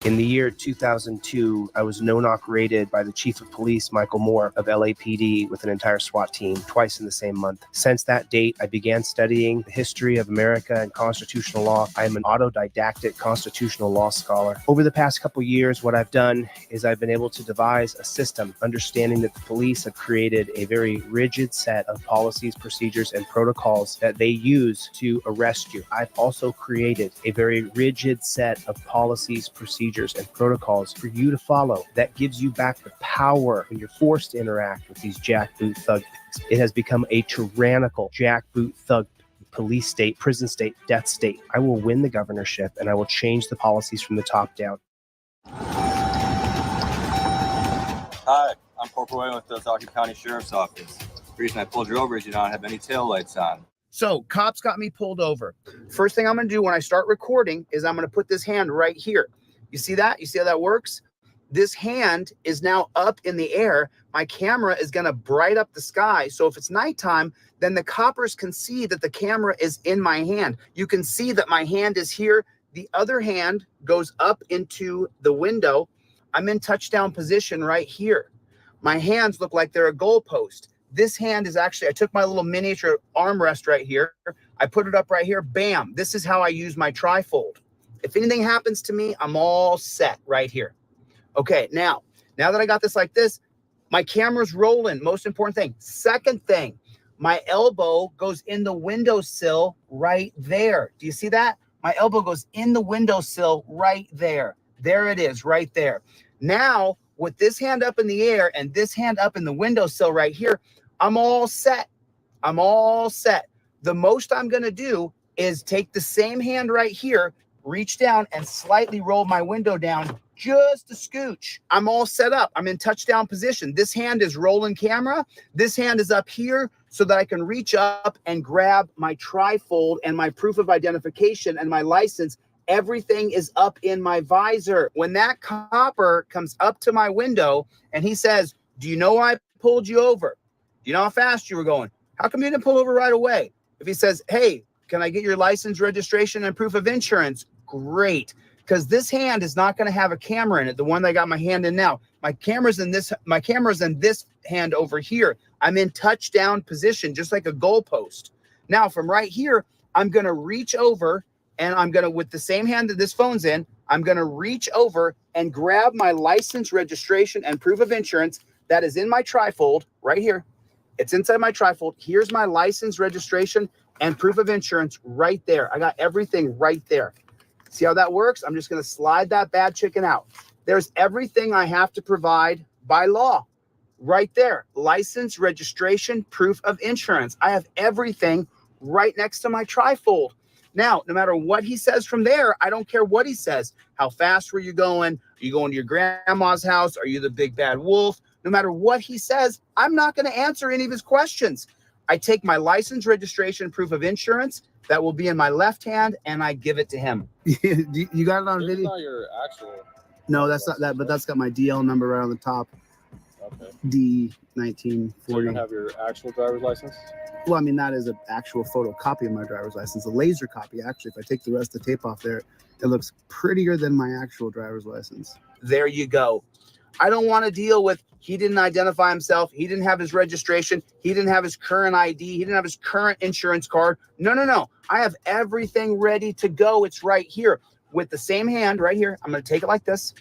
In the year 2002, I was no-knock raided by the chief of police, Michael Moore, of LAPD with an entire SWAT team twice in the same month. Since that date, I began studying the history of America and constitutional law. I am an autodidactic constitutional law scholar. Over the past couple years, what I've done is I've been able to devise a system, understanding that the police have created a very rigid set of policies, procedures, and protocols that they use to arrest you. I've also created a very rigid set of policies, procedures, and protocols for you to follow that gives you back the power when you're forced to interact with these jackboot thug pigs. It has become a tyrannical jackboot thug police state, prison state, death state. I will win the governorship and I will change the policies from the top down. Hi, I'm Corporal Wayne with the Philadelphia County Sheriff's Office. The reason I pulled you over is you don't have any taillights on. So cops got me pulled over. First thing I'm going to do when I start recording is I'm going to put this hand right here. You see that? You see how that works? This hand is now up in the air. My camera is going to bright up the sky. So if it's nighttime, then the coppers can see that the camera is in my hand. You can see that my hand is here. The other hand goes up into the window. I'm in touchdown position right here. My hands look like they're a goalpost. This hand is actually, I took my little miniature armrest right here. I put it up right here. Bam. This is how I use my trifold. If anything happens to me, I'm all set right here. Okay, now that I got this like this, my camera's rolling. Most important thing. Second thing, my elbow goes in the windowsill right there. Do you see that? My elbow goes in the windowsill right there. There it is, right there. Now, with this hand up in the air and this hand up in the windowsill right here, I'm all set. I'm all set. The most I'm going to do is take the same hand right here, reach down and slightly roll my window down just a scooch. I'm all set up. I'm in touchdown position. This hand is rolling camera. This hand is up here so that I can reach up and grab my trifold and my proof of identification and my license. Everything is up in my visor. When that copper comes up to my window and he says, "Do you know why I pulled you over? Do you know how fast you were going? How come you didn't pull over right away?" If he says, "Hey, can I get your license, registration, and proof of insurance?" Great. Because this hand is not going to have a camera in it. The one that I got my hand in now. My camera's in this hand over here. I'm in touchdown position, just like a goalpost. Now, from right here, I'm going to reach over and I'm going to, with the same hand that this phone's in, I'm going to reach over and grab my license, registration, and proof of insurance that is in my trifold right here. It's inside my trifold. Here's my license, registration, and proof of insurance right there. I got everything right there. See how that works? I'm just going to slide that bad chicken out. There's everything I have to provide by law right there. License, registration, proof of insurance. I have everything right next to my trifold. Now, no matter what he says from there, I don't care what he says. How fast were you going? Are you going to your grandma's house? Are you the big bad wolf? No matter what he says, I'm not going to answer any of his questions. I take my license, registration, proof of insurance that will be in my left hand, and I give it to him. You got it on video? Not your actual. No, that's not that, but that's got my DL number right on the top. Okay. D1940. So you don't have your actual driver's license? Well, I mean, that is an actual photocopy of my driver's license, a laser copy. Actually, if I take the rest of the tape off there, it looks prettier than my actual driver's license. There you go. I don't want to deal with he didn't identify himself. He didn't have his registration. He didn't have his current ID. He didn't have his current insurance card. No. I have everything ready to go. It's right here with the same hand right here. I'm going to take it like this,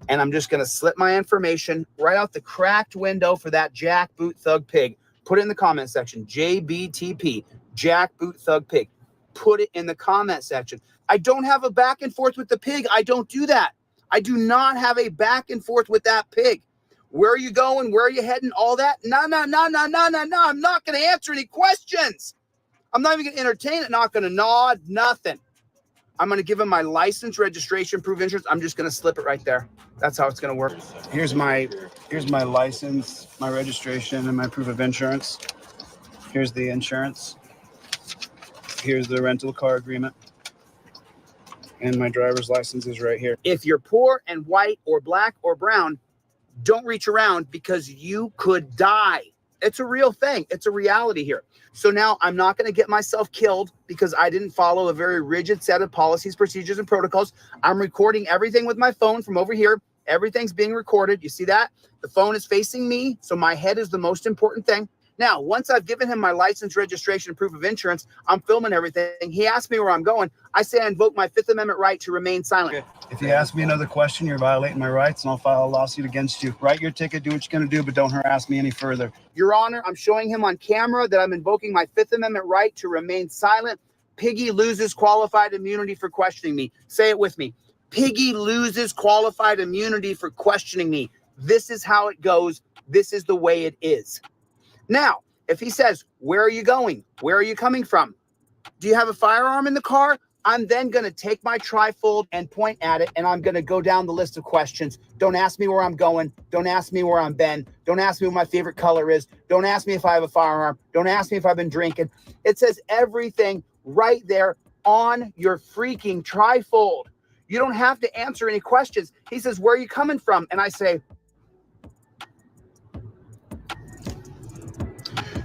and I'm just going to slip my information right out the cracked window for that jackboot thug pig. Put it in the comment section. JBTP, jackboot thug pig. Put it in the comment section. I don't have a back and forth with the pig. I don't do that. I do not have a back and forth with that pig. Where are you going? Where are you heading? All that? No. I'm not going to answer any questions. I'm not even going to entertain it. Not going to nod. Nothing. I'm going to give him my license, registration, proof of insurance. I'm just going to slip it right there. That's how it's going to work. Here's my license, my registration, and my proof of insurance. Here's the insurance. Here's the rental car agreement. And my driver's license is right here. If you're poor and white or black or brown, don't reach around because you could die. It's a real thing. It's a reality here. So now I'm not going to get myself killed because I didn't follow a very rigid set of policies, procedures, and protocols. I'm recording everything with my phone from over here. Everything's being recorded. You see that? The phone is facing me, so my head is the most important thing. Now, once I've given him my license, registration, and proof of insurance, I'm filming everything. He asked me where I'm going. I say I invoke my Fifth Amendment right to remain silent. Okay. If you ask me another question, you're violating my rights, and I'll file a lawsuit against you. Write your ticket, do what you're going to do, but don't harass me any further. Your Honor, I'm showing him on camera that I'm invoking my Fifth Amendment right to remain silent. Piggy loses qualified immunity for questioning me. Say it with me. Piggy loses qualified immunity for questioning me. This is how it goes. This is the way it is. Now, if he says, where are you going? Where are you coming from? Do you have a firearm in the car? I'm then going to take my trifold and point at it, and I'm going to go down the list of questions. Don't ask me where I'm going. Don't ask me where I'm been. Don't ask me what my favorite color is. Don't ask me if I have a firearm. Don't ask me if I've been drinking. It says everything right there on your freaking trifold. You don't have to answer any questions. He says, where are you coming from? And I say,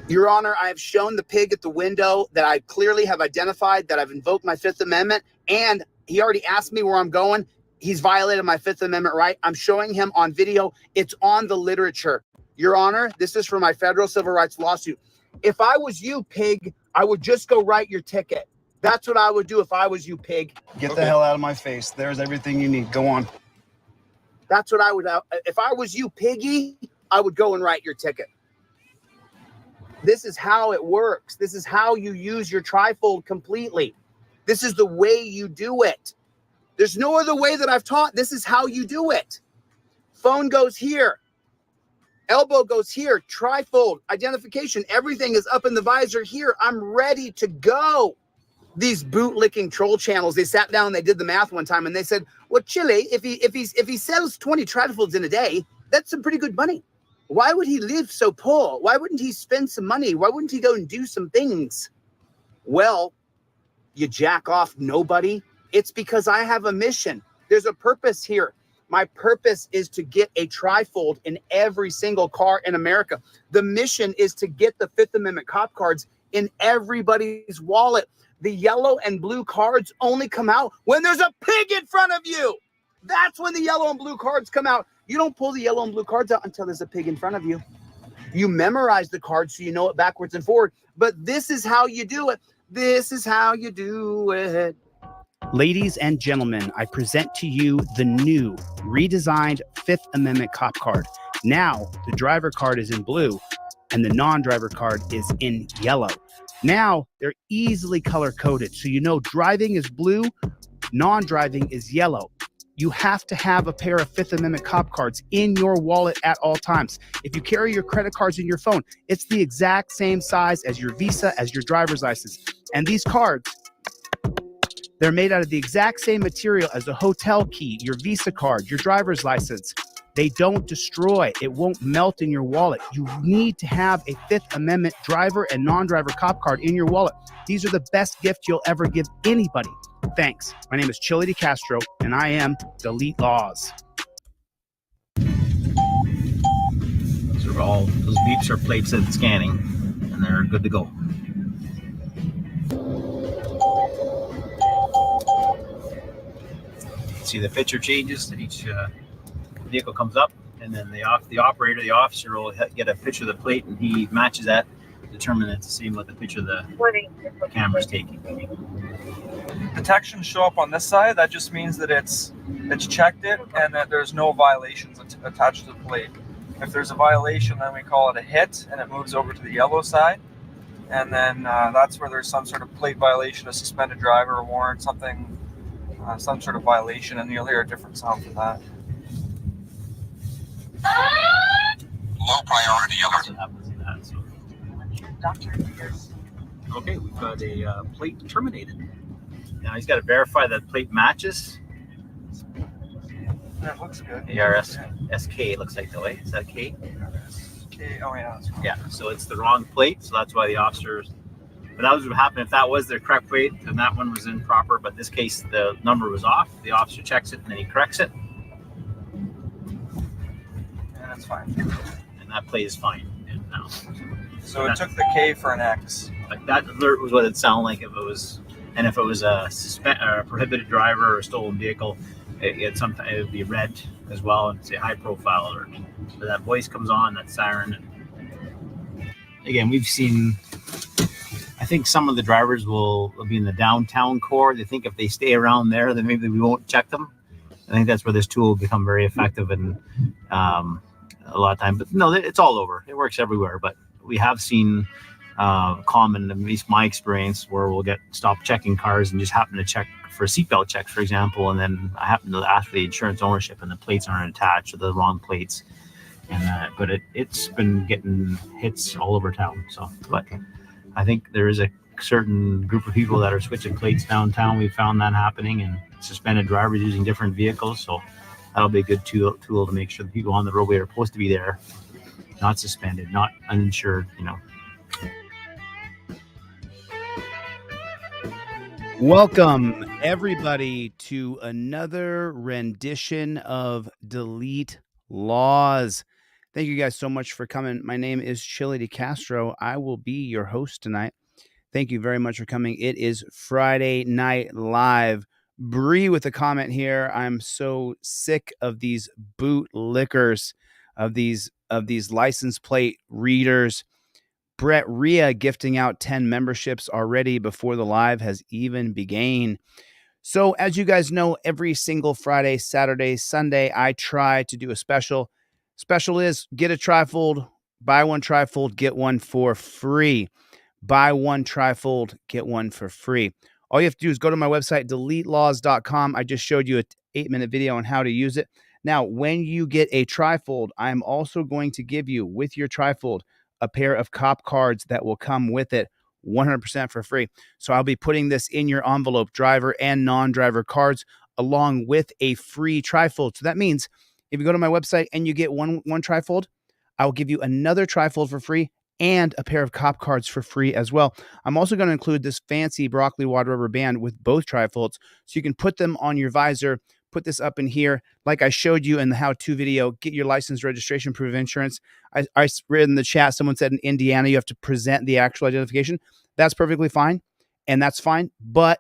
Your Honor, I have shown the pig at the window that I clearly have identified that I've invoked my Fifth Amendment, and he already asked me where I'm going. He's violated my Fifth Amendment right. I'm showing him on video. It's on the literature. Your Honor, this is for my federal civil rights lawsuit. If I was you, pig, I would just go write your ticket. That's what I would do if I was you, pig. Get the hell out of my face. There's everything you need. Go on. That's what I would. If I was you, piggy, I would go and write your ticket. This is how it works. This is how you use your trifold completely. This is the way you do it. There's no other way that I've taught. This is how you do it. Phone goes here. Elbow goes here. Trifold, identification, everything is up in the visor here. I'm ready to go. These bootlicking troll channels, they sat down and they did the math one time and they said, well, Chille, if he sells 20 trifolds in a day, that's some pretty good money. Why would he live so poor? Why wouldn't he spend some money? Why wouldn't he go and do some things? Well, you jack off nobody. It's because I have a mission. There's a purpose here. My purpose is to get a trifold in every single car in America. The mission is to get the Fifth Amendment cop cards in everybody's wallet. The yellow and blue cards only come out when there's a pig in front of you. That's when the yellow and blue cards come out. You don't pull the yellow and blue cards out until there's a pig in front of you. You memorize the cards so you know it backwards and forward. But this is how you do it. This is how you do it. Ladies and gentlemen, I present to you the new redesigned Fifth Amendment cop card. Now, the driver card is in blue and the non-driver card is in yellow. Now, they're easily color-coded. So you know driving is blue, non-driving is yellow. You have to have a pair of Fifth Amendment cop cards in your wallet at all times. If you carry your credit cards in your phone, it's the exact same size as your Visa, as your driver's license. And these cards, they're made out of the exact same material as a hotel key, your Visa card, your driver's license. They don't destroy. It won't melt in your wallet. You need to have a Fifth Amendment driver and non-driver cop card in your wallet. These are the best gift you'll ever give anybody. Thanks. My name is ChilleDeCastro, and I am Delete Laws. Those beeps are plates and scanning, and they're good to go. See the picture changes that each vehicle comes up, and then the operator, the officer, will get a picture of the plate, and he matches that, determine it's the same with the picture the camera's taking. Detection show up on this side. That just means that it's checked it and that there's no violations attached to the plate. If there's a violation, then we call it a hit, and it moves over to the yellow side. And then that's where there's some sort of plate violation, a suspended driver, a warrant, something, some sort of violation, and you'll hear a different sound for that. Low priority alert. What happens in that? So. Okay, we've got a plate terminated. Now he's got to verify that plate matches. That looks good. ARS SK looks like the way. Is that a K? Okay. Oh yeah. That's Yeah. So it's the wrong plate, so that's why the officers. But that was what happened if that was the correct plate, then that one was improper. But in this case, the number was off. The officer checks it and then he corrects it. Yeah, that's fine. And that plate is fine. Yeah. now. So it took the K for an X. Like that alert was what it sounded like if it was, and if it was a prohibited driver or a stolen vehicle, it would be red as well and say high profile alert. But that voice comes on, that siren. Again, we've seen. I think some of the drivers will be in the downtown core. They think if they stay around there, then maybe we won't check them. I think that's where this tool will become very effective and a lot of time. But no, it's all over. It works everywhere. But we have seen common, at least my experience, where we'll get stopped checking cars and just happen to check for a seatbelt check, for example, and then I happen to ask for the insurance ownership and the plates aren't attached or the wrong plates. And but it's been getting hits all over town. So, but I think there is a certain group of people that are switching plates downtown. We've found that happening, and suspended drivers using different vehicles. So that'll be a good tool to make sure the people on the roadway are supposed to be there, not suspended, not uninsured, Welcome, everybody, to another rendition of Delete Laws. Thank you guys so much for coming. My name is ChilleDeCastro. I will be your host tonight. Thank you very much for coming. It is Friday Night Live. Bree with a comment here. I'm so sick of these bootlickers, of these license plate readers. Brett Rhea gifting out 10 memberships already before the live has even begun. So as you guys know, every single Friday, Saturday, Sunday, I try to do a special. Special is get a trifold, buy one trifold, get one for free. Buy one trifold, get one for free. All you have to do is go to my website, deletelaws.com. I just showed you an 8-minute video on how to use it. Now, when you get a trifold, I'm also going to give you, with your trifold, a pair of cop cards that will come with it 100% for free. So I'll be putting this in your envelope, driver and non-driver cards, along with a free trifold. So that means if you go to my website and you get one trifold, I will give you another trifold for free and a pair of cop cards for free as well. I'm also going to include this fancy broccoli water rubber band with both trifolds, so you can put them on your visor, put this up in here. Like I showed you in the how-to video, get your license, registration, proof of insurance. I read in the chat, someone said in Indiana, you have to present the actual identification. That's perfectly fine, and that's fine, but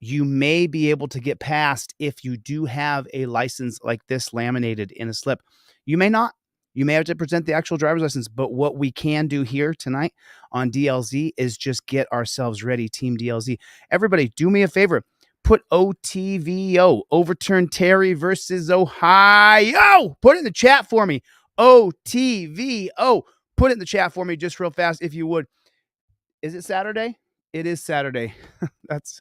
you may be able to get past if you do have a license like this laminated in a slip. You may not. You may have to present the actual driver's license, but what we can do here tonight on DLZ is just get ourselves ready, Team DLZ. Everybody, do me a favor. Put OTVO, Overturn Terry versus Ohio. Put it in the chat for me. OTVO. Put it in the chat for me just real fast if you would. Is it Saturday? It is Saturday. That's...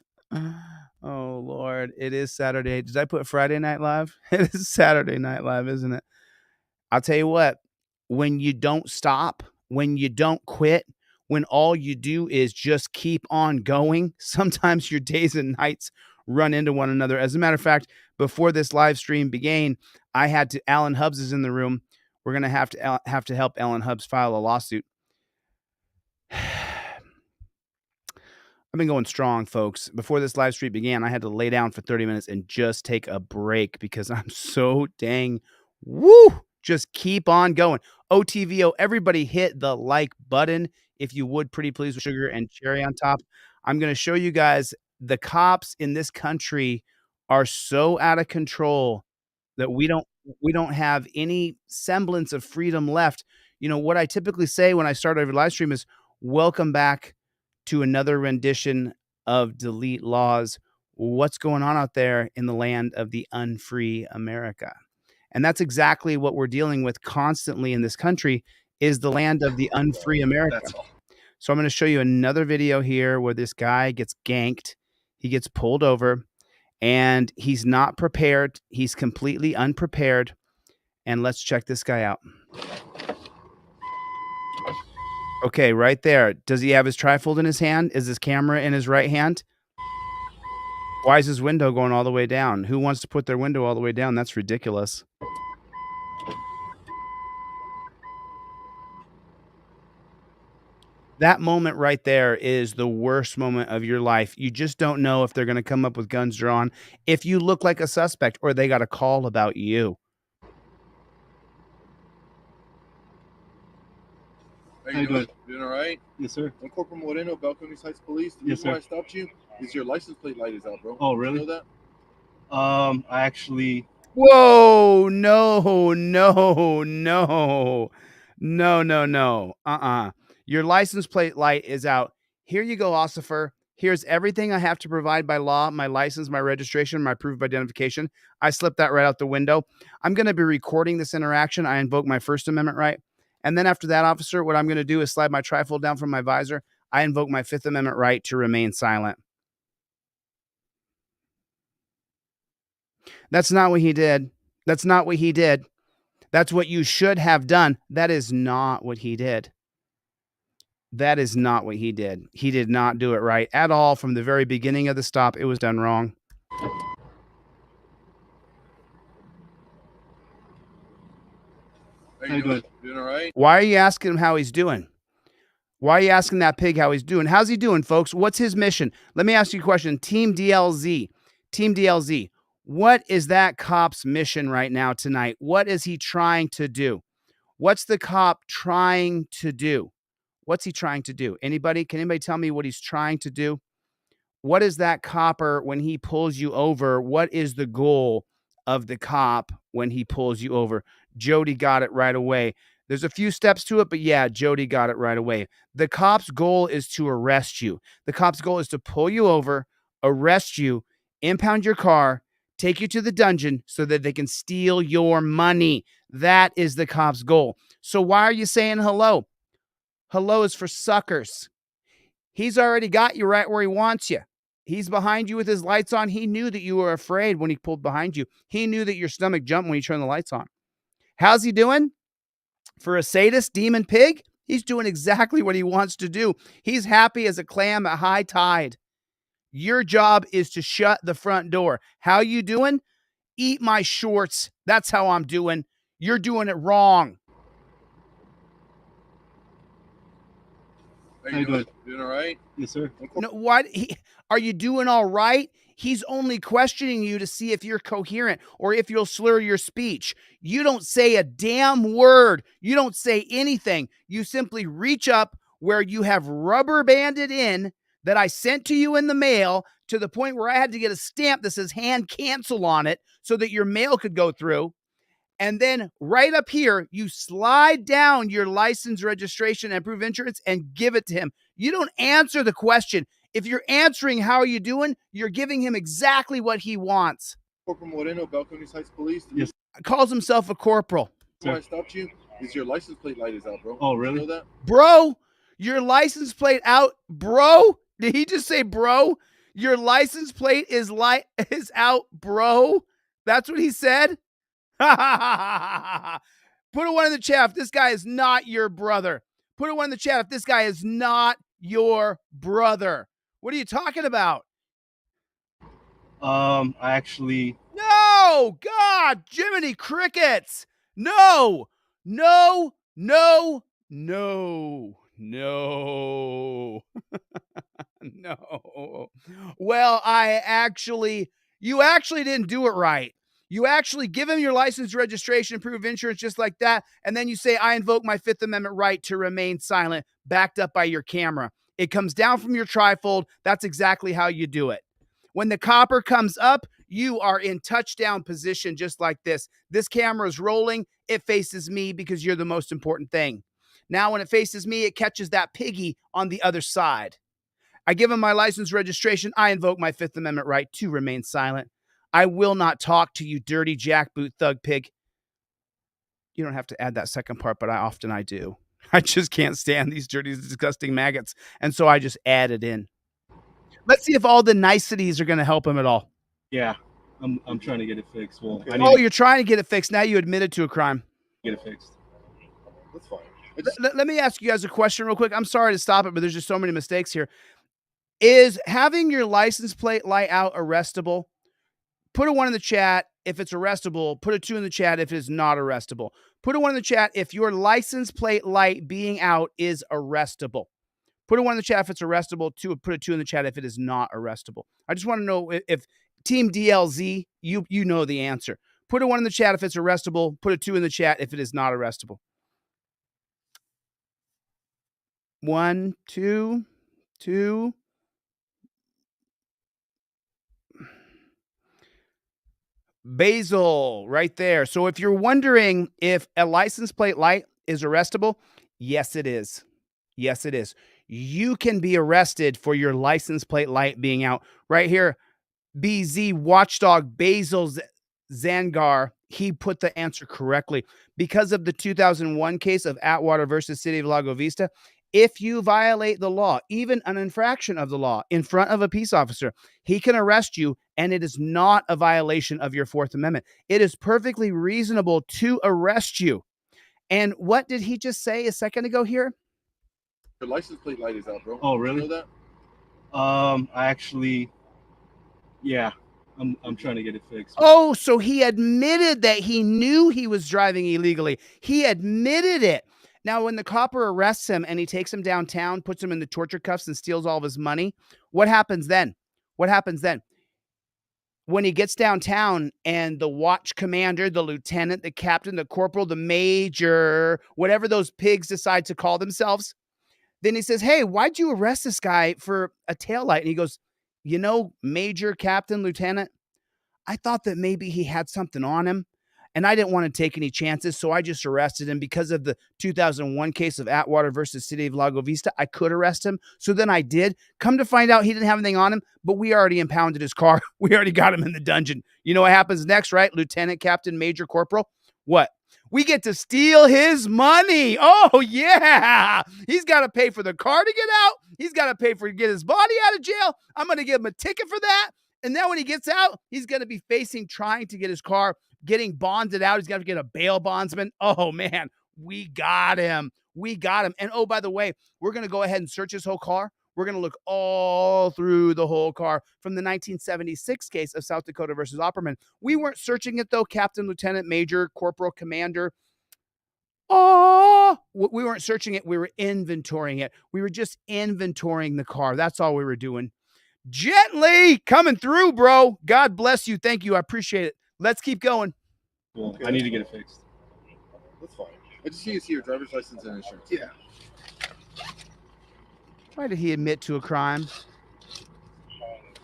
Oh, Lord. It is Saturday. Did I put Friday Night Live? It is Saturday Night Live, isn't it? I'll tell you what. When you don't stop, when you don't quit, when all you do is just keep on going, sometimes your days and nights run into one another. As a matter of fact, before this live stream began, I had to... Alan Hubbs is in the room. We're going to have to help Alan Hubbs file a lawsuit. I've been going strong, folks. Before this live stream began, I had to lay down for 30 minutes and just take a break because I'm so dang woo. Just keep on going. OTVO, everybody hit the like button if you would, pretty please, with sugar and cherry on top. I'm going to show you guys the cops in this country are so out of control that we don't have any semblance of freedom left. You know, what I typically say when I start every live stream is welcome back to another rendition of Delete Laws. What's going on out there in the land of the unfree America? And that's exactly what we're dealing with constantly in this country, is the land of the unfree America. So I'm going to show you another video here where this guy gets ganked. He gets pulled over and he's not prepared. He's completely unprepared. And let's check this guy out. Okay, right there. Does he have his trifold in his hand? Is his camera in his right hand? Why is his window going all the way down? Who wants to put their window all the way down? That's ridiculous. That moment right there is the worst moment of your life. You just don't know if they're going to come up with guns drawn, if you look like a suspect, or they got a call about you. How you doing? Doing all right? Yes, sir. I'm Corporal Moreno, Balcones Heights Police. The Yes, reason why sir. I stopped you is your license plate light is out, bro. Oh, Did really? you know that? I actually. Whoa, no, no, no, no, no, no. Your license plate light is out. Here you go, Ossifer. Here's everything I have to provide by law, my license, my registration, my proof of identification. I slipped that right out the window. I'm going to be recording this interaction. I invoke my First Amendment right. And then after that, officer, what I'm going to do is slide my trifold down from my visor. I invoke my Fifth Amendment right to remain silent. That's not what he did. That's not what he did. That's what you should have done. That is not what he did. That is not what he did. He did not do it right at all from the very beginning of the stop. It was done wrong. How you doing? Doing all right? Why are you asking him how he's doing? Why are you asking that pig how he's doing? How's he doing, folks? What's his mission? Let me ask you a question. Team DLZ. Team DLZ. What is that cop's mission right now tonight? What is he trying to do? What's the cop trying to do? What's he trying to do? Anybody? Can anybody tell me what he's trying to do? What is that copper when he pulls you over? What is the goal of the cop when he pulls you over? Jody got it right away. There's a few steps to it, but yeah, Jody got it right away. The cop's goal is to arrest you. The cop's goal is to pull you over, arrest you, impound your car, take you to the dungeon so that they can steal your money. That is the cop's goal. So why are you saying hello? Hello is for suckers. He's already got you right where he wants you. He's behind you with his lights on. He knew that you were afraid when he pulled behind you. He knew that your stomach jumped when you turned the lights on. How's he doing? For a sadist demon pig, he's doing exactly what he wants to do. He's happy as a clam at high tide. Your job is to shut the front door. How you doing? Eat my shorts. That's how I'm doing. You're doing it wrong. How you doing? Doing all right? Yes, sir. No, what? Are you doing all right? He's only questioning you to see if you're coherent or if you'll slur your speech. You don't say a damn word. You don't say anything. You simply reach up where you have rubber banded in that I sent to you in the mail to the point where I had to get a stamp that says hand cancel on it so that your mail could go through. And then right up here, you slide down your license, registration, and proof of insurance and give it to him. You don't answer the question. If you're answering how are you doing, you're giving him exactly what he wants. Corporal Moreno, Balcones Heights Police. Yes. Calls himself a corporal. The reason why I stopped you is your license plate light is out, bro. Oh, Did really? you know that? Bro, your license plate out. Bro, did he just say bro? Your license plate is out, bro. That's what he said? Put a one in the chat if this guy is not your brother. Put a one in the chat if this guy is not your brother. What are you talking about? I actually. No, God, Jiminy Crickets. No, no, no, no, no, no. Well, you actually didn't do it right. You actually give him your license, registration, proof of insurance just like that. And then you say, I invoke my Fifth Amendment right to remain silent, backed up by your camera. It comes down from your trifold. That's exactly how you do it. When the copper comes up, you are in touchdown position just like this. This camera is rolling. It faces me because you're the most important thing. Now, when it faces me, it catches that piggy on the other side. I give him my license, registration. I invoke my Fifth Amendment right to remain silent. I will not talk to you, dirty jackboot thug pig. You don't have to add that second part, but I do. I just can't stand these dirty, disgusting maggots. And so I just add it in. Let's see if all the niceties are going to help him at all. Yeah, I'm trying to get it fixed. Well, Okay. You're trying to get it fixed. Now you admitted to a crime. Get it fixed. That's fine. Let me ask you guys a question real quick. I'm sorry to stop it, but there's just so many mistakes here. Is having your license plate light out arrestable? Put a 1 in the chat if it's arrestable. Put a 2 in the chat if it's not arrestable. Put a 1 in the chat if your license plate light being out is arrestable. Put a 1 in the chat if it's arrestable. Put a 2 in the chat if it is not arrestable. I just want to know if Team DLZ, you know the answer. Put a 1 in the chat if it's arrestable. Put a 2 in the chat if it is not arrestable. 1, 2, 2. Basil, right there. So if you're wondering if a license plate light is arrestable, yes, it is. Yes, it is. You can be arrested for your license plate light being out. Right here, BZ Watchdog Basil Zangar, he put the answer correctly. Because of the 2001 case of Atwater versus City of Lago Vista, if you violate the law, even an infraction of the law in front of a peace officer, he can arrest you, and it is not a violation of your Fourth Amendment. It is perfectly reasonable to arrest you. And what did he just say a second ago here? Your license plate light is out, bro. Oh, Did really? you know that? I actually, yeah, I'm trying to get it fixed. Oh, so he admitted that he knew he was driving illegally. He admitted it. Now, when the copper arrests him and he takes him downtown, puts him in the torture cuffs and steals all of his money, what happens then? What happens then? When he gets downtown and the watch commander, the lieutenant, the captain, the corporal, the major, whatever those pigs decide to call themselves, then he says, hey, why'd you arrest this guy for a taillight? And he goes, you know, major, captain, lieutenant, I thought that maybe he had something on him, and I didn't want to take any chances, so I just arrested him. Because of the 2001 case of Atwater versus City of Lago Vista, I could arrest him, so then I did. Come to find out, he didn't have anything on him, but we already impounded his car. We already got him in the dungeon. You know what happens next, right? Lieutenant, captain, major, corporal? What? We get to steal his money. Oh, yeah. He's got to pay for the car to get out. He's got to pay for to get his body out of jail. I'm going to give him a ticket for that. And then when he gets out, he's going to be facing trying to get his car, getting bonded out. He's got to get a bail bondsman. Oh, man, we got him. We got him. And oh, by the way, we're going to go ahead and search his whole car. We're going to look all through the whole car from the 1976 case of South Dakota versus Opperman. We weren't searching it, though, Captain, Lieutenant, Major, Corporal, Commander. Oh, we weren't searching it. We were inventorying it. We were just inventorying the car. That's all we were doing. Gently coming through, bro. God bless you. Thank you. I appreciate it. Let's keep going. Well, I need to get it fixed. That's fine. I just need to see your driver's license and insurance. Yeah. Why did he admit to a crime?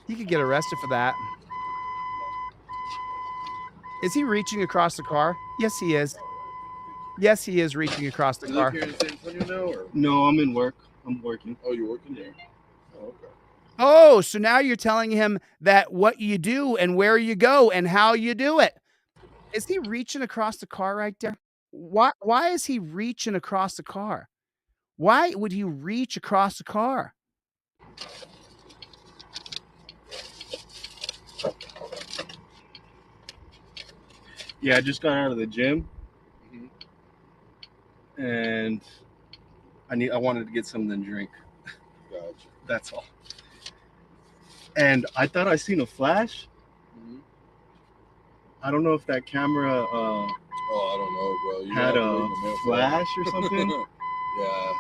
He could get arrested for that. Is he reaching across the car? Yes, he is. Yes, he is reaching across the You live car. here in San Antonio now, or? No, I'm in work. I'm working. Oh, you're working there? Oh, okay. Oh, so now you're telling him that what you do and where you go and how you do it. Is he reaching across the car right there? Why is he reaching across the car? Why would he reach across the car? Yeah, I just got out of the gym, Mm-hmm. and I wanted to get something to drink. Gotcha. That's all. And I thought I seen a flash. Mm-hmm. I don't know if that camera Oh, I don't know, bro. You had have to a leave the mail for flash that. or something. Yeah.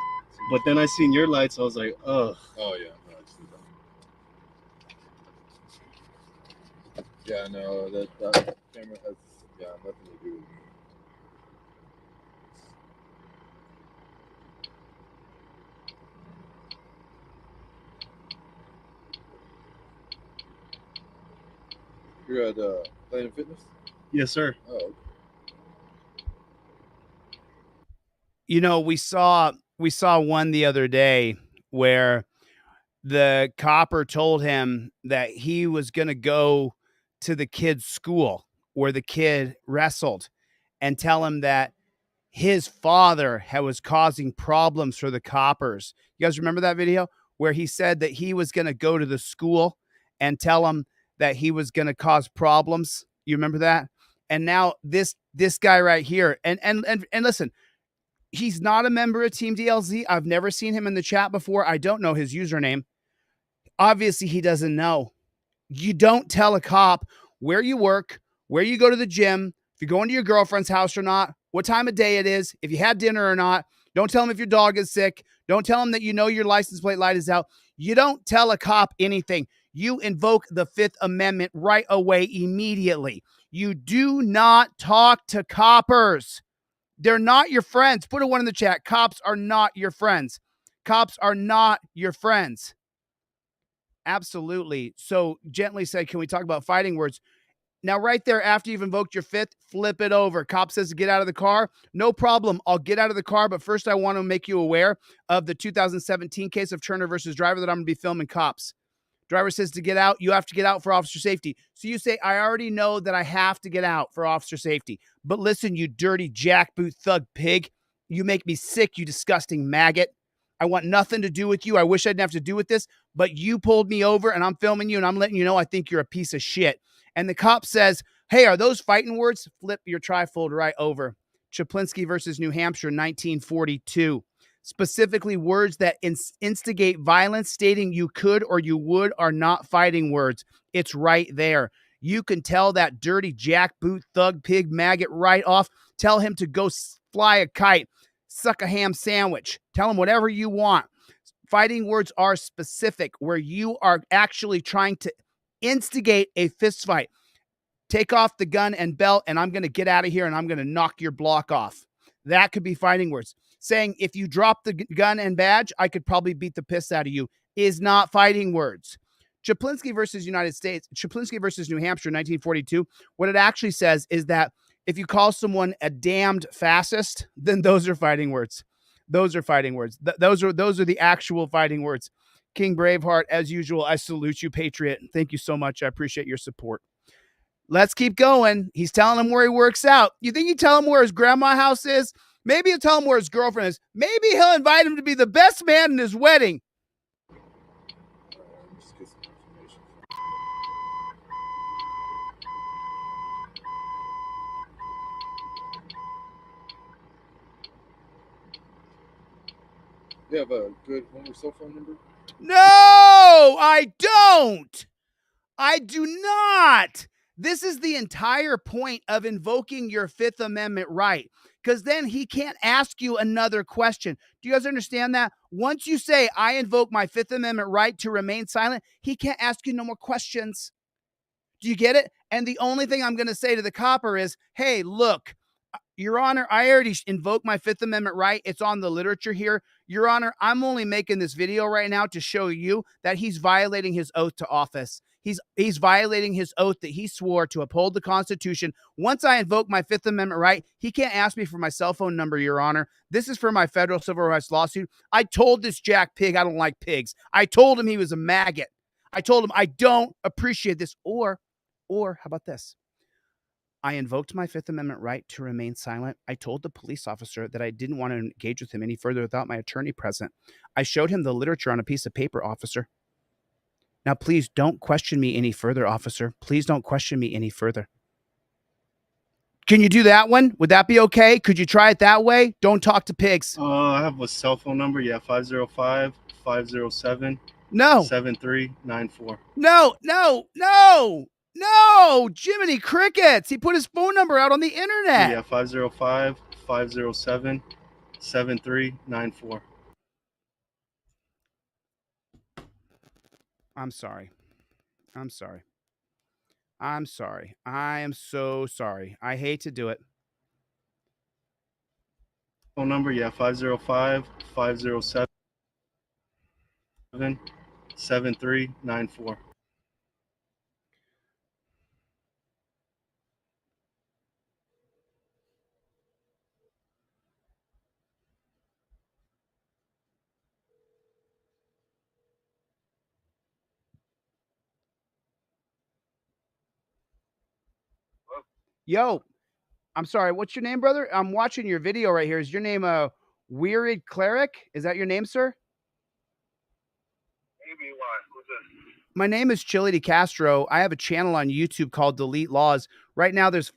But then I seen your lights. I was like, ugh. Oh, yeah. No, I just did that. Yeah, no, that camera has nothing to do with me. You're at Planet Fitness? Yes, sir. Oh, okay. You know, we saw one the other day where the copper told him that he was going to go to the kid's school where the kid wrestled and tell him that his father was causing problems for the coppers. You guys remember that video where he said that he was going to go to the school and tell him that he was going to cause problems? You remember that? And now this guy right here, and listen, he's not a member of Team DLZ. I've never seen him in the chat before. I don't know his username. Obviously, he doesn't know. You don't tell a cop where you work, where you go to the gym, if you're going to your girlfriend's house or not, what time of day it is, if you had dinner or not. Don't tell him if your dog is sick. Don't tell him that you know your license plate light is out. You don't tell a cop anything. You invoke the Fifth Amendment right away, immediately. You do not talk to coppers. They're not your friends. Put a one in the chat. Cops are not your friends. Cops are not your friends. Absolutely. So gently said, can we talk about fighting words? Now, right there, after you've invoked your fifth, flip it over. Cop says to get out of the car. No problem. I'll get out of the car. But first, I want to make you aware of the 2017 case of Turner versus Driver that I'm going to be filming cops. Driver says to get out. You have to get out for officer safety. So you say, I already know that I have to get out for officer safety. But listen, you dirty jackboot thug pig. You make me sick, you disgusting maggot. I want nothing to do with you. I wish I didn't have to do with this, but you pulled me over and I'm filming you and I'm letting you know I think you're a piece of shit. And the cop says, hey, are those fighting words? Flip your trifold right over. Chaplinsky versus New Hampshire, 1942. Specifically, words that instigate violence, stating you could or you would are not fighting words. It's right there. You can tell that dirty jackboot thug pig maggot right off. Tell him to go fly a kite, suck a ham sandwich. Tell him whatever you want. Fighting words are specific, where you are actually trying to instigate a fist fight. Take off the gun and belt, and I'm going to get out of here, and I'm going to knock your block off. That could be fighting words. Saying, if you drop the gun and badge, I could probably beat the piss out of you, is not fighting words. Chaplinsky versus United States, Chaplinsky versus New Hampshire, 1942, what it actually says is that if you call someone a damned fascist, then those are fighting words. Those are fighting words. Those are the actual fighting words. King Braveheart, as usual, I salute you, Patriot. Thank you so much. I appreciate your support. Let's keep going. He's telling him where he works out. You think you tell him where his grandma's house is? Maybe he'll tell him where his girlfriend is. Maybe he'll invite him to be the best man in his wedding. Just get some information. You have a good home or cell phone number? No, I don't. I do not. This is the entire point of invoking your Fifth Amendment right, because then he can't ask you another question. Do you guys understand that? Once you say, I invoke my Fifth Amendment right to remain silent, he can't ask you no more questions. Do you get it? And the only thing I'm going to say to the copper is, hey, look, Your Honor, I already invoked my Fifth Amendment right. It's on the literature here. Your Honor, I'm only making this video right now to show you that he's violating his oath to office. He's violating his oath that he swore to uphold the Constitution. Once I invoke my Fifth Amendment right, he can't ask me for my cell phone number, Your Honor. This is for my federal civil rights lawsuit. I told this jack pig I don't like pigs. I told him he was a maggot. I told him I don't appreciate this. Or how about this? I invoked my Fifth Amendment right to remain silent. I told the police officer that I didn't want to engage with him any further without my attorney present. I showed him the literature on a piece of paper, officer. Now, please don't question me any further, officer. Please don't question me any further. Can you do that one? Would that be okay? Could you try it that way? Don't talk to pigs. I have a cell phone number. Yeah, 505-507-7394. No, Jiminy Crickets. He put his phone number out on the internet. Yeah, 505-507-7394. I'm sorry. I am so sorry. I hate to do it. Phone number, yeah, 505-507-7394. Yo, I'm sorry. What's your name, brother? I'm watching your video right here. Is your name Weird Cleric? Is that your name, sir? Maybe why? Who's this? My name is ChilleDeCastro. I have a channel on YouTube called Delete Laws. Right now, there's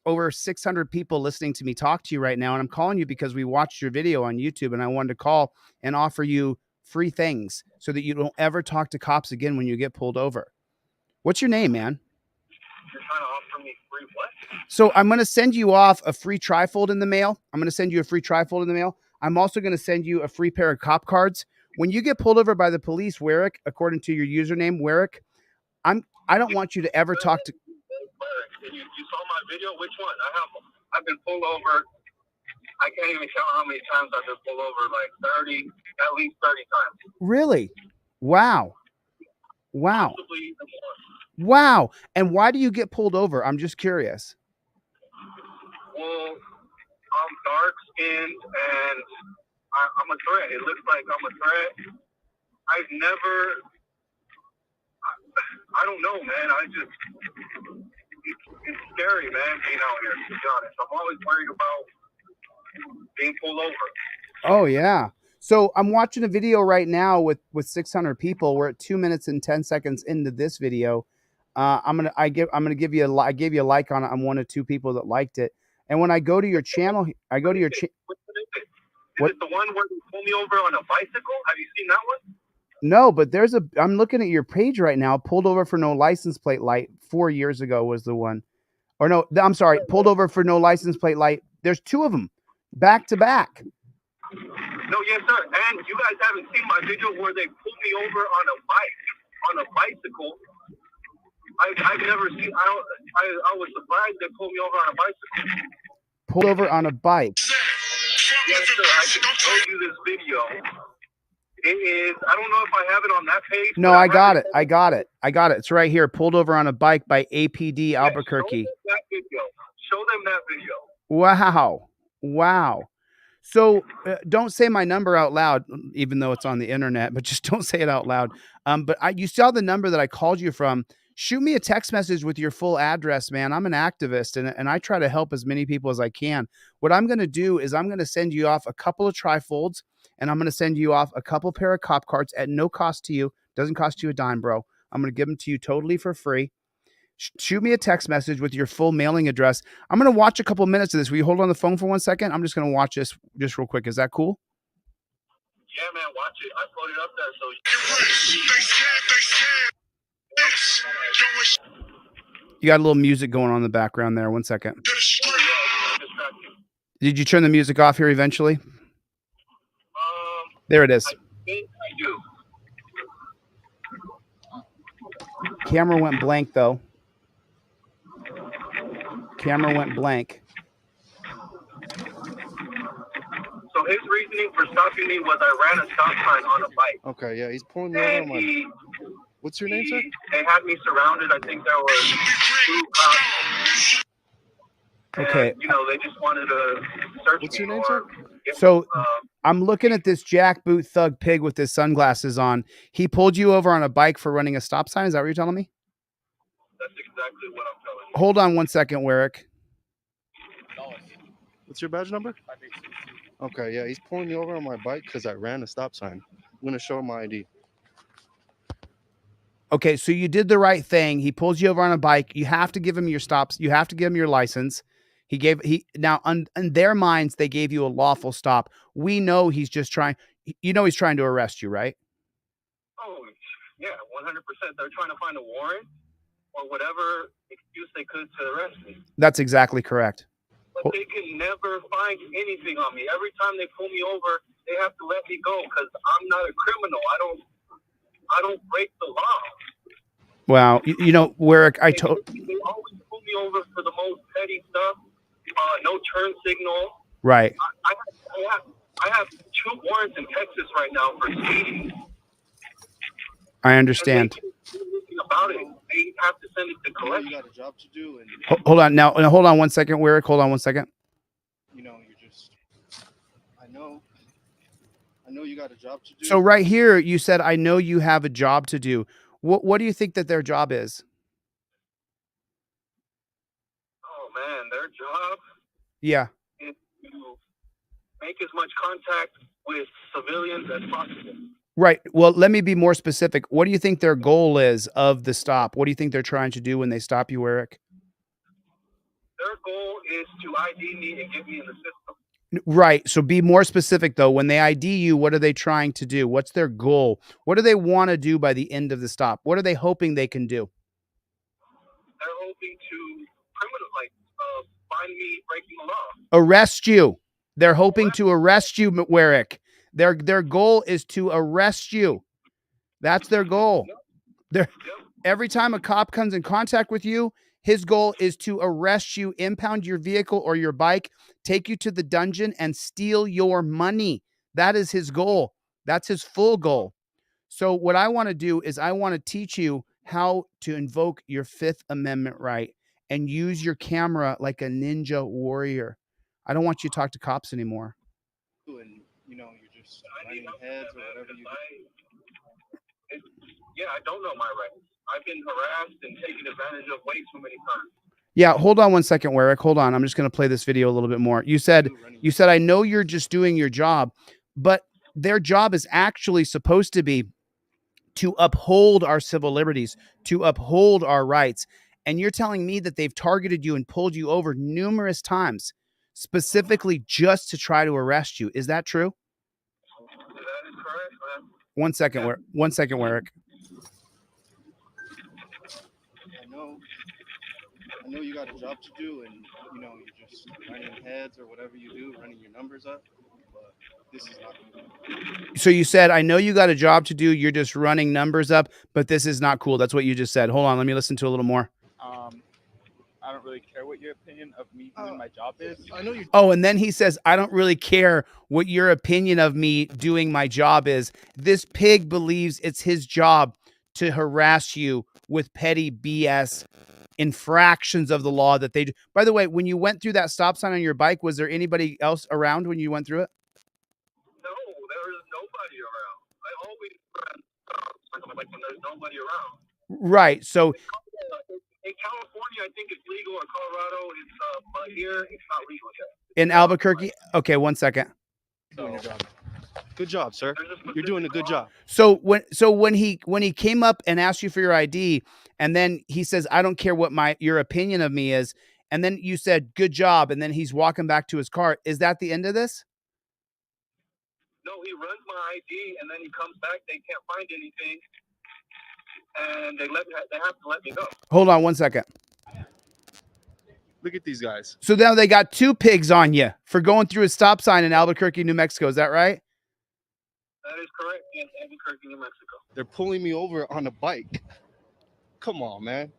over 600 people listening to me talk to you right now, and I'm calling you because we watched your video on YouTube, and I wanted to call and offer you free things so that you don't ever talk to cops again when you get pulled over. What's your name, man? You're trying to offer me free what? So I'm going to send you off a free trifold in the mail. I'm also going to send you a free pair of cop cards. When you get pulled over by the police, Werrick, according to your username, Werrick, I don't want you to ever talk to. You saw my video? Which one? I've been pulled over. I can't even count how many times I've been pulled over, like 30. at least 30 times. Really? Wow. Wow. Possibly even more. Wow. And why do you get pulled over? I'm just curious. Well, I'm dark skinned and I'm a threat. It looks like I'm a threat. I've never, I don't know, man. It's scary, man, being out here, to be honest. I'm always worried about being pulled over. Oh, yeah. So I'm watching a video right now with 600 people. We're at 2 minutes and 10 seconds into this video. I gave you I gave you a like on it. I'm one of two people that liked it. And when I go to your channel, I go to your channel. Is it the one where they pull me over on a bicycle? Have you seen that one? No, but I'm looking at your page right now. Pulled over for no license plate light 4 years ago was the one. Or no, I'm sorry. Pulled over for no license plate light. There's two of them back to back. No, yes, sir. And you guys haven't seen my video where they pulled me over on a bicycle. I've never seen. I was surprised they pulled me over on a bicycle. Pulled over on a bike. Yes, sir. I can show you this video. It is. I don't know if I have it on that page. No, I got it. I got it. It's right here. Pulled over on a bike by APD Albuquerque. Show them that video. Wow. Wow. So don't say my number out loud, even though it's on the internet, but just don't say it out loud. But you saw the number that I called you from. Shoot me a text message with your full address, man. I'm an activist and I try to help as many people as I can. What I'm going to do is I'm going to send you off a couple of trifolds and I'm going to send you off a couple pair of cop cards at no cost to you. Doesn't cost you a dime, bro. I'm going to give them to you totally for free. Shoot me a text message with your full mailing address. I'm going to watch a couple minutes of this. Will you hold on the phone for 1 second? I'm just going to watch this just real quick. Is that cool? Yeah, man, watch it. I put it up there. So you got a little music going on in the background there. 1 second. Did you turn the music off here eventually? There it is. I think I do. Camera went blank though. Camera went blank. So his reasoning for stopping me was I ran a stop sign on a bike. Okay, yeah, he's pulling me over on my... What's your name, sir? They had me surrounded. I think there were 2 cops. Okay. And, they just wanted to search What's me. your name, sir? So I'm looking at this jackboot thug pig with his sunglasses on. He pulled you over on a bike for running a stop sign. Is that what you're telling me? That's exactly what I'm telling you. Hold on 1 second, Warwick. What's your badge number? Okay, yeah, he's pulling me over on my bike because I ran a stop sign. I'm going to show him my ID. Okay, so you did the right thing. He pulls you over on a bike. You have to give him your stops. You have to give him your license. Now in their minds, they gave you a lawful stop. We know he's just trying, he's trying to arrest you, right? Oh, yeah, 100%. They're trying to find a warrant or whatever excuse they could to arrest me. That's exactly correct. But they can never find anything on me. Every time they pull me over, they have to let me go because I'm not a criminal. I don't break the law. Wow. Warwick, They always pull me over for the most petty stuff. No turn signal. Right. I have 2 warrants in Texas right now for speeding. I understand. And they can't do anything about it. They have to send it to collection. You got a job to do, and Hold on now. Hold on 1 second, Warwick. Hold on 1 second. you're just. I know you got a job to do. So right here, you said, I know you have a job to do. What do you think that their job is? Oh, man, their job Yeah. is to make as much contact with civilians as possible. Right. Well, let me be more specific. What do you think their goal is of the stop? What do you think they're trying to do when they stop you, Eric? Their goal is to ID me and get me in the system. Right. So be more specific, though. When they ID you, what are they trying to do? What's their goal? What do they want to do by the end of the stop? What are they hoping they can do? They're hoping to find me breaking the law. Arrest you. They're hoping to arrest you, Warwick. Their goal is to arrest you. That's their goal. Every time a cop comes in contact with you, his goal is to arrest you, impound your vehicle or your bike, take you to the dungeon, and steal your money. That is his goal. That's his full goal. So what I want to do is I want to teach you how to invoke your Fifth Amendment right and use your camera like a ninja warrior. I don't want you to talk to cops anymore. And you know, you're just running heads or whatever you do. Yeah, I don't know my rights. I've been harassed and taken advantage of way too many times. Yeah, hold on one second, Warwick. Hold on. I'm just going to play this video a little bit more. You said, I know you're just doing your job, but their job is actually supposed to be to uphold our civil liberties, to uphold our rights. And you're telling me that they've targeted you and pulled you over numerous times, specifically just to try to arrest you. Is that true? That is correct, man. One second, Warwick. I know you got a job to do, and you know you're just running heads or whatever you do, running your numbers up. But this is not cool. So you said, I know you got a job to do. You're just running numbers up, but this is not cool. That's what you just said. Hold on, let me listen to a little more. I don't really care what your opinion of me doing my job is. I know you. Oh, and then he says, I don't really care what your opinion of me doing my job is. This pig believes it's his job to harass you with petty BS infractions of the law that they do. By the way, when you went through that stop sign on your bike, was there anybody else around when you went through it? No, there is nobody around. I always run like when there's nobody around. Right. So in California, I think it's legal. In Colorado, it's but here it's not legal yet. in Albuquerque. Okay, one second. Doing your job. Good job, sir. You're doing a good job. So when he came up and asked you for your ID, and then he says, I don't care what your opinion of me is, and then you said, good job, and then he's walking back to his car. Is that the end of this? No, he runs my ID, and then he comes back. They can't find anything, and they have to let me go. Hold on one second. Look at these guys. So now they got 2 pigs on you for going through a stop sign in Albuquerque, New Mexico. Is that right? That is correct, in Albuquerque, New Mexico. They're pulling me over on a bike. Come on, man.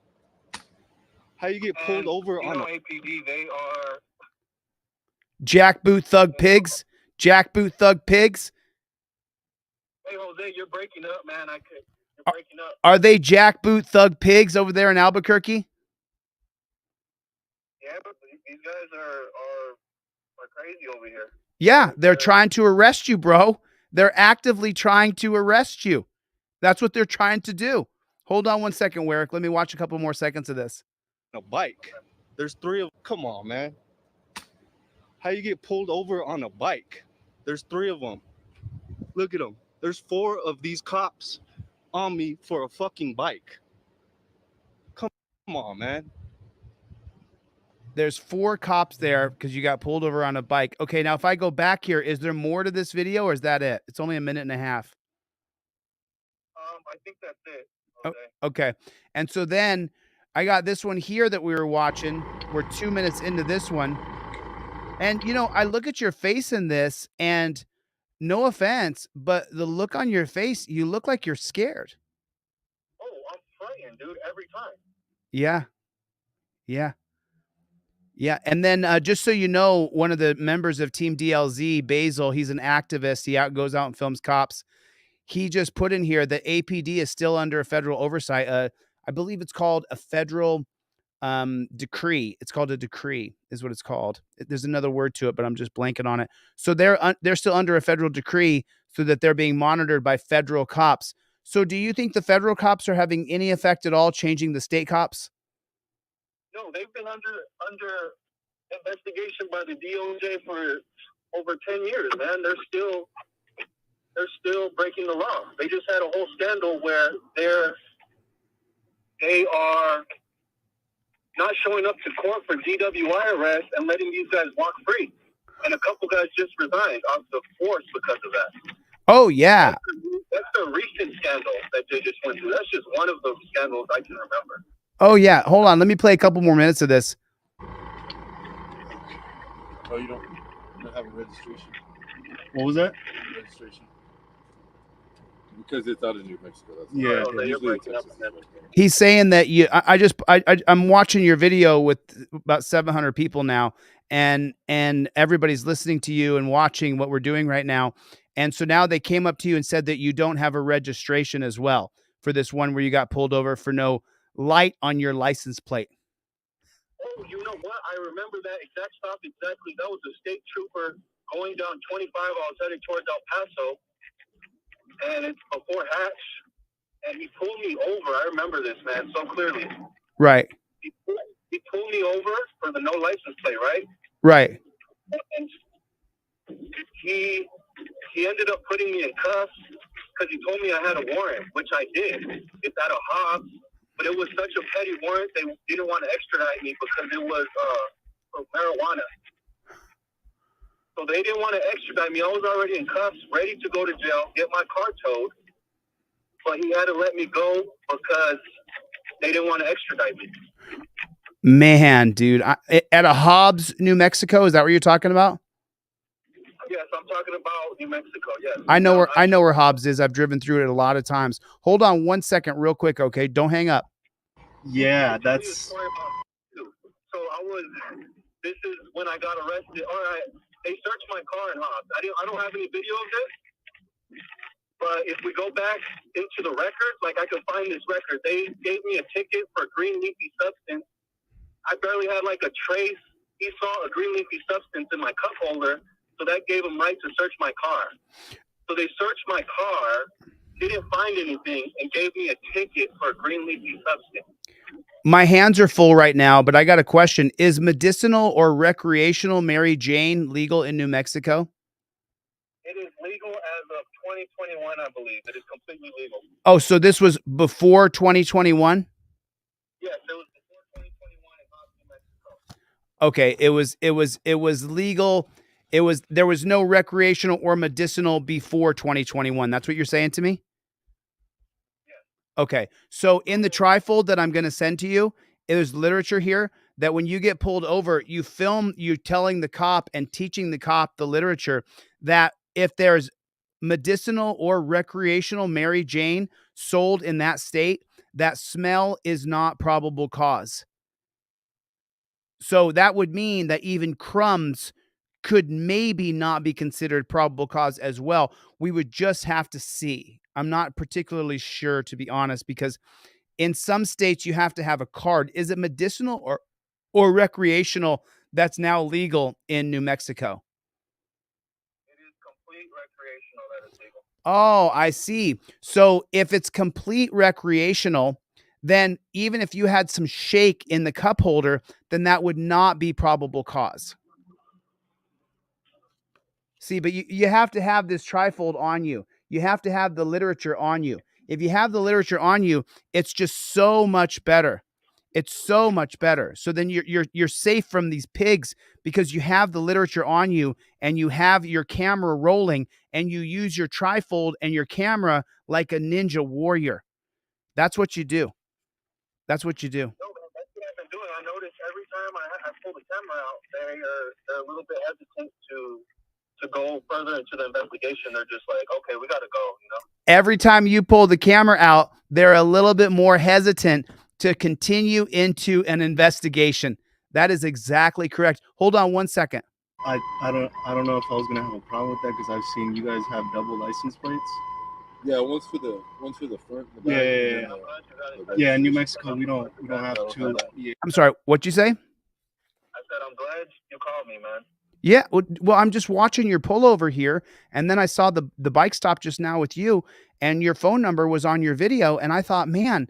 How you get pulled over on a APD? They are jackboot thug pigs. Jackboot thug pigs. Hey, Jose, you're breaking up, man. You're breaking up. Are they jackboot thug pigs over there in Albuquerque? Yeah, but these guys are crazy over here. Yeah, they're trying to arrest you, bro. They're actively trying to arrest you. That's what they're trying to do. Hold on one second, Warwick. Let me watch a couple more seconds of this. a bike. There's 3 of them. Come on, man. How you get pulled over on a bike? There's 3 of them. Look at them. There's 4 of these cops on me for a fucking bike. Come on, man. There's 4 cops there because you got pulled over on a bike. Okay, now if I go back here, is there more to this video or is that it? It's only a minute and a half. I think that's it. Okay. Okay. And so then I got this one here that we were watching. We're 2 minutes into this one. And, you know, I look at your face in this and no offense, but the look on your face, you look like you're scared. Oh, I'm praying, dude, every time. Yeah. Yeah. Yeah. And then just so you know, one of the members of Team DLZ, Basil, he's an activist. He goes out and films cops. He just put in here that APD is still under a federal oversight. I believe it's called a federal decree. It's called a decree is what it's called. There's another word to it, but I'm just blanking on it. So they're still under a federal decree so that they're being monitored by federal cops. So do you think the federal cops are having any effect at all changing the state cops? No, they've been under investigation by the DOJ for over 10 years, man. They're still breaking the law. They just had a whole scandal where they are not showing up to court for DWI arrest and letting these guys walk free. And a couple guys just resigned off the force because of that. Oh, yeah. That's a recent scandal that they just went through. That's just one of the scandals I can remember. Oh, yeah. Hold on. Let me play a couple more minutes of this. Oh, you don't have a registration. What was that? Registration. Because it's out of New Mexico. That's Yeah. Oh, so you're usually breaking up. Texas. He's saying that I'm watching your video with about 700 people now, and everybody's listening to you and watching what we're doing right now. And so now they came up to you and said that you don't have a registration as well for this one where you got pulled over for no light on your license plate. Oh, you know what? I remember that exact stop exactly. That was a state trooper going down 25. I was heading towards El Paso, and it's before Hatch, and he pulled me over. I remember this, man, so clearly. Right. He pulled me over for the no license plate, right? Right. And he ended up putting me in cuffs because he told me I had a warrant, which I did. It's out of Hobbs, but it was such a petty warrant they didn't want to extradite me because it was for marijuana. So they didn't want to extradite me. I was already in cuffs, ready to go to jail, get my car towed, but he had to let me go because they didn't want to extradite me. Man, dude, at a Hobbs, New Mexico, is that what you're talking about? Yes, I'm talking about New Mexico. Yes, I know where Hobbs is. I've driven through it a lot of times. Hold on one second, real quick, okay? Don't hang up. Yeah, that's. So this is when I got arrested. All right, they searched my car in Hobbs. I don't have any video of this, but if we go back into the records, like I can find this record. They gave me a ticket for green leafy substance. I barely had like a trace. He saw a green leafy substance in my cup holder, so that gave him right to search my car. So they searched my car, didn't find anything, and gave me a ticket for a green leafy substance. My hands are full right now, but I got a question. Is medicinal or recreational Mary Jane legal in New Mexico? It is legal as of 2021, I believe. It is completely legal. Oh, so this was before 2021? Yes, it was before 2021 in Hobbs, New Mexico. Okay, it was legal. There was no recreational or medicinal before 2021. That's what you're saying to me? Okay, so in the trifold that I'm going to send to you, there's literature here that when you get pulled over, you film you telling the cop and teaching the cop the literature that if there's medicinal or recreational Mary Jane sold in that state, that smell is not probable cause. So that would mean that even crumbs could maybe not be considered probable cause as well. We would just have to see. I'm not particularly sure, to be honest, because in some states you have to have a card. Is it medicinal or recreational that's now legal in New Mexico? It is complete recreational that is legal. Oh, I see. So if it's complete recreational, then even if you had some shake in the cup holder, then that would not be probable cause. See, but you have to have this trifold on you. You have to have the literature on you. If you have the literature on you, it's just so much better. It's so much better. So then you're safe from these pigs because you have the literature on you and you have your camera rolling and you use your trifold and your camera like a ninja warrior. That's what you do. That's what you do. No, that's what I've been doing. I noticed every time I pull the camera out, they're a little bit hesitant to go further into the investigation. They're just like, okay, we got to go, you know? Every time you pull the camera out, they're a little bit more hesitant to continue into an investigation. That is exactly correct. Hold on one second. I don't know if I was gonna have a problem with that because I've seen you guys have double license plates. Yeah, one's for the front. The back, Yeah. Yeah, in New Mexico we don't have two. Yeah. I'm sorry, what'd you say? I said, I'm glad you called me, man. Yeah, well, I'm just watching your pullover here, and then I saw the bike stop just now with you, and your phone number was on your video, and I thought, man,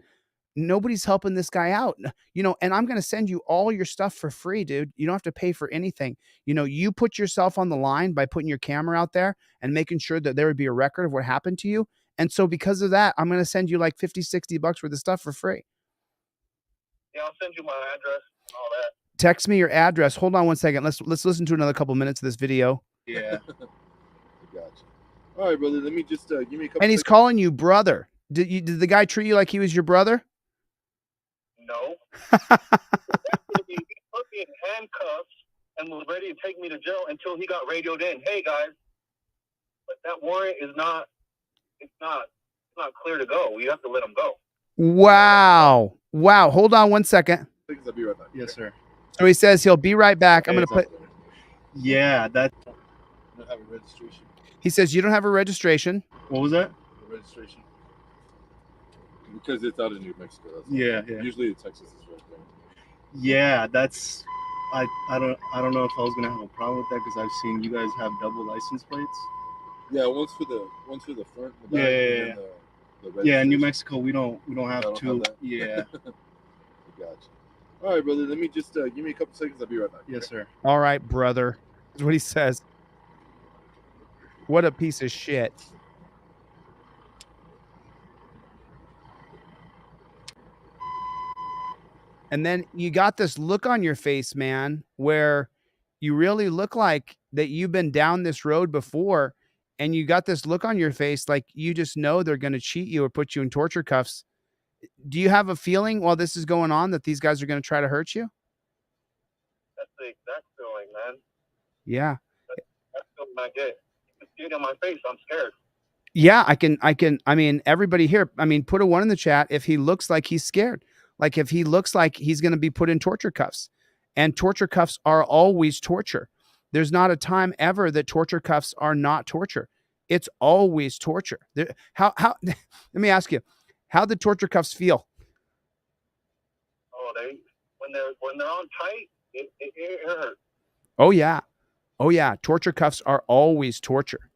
nobody's helping this guy out, you know, and I'm going to send you all your stuff for free, dude. You don't have to pay for anything. You know, you put yourself on the line by putting your camera out there and making sure that there would be a record of what happened to you. And so because of that, I'm going to send you like $50-$60 worth of stuff for free. Yeah, I'll send you my address, all that. Text me your address. Hold on one second. Let's listen to another couple minutes of this video. Yeah. Gotcha. All right, brother. Let me just give me a couple. And he's calling you brother. Did the guy treat you like he was your brother? No. He put me in handcuffs and was ready to take me to jail until he got radioed in. Hey, guys, but that warrant is not, it's not not clear to go. You have to let him go. Wow. Wow. Hold on 1 second. Seconds, I'll be right back. Yes, sir. So he says he'll be right back. I'm going to put, Yeah, that. I don't have a registration. he says you don't have a registration. What was that? The registration. Because it's out of New Mexico. That's all. Yeah, yeah. Usually the Texas is right there. Yeah, that's. I don't know if I was gonna have a problem with that because I've seen you guys have double license plates. Yeah, one's for the front. The Yeah, back, yeah, and yeah. then the Yeah, in New registration. Mexico we don't have Don't two. have that? Yeah. Gotcha. All right, brother. Let me just give me a couple seconds. I'll be right back. Yes, sir. All right, brother. That's what he says. What a piece of shit. And then you got this look on your face, man, where you really look like that you've been down this road before, and you got this look on your face like you just know they're going to cheat you or put you in torture cuffs. Do you have a feeling while this is going on that these guys are going to try to hurt you? That's the exact feeling, man. Yeah. That's the feeling I get. You can see it in my face. I'm scared. Yeah, I mean, everybody here, I mean, put a 1 in the chat if he looks like he's scared. Like if he looks like he's going to be put in torture cuffs. And torture cuffs are always torture. There's not a time ever that torture cuffs are not torture. It's always torture. How let me ask you, how did torture cuffs feel? Oh, when they're on tight, it hurts. Oh yeah. Oh yeah, torture cuffs are always torture.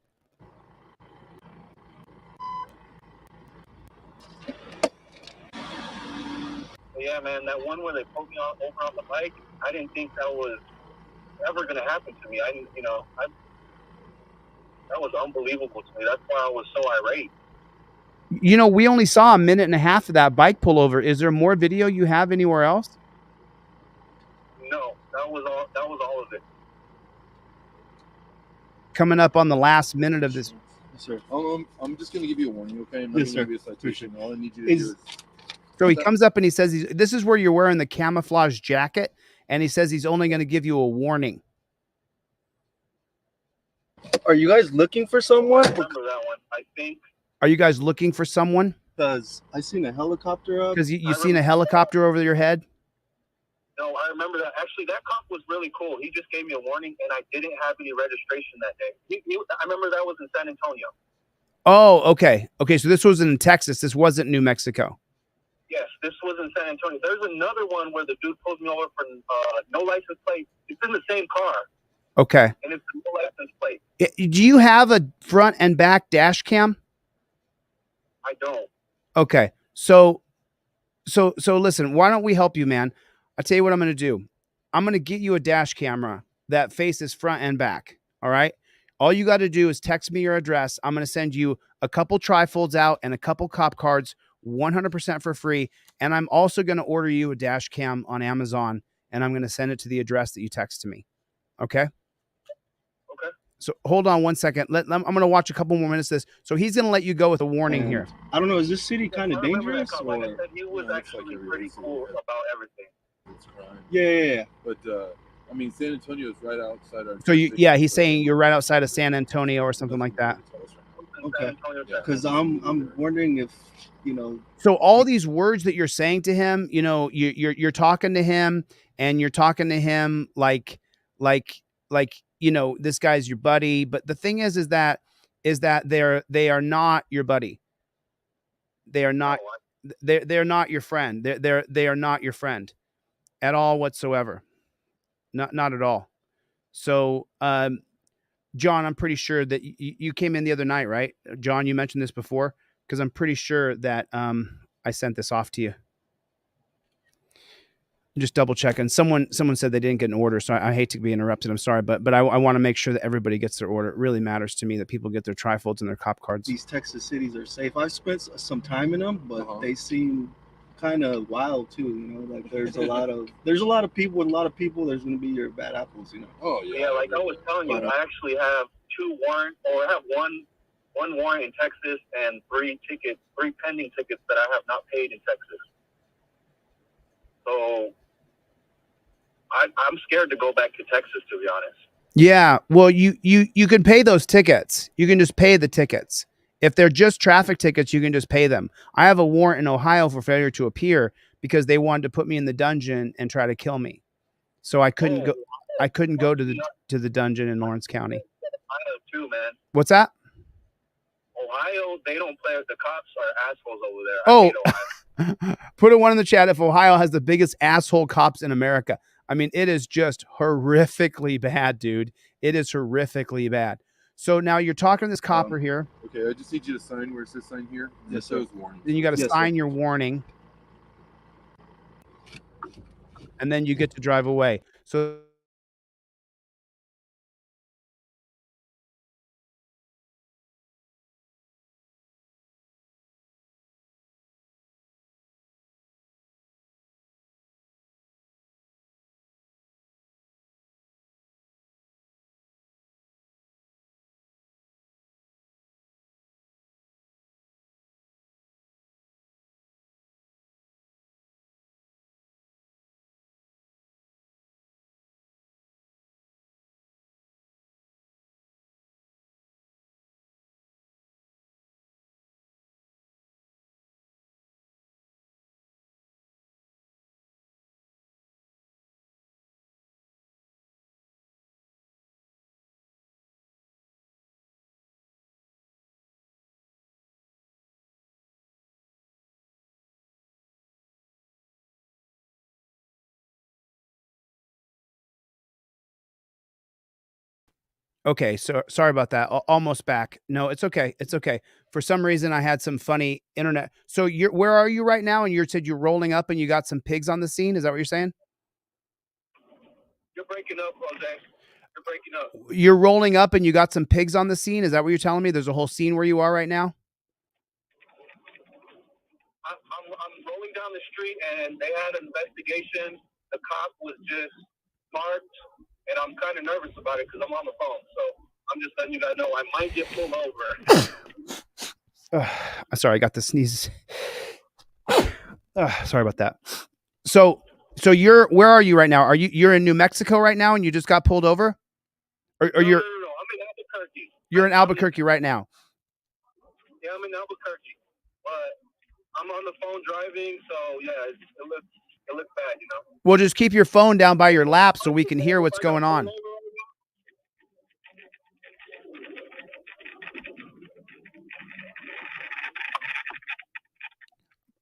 Yeah, man, that one where they pulled me over on the bike, I didn't think that was ever going to happen to me. I didn't, that was unbelievable to me. That's why I was so irate. You know, we only saw a minute and a half of that bike pullover. Is there more video you have anywhere else? No, that was all of it. Coming up on the last minute of this. Yes, sir. I'm just gonna give you a warning, okay? I'm not Yes, gonna sir. give you a citation. All I need you to do is. So he comes up and he says, this is where you're wearing the camouflage jacket. And he says he's only going to give you a warning. Are you guys looking for someone? I remember that one. I think. Are you guys looking for someone? Because I seen a helicopter up. Because you seen a helicopter over your head? No, I remember that. Actually, that cop was really cool. He just gave me a warning, and I didn't have any registration that day. I remember that was in San Antonio. Oh, okay. Okay, so this was in Texas. This wasn't New Mexico. Yes, this was in San Antonio. There's another one where the dude pulls me over for no license plate. It's in the same car. Okay. And it's no license plate. Do you have a front and back dash cam? I don't. Okay. So listen, why don't we help you, man? I'll tell you what I'm going to do. I'm going to get you a dash camera that faces front and back. All right. All you got to do is text me your address. I'm going to send you a couple trifolds out and a couple cop cards, 100% for free. And I'm also going to order you a dash cam on Amazon, and I'm going to send it to the address that you text to me. Okay. Okay. So hold on 1 second. I'm going to watch a couple more minutes of this. So he's going to let you go with a warning here. I don't know. Is this city kind of dangerous? Like I said, he was actually pretty cool about everything. It's crime. Yeah. But I mean, San Antonio is right outside our. So he's saying you're right outside of San Antonio or something like that. Okay. Because I'm wondering if So all these words that you're saying to him, you're talking to him, and you're talking to him like this guy's your buddy. But the thing is that they are not your buddy. They are not. They're not your friend. They are not your friend at all whatsoever. Not at all. So, John, I'm pretty sure that you came in the other night, right? John, you mentioned this before, because I'm pretty sure that I sent this off to you. Just double checking. Someone said they didn't get an order, so I hate to be interrupted. I'm sorry, but I want to make sure that everybody gets their order. It really matters to me that people get their trifolds and their cop cards. these Texas cities are safe. I've spent some time in them, but they seem kind of wild too. Like there's a lot of people with a lot of people. There's going to be your bad apples. Oh yeah. Yeah, like I was telling you, I actually have I have one warrant in Texas and three pending tickets that I have not paid in Texas. So I'm scared to go back to Texas, to be honest. Yeah, well, you can pay those tickets. You can just pay the tickets. If they're just traffic tickets, you can just pay them. I have a warrant in Ohio for failure to appear because they wanted to put me in the dungeon and try to kill me. So I couldn't go. I couldn't go to the dungeon in Lawrence County. Ohio too, man. What's that? Ohio, they don't play. The cops are assholes over there. Oh, put a one in the chat if Ohio has the biggest asshole cops in America. I mean, it is just horrifically bad, dude. It is horrifically bad. So now you're talking to this copper here. Okay, I just need you to sign where it says sign here. Yes, It sir. shows warning. Then you got to Yes, sign sir. your warning. And then you get to drive away. So okay, so sorry about that. Almost back. No, it's okay. It's okay. For some reason, I had some funny internet. So where are you right now? And you said you're rolling up and you got some pigs on the scene. Is that what you're saying? You're breaking up, Jose. You're breaking up. You're rolling up and you got some pigs on the scene. Is that what you're telling me? There's a whole scene where you are right now. I'm rolling down the street and they had an investigation. The cop was just marked, and I'm kind of nervous about it because I'm on the phone. So I'm just letting you guys know I might get pulled over. Sorry, I got the sneeze. Sorry about that. So where are you right now? You're in New Mexico right now and you just got pulled over? Or No, I'm in Albuquerque. You're in Albuquerque right now. Yeah, I'm in Albuquerque, but I'm on the phone driving, so yeah, it looks bad, you know. Well, just keep your phone down by your lap so we can hear what's going on.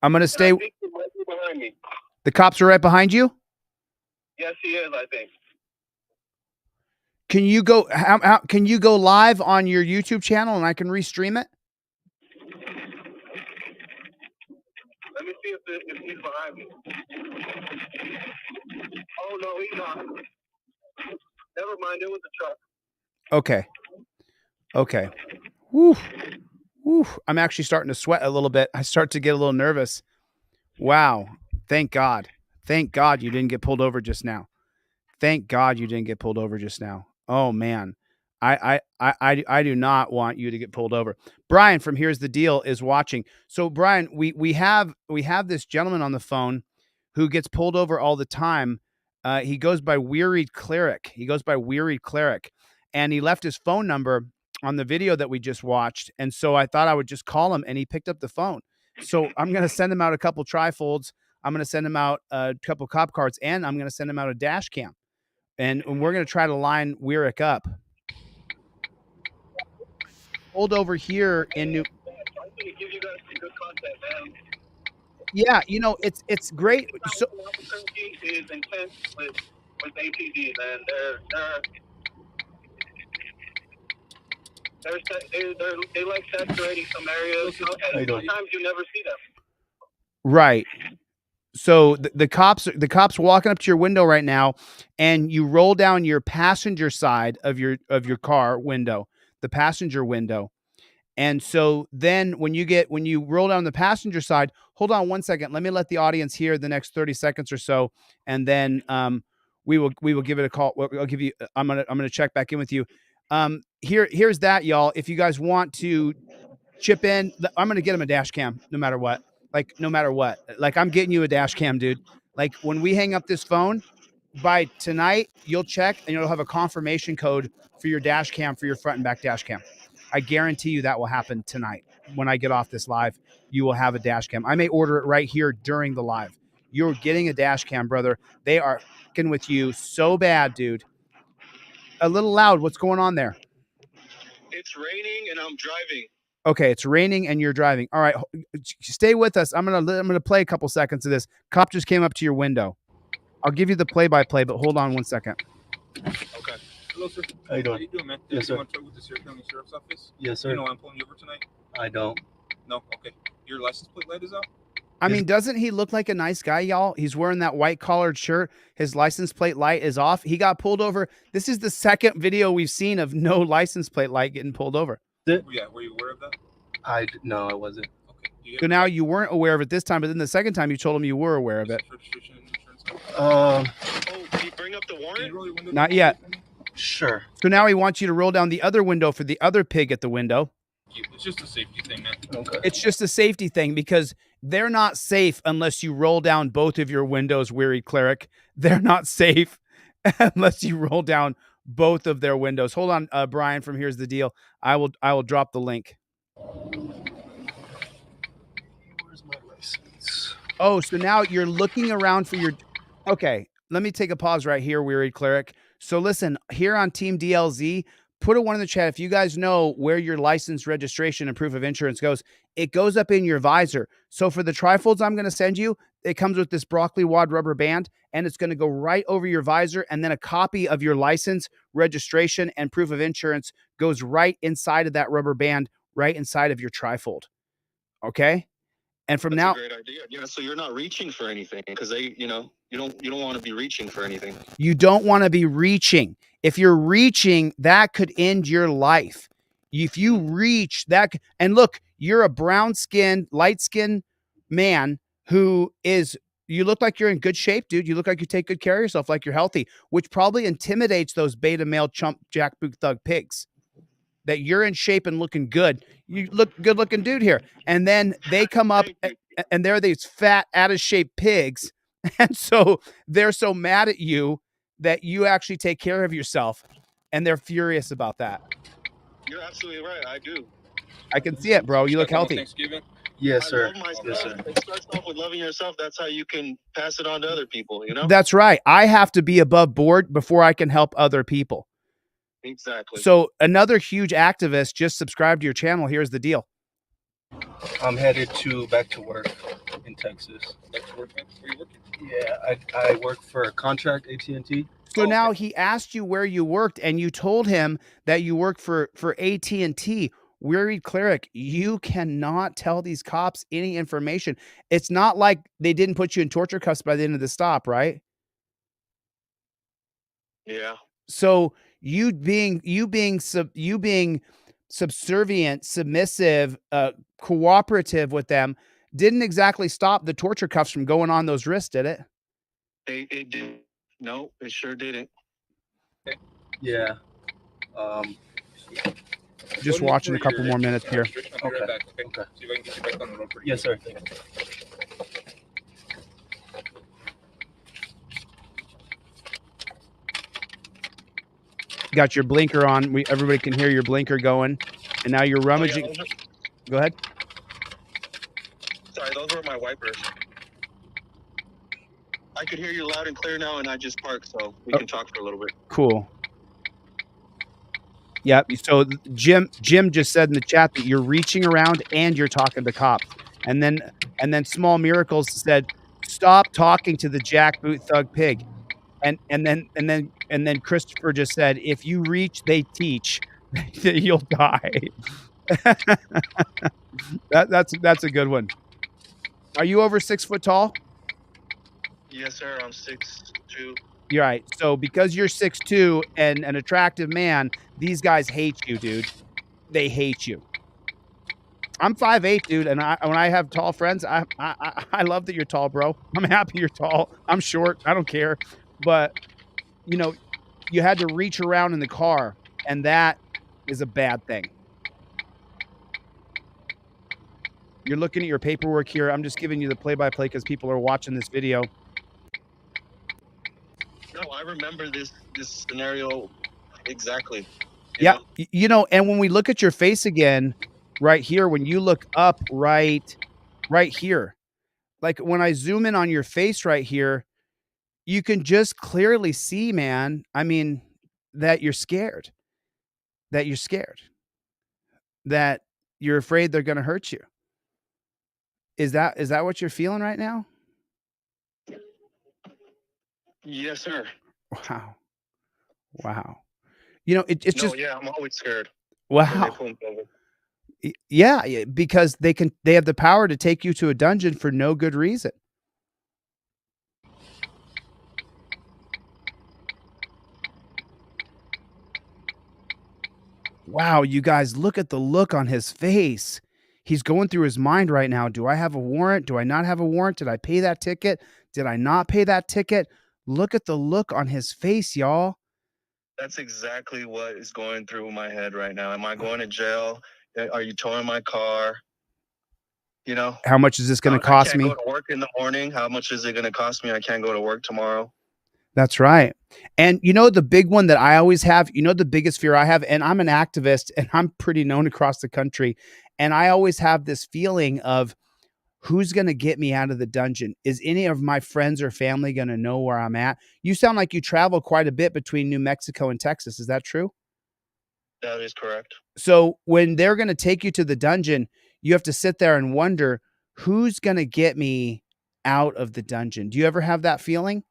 I'm gonna stay. I think he might be behind me. The cops are right behind you. Yes, he is. I think. Can you go? How can you go live on your YouTube channel and I can restream it? Let me see if he's behind me. Oh no, he's not. Never mind. It was a truck. Okay. Okay. Woo. Woo. I'm actually starting to sweat a little bit. I start to get a little nervous. Wow. Thank God. Thank God you didn't get pulled over just now. Thank God you didn't get pulled over just now. Oh man. I do not want you to get pulled over. Brian from Here's the Deal is watching. So Brian, we have this gentleman on the phone who gets pulled over all the time. He goes by Wearied Cleric. And he left his phone number on the video that we just watched. And so I thought I would just call him and he picked up the phone. So I'm going to send him out a couple trifolds. I'm going to send him out a couple cop cards and I'm going to send him out a dash cam. And we're going to try to line Wearick up. Pulled over here in New. I'm going to give you guys some good content, man. Yeah, you know, it's great. So Albuquerque is intense with APD, man. They like saturating some areas, and sometimes you never see them. right. So the cops walking up to your window right now, and you roll down your passenger side of your car window, the passenger window. And so then when you roll down the passenger side, hold on one second. Let me let the audience hear the next 30 seconds or so. And then we will give it a call. I'll give you, I'm going to check back in with you. Here's that, y'all. If you guys want to chip in, I'm going to get him a dash cam no matter what. Like I'm getting you a dash cam, dude. Like when we hang up this phone by tonight, you'll check and you'll have a confirmation code for your dash cam, for your front and back dash cam. I guarantee you that will happen tonight. when I get off this live, you will have a dash cam. I may order it right here during the live. You're getting a dash cam, brother. They are fucking with you so bad, dude. A little loud. What's going on there? It's raining and I'm driving. Okay, it's raining and you're driving. All right, stay with us. I'm gonna play a couple seconds of this. Cop just came up to your window. I'll give you the play-by-play, but hold on 1 second. Okay. Hello, sir. How you doing? How you doing, man? Yes, sir. You want to talk with the Sierra County Sheriff's Office? Yes, sir. You know I'm pulling you over tonight? I don't. No? Okay. Your license plate light is out? I mean, doesn't he look like a nice guy, y'all? He's wearing that white collared shirt. His license plate light is off. He got pulled over. This is the second video we've seen of no license plate light getting pulled over. Yeah. Were you aware of that? No, I wasn't. Okay. So now you weren't aware of it this time, but then the second time you told him you were aware of it. Registration and insurance? Oh, can you bring up the warrant? Not yet. Sure. So now he wants you to roll down the other window for the other pig at the window. It's just a safety thing, man. Okay. It's just a safety thing because they're not safe unless you roll down both of your windows, wearied cleric. They're not safe unless you roll down both of their windows. Hold on, Brian, from Here's the Deal. I will drop the link. Where's my license? Oh, so now you're looking around for your... Okay, let me take a pause right here, wearied cleric. So listen, here on Team DLZ, put a 1 in the chat if you guys know where your license, registration, and proof of insurance goes. It goes up in your visor. So for the trifolds I'm going to send you, it comes with this broccoli wad rubber band, and it's going to go right over your visor, and then a copy of your license, registration, and proof of insurance goes right inside of that rubber band, right inside of your trifold. Okay? And from That's now... a great idea. Yeah, so you're not reaching for anything because you don't want to be reaching for anything. You don't want to be reaching. If you're reaching, that could end your life. If you reach that, and look, you're a brown-skinned, light-skinned man who is, you look like you're in good shape, dude. You look like you take good care of yourself, like you're healthy, which probably intimidates those beta male chump jackboot thug pigs. That you're in shape and looking good. You look good looking dude here. And then they come up and they're these fat, out of shape pigs. And so they're so mad at you that you actually take care of yourself. And they're furious about that. You're absolutely right. I do. I can see it, bro. You look healthy. Thanksgiving? Yes, sir. I love myself. Yes, sir. It starts off with loving yourself. That's how you can pass it on to other people, you know? That's right. I have to be above board before I can help other people. Exactly. So another huge activist just subscribed to your channel. Here's the deal. I'm headed back to work in Texas. Back to work, man? Where you working? Yeah, I work for a contract AT&T. So now he asked you where you worked, and you told him that you work for AT&T. Wearied cleric, you cannot tell these cops any information. It's not like they didn't put you in torture cuffs by the end of the stop, right? Yeah. So you being subservient, submissive, cooperative with them didn't exactly stop the torture cuffs from going on those wrists, did it? It did. No, it sure didn't. Yeah. Just watching a couple more minutes here. Okay. Okay. Okay. See if I can get you back on the road pretty Yes, sir. Got your blinker on. Everybody can hear your blinker going, and now you're rummaging. Go ahead. Sorry, those were my wipers. I could hear you loud and clear now, and I just parked, so we can talk for a little bit. Cool. Yep. So Jim just said in the chat that you're reaching around and you're talking to cops. And then Small Miracles said, "Stop talking to the jackboot thug pig." And then Christopher just said, "If you reach, they teach. You'll die." That's a good one. Are you over 6 foot tall? Yes, sir. I'm 6'2". You're right. So because you're 6'2" and an attractive man, these guys hate you, dude. They hate you. I'm 5'8", dude, and when I have tall friends, I love that you're tall, bro. I'm happy you're tall. I'm short. I don't care. But, you had to reach around in the car, and that is a bad thing. You're looking at your paperwork here. I'm just giving you the play-by-play because people are watching this video. No, I remember this scenario exactly. Yeah, and when we look at your face again, right here, when you look up right here, like when I zoom in on your face right here, you can just clearly see, man. I mean, that you're scared, that you're scared, that you're afraid they're going to hurt you. Is that what you're feeling right now? Yes, sir. Wow. Wow. You know, it's just, Yeah, I'm always scared when they wow. pull me over. Yeah, because they have the power to take you to a dungeon for no good reason. Wow, you guys, look at the look on his face. He's going through his mind right now. Do I have a warrant? Do I not have a warrant? Did I pay that ticket? Did I not pay that ticket? Look at the look on his face, y'all. That's exactly what is going through my head right now. Am I going to jail? Are you towing my car? You know, How much is this going to I cost can't me? go to work in the morning. How much is it going to cost me? I can't go to work tomorrow. That's right. And you know, the big one that I always have, you know, the biggest fear I have, and I'm an activist and I'm pretty known across the country. And I always have this feeling of who's going to get me out of the dungeon? Is any of my friends or family going to know where I'm at? You sound like you travel quite a bit between New Mexico and Texas. Is that true? That is correct. So when they're going to take you to the dungeon, you have to sit there and wonder who's going to get me out of the dungeon. Do you ever have that feeling?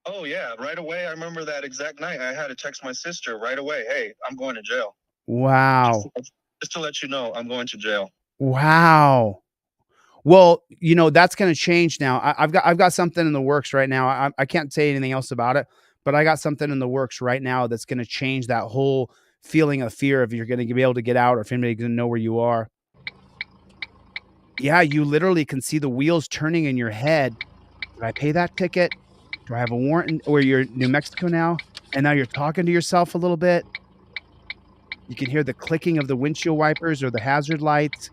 Oh, yeah. Right away. I remember that exact night. I had to text my sister right away. Hey, I'm going to jail. Wow. Just to let you know, I'm going to jail. Wow. Well, you know, that's going to change now. I've got something in the works right now. I can't say anything else about it, but I got something in the works right now that's going to change that whole feeling of fear of you're going to be able to get out or if anybody's going to know where you are. Yeah, you literally can see the wheels turning in your head. Did I pay that ticket? Do I have a warrant? Or you're in New Mexico now, and now you're talking to yourself a little bit. You can hear the clicking of the windshield wipers or the hazard lights.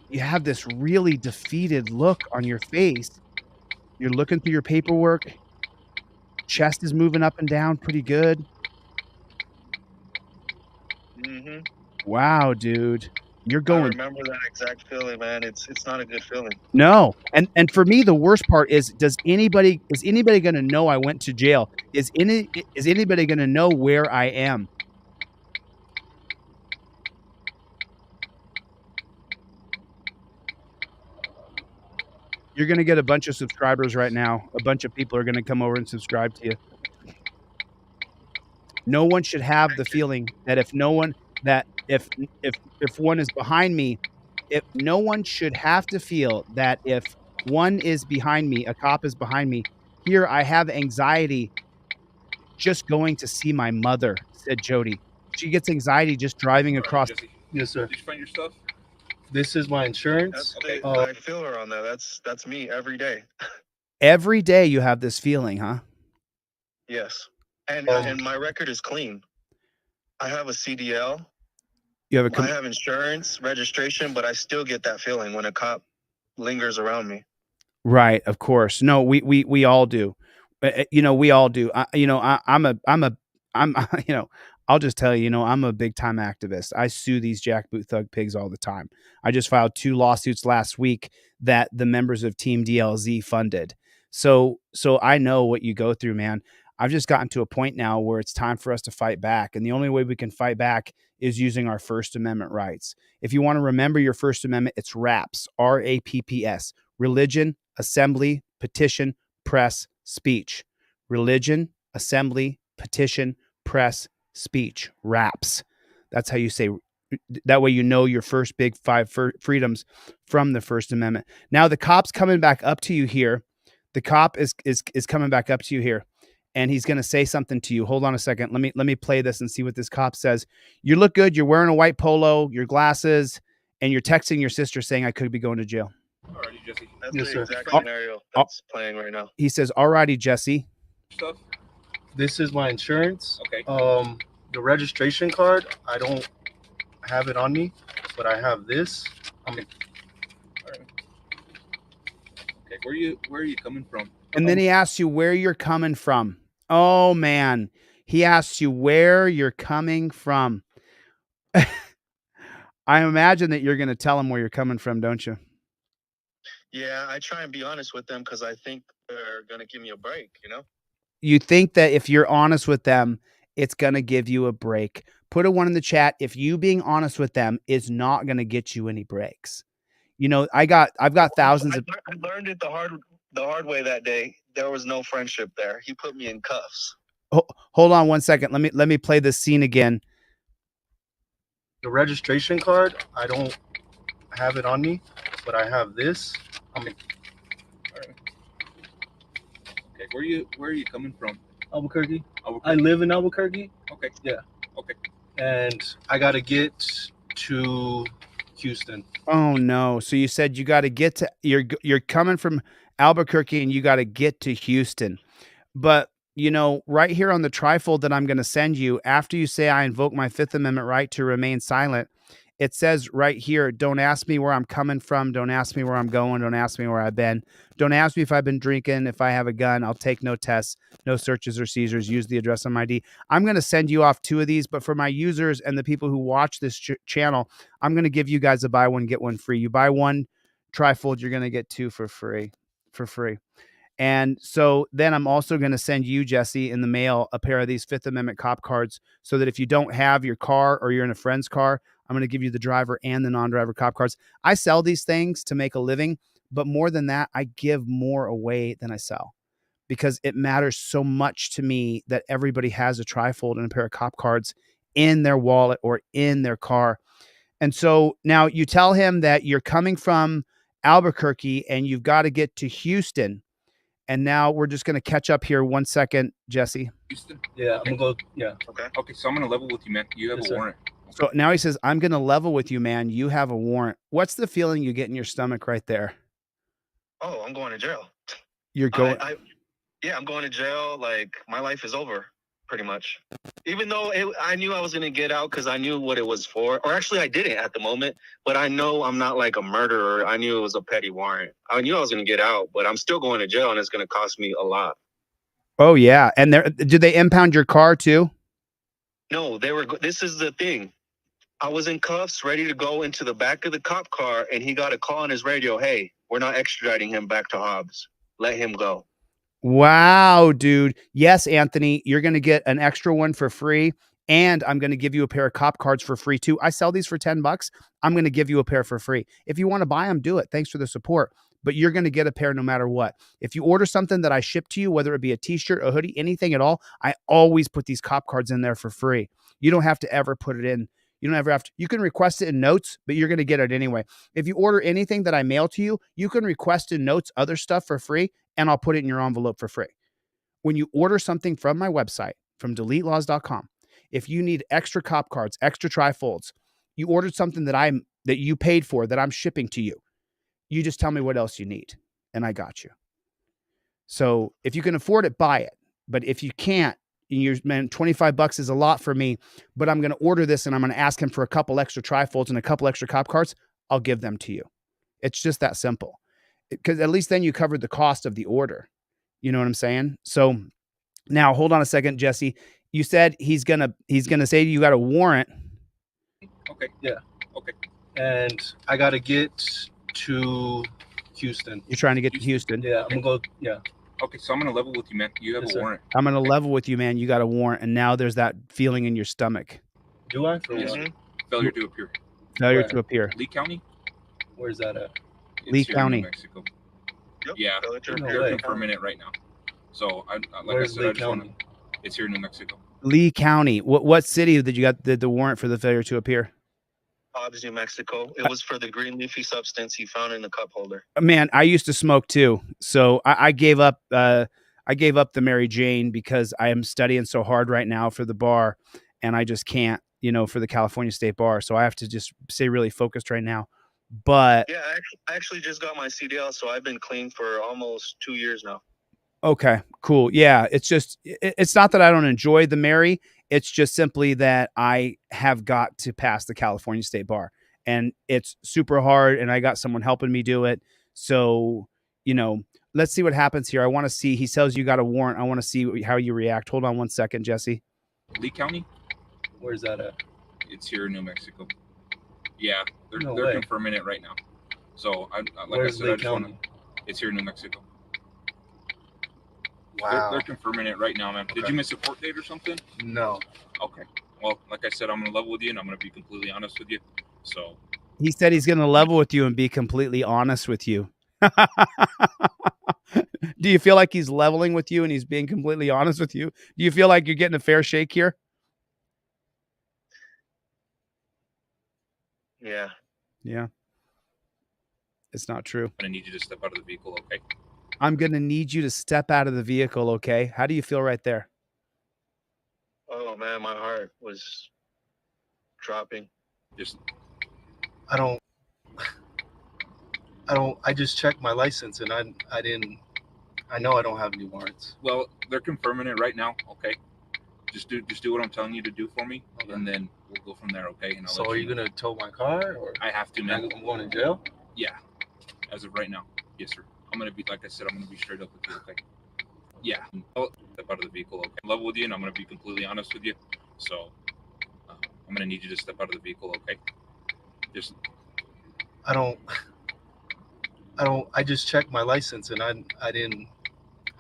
You have this really defeated look on your face. You're looking through your paperwork. Chest is moving up and down pretty good. Mm-hmm. Wow, dude. You're I going. remember that exact feeling, man. It's not a good feeling. No. And for me, the worst part is anybody going to know I went to jail? Is anybody going to know where I am? You're going to get a bunch of subscribers right now. A bunch of people are going to come over and subscribe to you. No one should have the feeling that if one is behind me, if no one should have to feel that if one is behind me, a cop is behind me. Here I have anxiety just going to see my mother, said Jody. She gets anxiety just driving across. Yes, sir. Did you find your stuff? This is my insurance. I feel her on that. That's me every day. Every day you have this feeling, huh? Yes. And my record is clean. I have a CDL. I have insurance, registration, but I still get that feeling when a cop lingers around me. Right, of course. No, we all do. You know, we all do. You know, I'll just tell you, you know, I'm a big time activist. I sue these jackboot thug pigs all the time. I just filed 2 lawsuits last week that the members of Team DLZ funded. So I know what you go through, man. I've just gotten to a point now where it's time for us to fight back. And the only way we can fight back is using our First Amendment rights. If you want to remember your First Amendment, it's RAPS, RAPPS, religion, assembly, petition, press, speech. Religion, assembly, petition, press, speech. RAPS. That's how you say. That way you know your first big 5 freedoms from the First Amendment. Now the cop's coming back up to you here. The cop is coming back up to you here, and he's going to say something to you. Hold on a second. Let me play this and see what this cop says. You look good. You're wearing a white polo, your glasses, and you're texting your sister saying I could be going to jail. Alrighty, Jesse. That's Yes, the sir. exact scenario that's playing right now. He says, "Alrighty, Jesse." Stuff. This is my insurance. Okay. The registration card, I don't have it on me, but I have this. Okay. Where are you coming from? And then he asks you where you're coming from. Oh man, he asks you where you're coming from. I imagine that you're going to tell them where you're coming from, don't you? Yeah, I try and be honest with them because I think they're gonna give me a break. You think that if you're honest with them, it's going to give you a break. Put a 1 in the chat if you being honest with them is not going to get you any breaks. I've got thousands of. I learned it the hard way that day. There was no friendship there. He put me in cuffs. Hold on 1 second. Let me play this scene again. The registration card, I don't have it on me, but I have this. Okay, where are you coming from? Albuquerque. I Albuquerque. live in Albuquerque. Okay. Yeah. Okay. And I got to get to Houston. Oh no. So you said you got to get to you're coming from Albuquerque and you got to get to Houston. But right here on the trifold that I'm going to send you, after you say I invoke my 5th Amendment right to remain silent, it says right here, don't ask me where I'm coming from. Don't ask me where I'm going. Don't ask me where I've been. Don't ask me if I've been drinking. If I have a gun, I'll take no tests, no searches or seizures. Use the address on my ID. I'm going to send you off 2 of these, but for my users and the people who watch this channel, I'm going to give you guys a buy one, get one free. You buy 1 trifold, you're going to get 2 for free. And so then I'm also going to send you, Jesse, in the mail a pair of these 5th Amendment cop cards so that if you don't have your car or you're in a friend's car, I'm going to give you the driver and the non-driver cop cards. I sell these things to make a living, but more than that, I give more away than I sell because it matters so much to me that everybody has a trifold and a pair of cop cards in their wallet or in their car. And so now you tell him that you're coming from Albuquerque and you've got to get to Houston. And now we're just going to catch up here 1 second, Jesse. Houston. Yeah, Okay. I'm gonna go. Yeah. Okay, so I'm gonna level with you, man. You have Yes, a sir. warrant. So now he says, I'm going to level with you, man. You have a warrant. What's the feeling you get in your stomach right there? Oh, I'm going to jail. You're going. Yeah, I'm going to jail. Like my life is over, pretty much. Even though I knew I was gonna get out because I knew what it was for. Or actually, I didn't at the moment. But I know I'm not like a murderer. I knew it was a petty warrant. I knew I was gonna get out, but I'm still going to jail, and it's gonna cost me a lot. Oh, yeah. And did they impound your car too? No, this is the thing. I was in cuffs, ready to go into the back of the cop car, and he got a call on his radio. Hey, we're not extraditing him back to Hobbs. Let him go. Wow, dude. Yes, Anthony, you're going to get an extra one for free. And I'm going to give you a pair of cop cards for free too. I sell these for $10. I'm going to give you a pair for free. If you want to buy them, do it. Thanks for the support. But you're going to get a pair no matter what. If you order something that I ship to you, whether it be a t-shirt, a hoodie, anything at all, I always put these cop cards in there for free. You don't have to ever put it in. You don't ever have to. You can request it in notes, but you're going to get it anyway. If you order anything that I mail to you, you can request in notes other stuff for free, and I'll put it in your envelope for free. When you order something from my website, from deletelaws.com, if you need extra cop cards, extra trifolds, you ordered something that you paid for, that I'm shipping to you, you just tell me what else you need, and I got you. So if you can afford it, buy it. But if you can't, man, $25 is a lot for me, but I'm going to order this and I'm going to ask him for a couple extra trifolds and a couple extra cop cards. I'll give them to you. It's just that simple, because at least then you covered the cost of the order. You know what I'm saying? So now hold on a second, Jesse. You said he's gonna say you got a warrant. Okay. Yeah. Okay. And I got to get to Houston. You're trying to get to Houston. Yeah, I'm gonna go. Yeah. Okay, so I'm gonna level with you, man. You have Yes, a sir. warrant. I'm gonna level with you, man. You got a warrant, and now there's that feeling in your stomach. Do I? For Yes, what? sir. Failure to appear. Failure Where? to appear. Lee County. Where's that at? It's Lee here in County. New Mexico. Yep. Yeah, Failure to they're appear. confirming it right now. So like Where's I said, Lee I just want County? to. It's here in New Mexico. Lee County. What city did you got the warrant for the failure to appear? Hobbs, New Mexico. It was for the green leafy substance he found in the cup holder. Man, I used to smoke too, so I gave up. I gave up the Mary Jane because I am studying so hard right now for the bar, and I just can't, for the California State Bar. So I have to just stay really focused right now. But Yeah, I actually just got my CDL, so I've been clean for almost 2 years now. okay, cool. Yeah, it's not that I don't enjoy the Mary. It's just simply that I have got to pass the California State Bar, and it's super hard, and I got someone helping me do it. So, let's see what happens here. I want to see. He tells you got a warrant. I want to see how you react. Hold on 1 second, Jesse. Lee County. Where's that at? It's here in New Mexico. Yeah, No they're way. confirming it right now. So like Where's I said, I Lake just want to. County? It's here in New Mexico. Wow. They're confirming it right now, man. Okay. Did you miss a court date or something? No. Okay. Well, like I said, I'm gonna level with you, and I'm gonna be completely honest with you. So He said he's going to level with you and be completely honest with you. Do you feel like he's leveling with you and he's being completely honest with you? Do you feel like you're getting a fair shake here? Yeah. Yeah. It's not true. I'm gonna need you to step out of the vehicle, okay? I'm going to need you to step out of the vehicle, okay? How do you feel right there? Oh man, my heart was dropping. Just I just checked my license and I know I don't have any warrants. well, they're confirming it right now, okay? Just do what I'm telling you to do for me, Okay. and then we'll go from there, okay? And I'll So let are you know. gonna tow my car or I have to, man. I'm going to jail? Yeah. As of right now, yes, sir. I'm gonna be, like I said, I'm gonna be straight up with you, okay? Yeah. I'll step out of the vehicle, okay? Level with you, and I'm gonna be completely honest with you. So I'm gonna need you to step out of the vehicle, okay? Just I just checked my license and I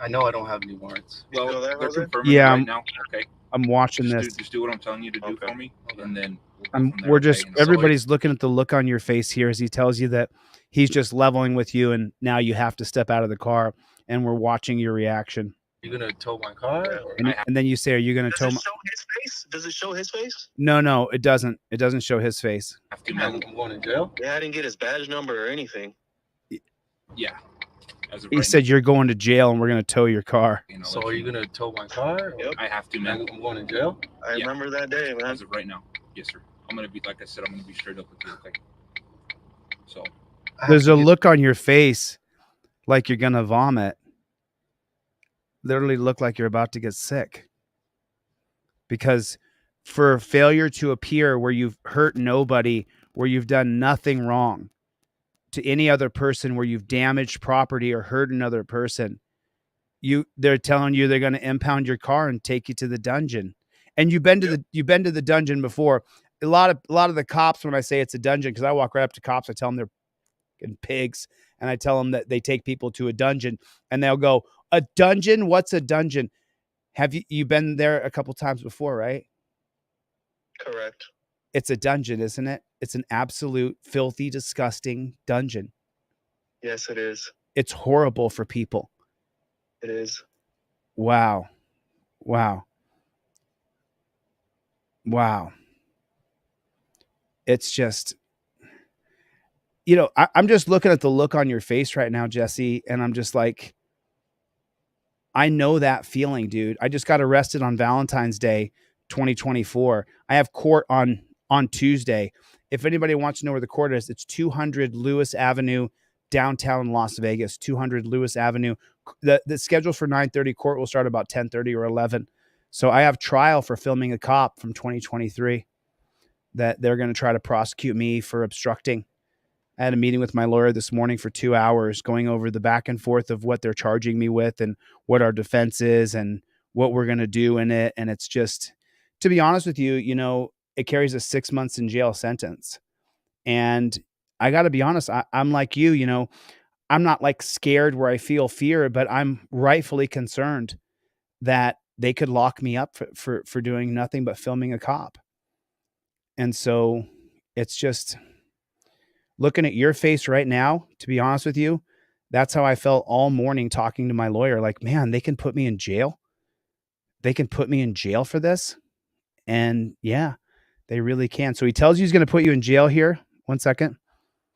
know I don't have any warrants. well, feel that, they're Jose? confirming Yeah, it I'm- right now, okay? I'm watching this. Just do what I'm telling you to do Okay. for me, Okay. and then we'll go from there, We're okay? just, And I'll- everybody's looking at the look on your face here as he tells you that he's just leveling with you and now you have to step out of the car and we're watching your reaction. You gonna tow my car or And then you say, are you going to Does tow it my... show his face? Does it show his face? No, it doesn't. It doesn't show his face. have to, I'm man. going to jail? Yeah, I didn't get his badge number or anything. Yeah. As of He right said you're going to jail and we're going to tow your car. now, and I'll So let are you know. gonna tow my car? Or Yep. I have to, man. I'm going to jail? I Yeah. remember that day, man. As of right now, yes, sir. I'm gonna be, like I said, I'm gonna be straight up with you, okay? So I have There's to a get- look on your face like you're going to vomit. Literally look like you're about to get sick. Because for failure to appear where you've hurt nobody, where you've done nothing wrong to any other person, where you've damaged property or hurt another person, they're telling you they're going to impound your car and take you to the dungeon. And you've been to the dungeon before. A lot of the cops, when I say it's a dungeon, because I walk right up to cops, I tell them they're fucking pigs, and I tell them that they take people to a dungeon, and they'll go, "A dungeon? What's a dungeon?" Have you been there a couple times before, right? Correct. It's a dungeon, isn't it? It's an absolute filthy, disgusting dungeon. Yes, it is. It's horrible for people. It is. Wow. It's just, I'm just looking at the look on your face right now, Jesse, and I'm just like, I know that feeling, dude. I just got arrested on Valentine's Day, 2024. I have court on Tuesday. If anybody wants to know where the court is, it's 200 Lewis Avenue, downtown Las Vegas. 200 Lewis Avenue. The schedule for 9:30. Court will start about 10:30 or 11. So I have trial for filming a cop from 2023 that they're going to try to prosecute me for obstructing. I had a meeting with my lawyer this morning for 2 hours, going over the back and forth of what they're charging me with and what our defense is and what we're going to do in it. And it's just, to be honest with you, it carries a 6 months in jail sentence. And I got to be honest, I'm like you, I'm not like scared where I feel fear, but I'm rightfully concerned that they could lock me up for doing nothing but filming a cop. And so it's just, looking at your face right now, to be honest with you, that's how I felt all morning talking to my lawyer. Like, man, they can put me in jail. They can put me in jail for this. And yeah, they really can. So he tells you he's going to put you in jail here. 1 second.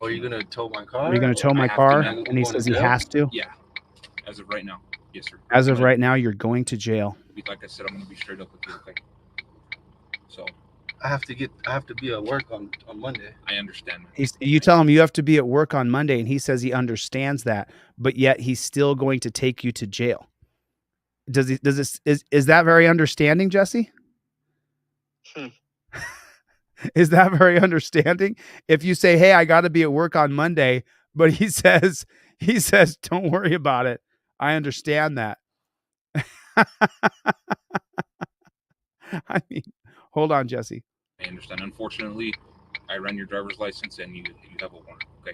Are you gonna tow my car? Are you going to tow my I have car? to, man. And he says he has to. Yeah. As of right now, yes, sir. As of right now, you're going to jail. Like I said, I'm gonna be straight up with you, okay? So I have to be at work on Monday. I understand. You tell him you have to be at work on Monday, and he says he understands that, but yet he's still going to take you to jail. Is that very understanding, Jesse? Is that very understanding? If you say, "Hey, I got to be at work on Monday," but he says, "Don't worry about it. I understand that." I mean, hold on, Jesse. I understand. Unfortunately, I ran your driver's license, and you have a warrant. Okay.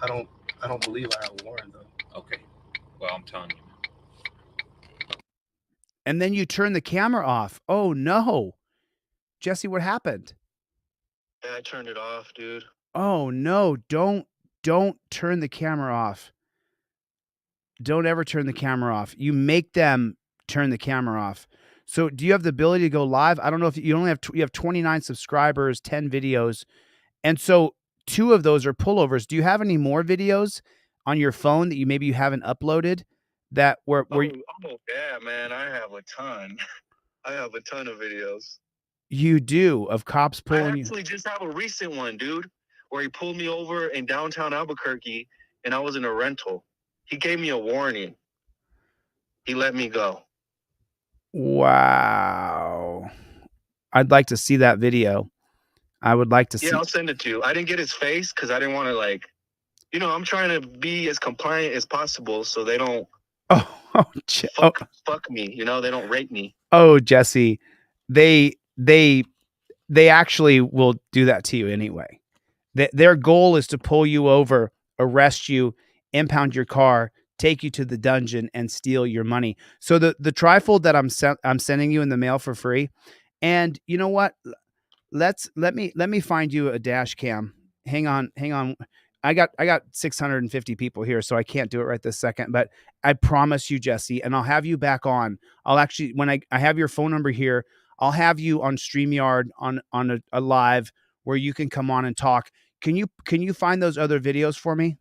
I don't believe I have a warrant though. Okay. Well, I'm telling you. And then you turn the camera off. Oh no. Jesse, what happened? Yeah, I turned it off, dude. Oh no, don't turn the camera off. Don't ever turn the camera off. You make them turn the camera off. So do you have the ability to go live? I don't know if you only have you have 29 subscribers, 10 videos. And so 2 of those are pullovers. Do you have any more videos on your phone that you haven't uploaded that were Oh yeah, man, I have a ton. I have a ton of videos. you do of cops I pulling you? actually just have a recent one, dude, where he pulled me over in downtown Albuquerque and I was in a rental. He gave me a warning. He let me go. Wow. I'd like to see that video. I would like to see. Yeah, I'll send it to you. I didn't get his face because I didn't want to, like, I'm trying to be as compliant as possible so they don't fuck me. They don't rape me. Oh, Jesse, they actually will do that to you anyway. Their goal is to pull you over, arrest you, impound your car, take you to the dungeon, and steal your money. So the trifold that I'm sending you in the mail for free, and you know what? Let me find you a dash cam. Hang on. I got 650 people here, so I can't do it right this second. But I promise you, Jesse, and I'll have you back on. I'll actually, when I have your phone number here, I'll have you on StreamYard on a live where you can come on and talk. Can you find those other videos for me?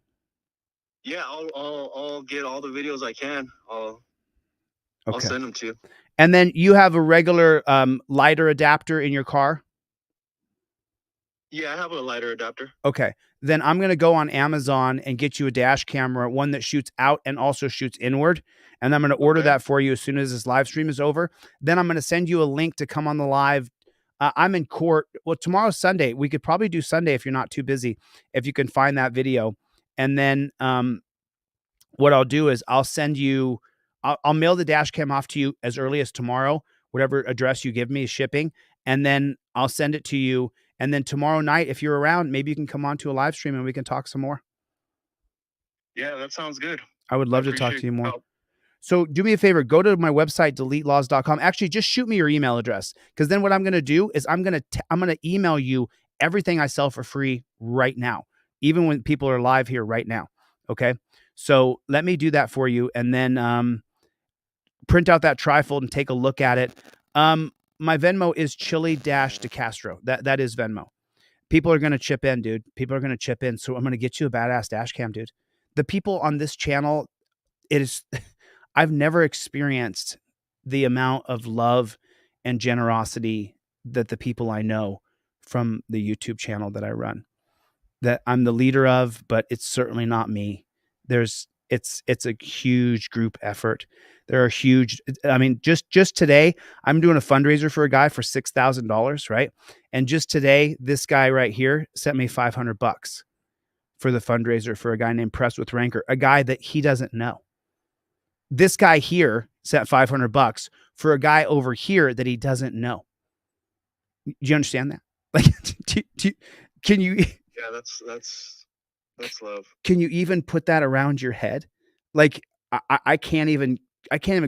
Yeah, I'll get all the videos I can. I'll send them to you. And then you have a regular lighter adapter in your car? Yeah, I have a lighter adapter. Okay. Then I'm going to go on Amazon and get you a dash camera, one that shoots out and also shoots inward. And I'm going to order that for you as soon as this live stream is over. Then I'm going to send you a link to come on the live. I'm in court. Well, tomorrow's Sunday. We could probably do Sunday if you're not too busy, if you can find that video. And then what I'll do is I'll send you, I'll mail the dash cam off to you as early as tomorrow, whatever address you give me is shipping. And then I'll send it to you. And then tomorrow night, if you're around, maybe you can come on to a live stream and we can talk some more. Yeah, that sounds good. I would love to talk to you more. So do me a favor, go to my website, deletelaws.com. Actually, just shoot me your email address. Because then what I'm going to do is I'm going to email you everything I sell for free right now, even when people are live here right now. Okay. So let me do that for you. And then print out that trifold and take a look at it. My Venmo is Chille-DeCastro. That is Venmo. People are going to chip in, dude. People are going to chip in. So I'm going to get you a badass dash cam, dude. The people on this channel, I've never experienced the amount of love and generosity that the people I know from the YouTube channel that I run, that I'm the leader of, but it's certainly not me. It's a huge group effort. There are huge, I mean, just today, I'm doing a fundraiser for a guy for $6,000, right? And just today, this guy right here sent me $500 for the fundraiser for a guy named Press with Rancor, a guy that he doesn't know. This guy here sent $500 for a guy over here that he doesn't know. Do you understand that? Like, can you? Yeah, that's love. Can you even put that around your head? Like, I can't even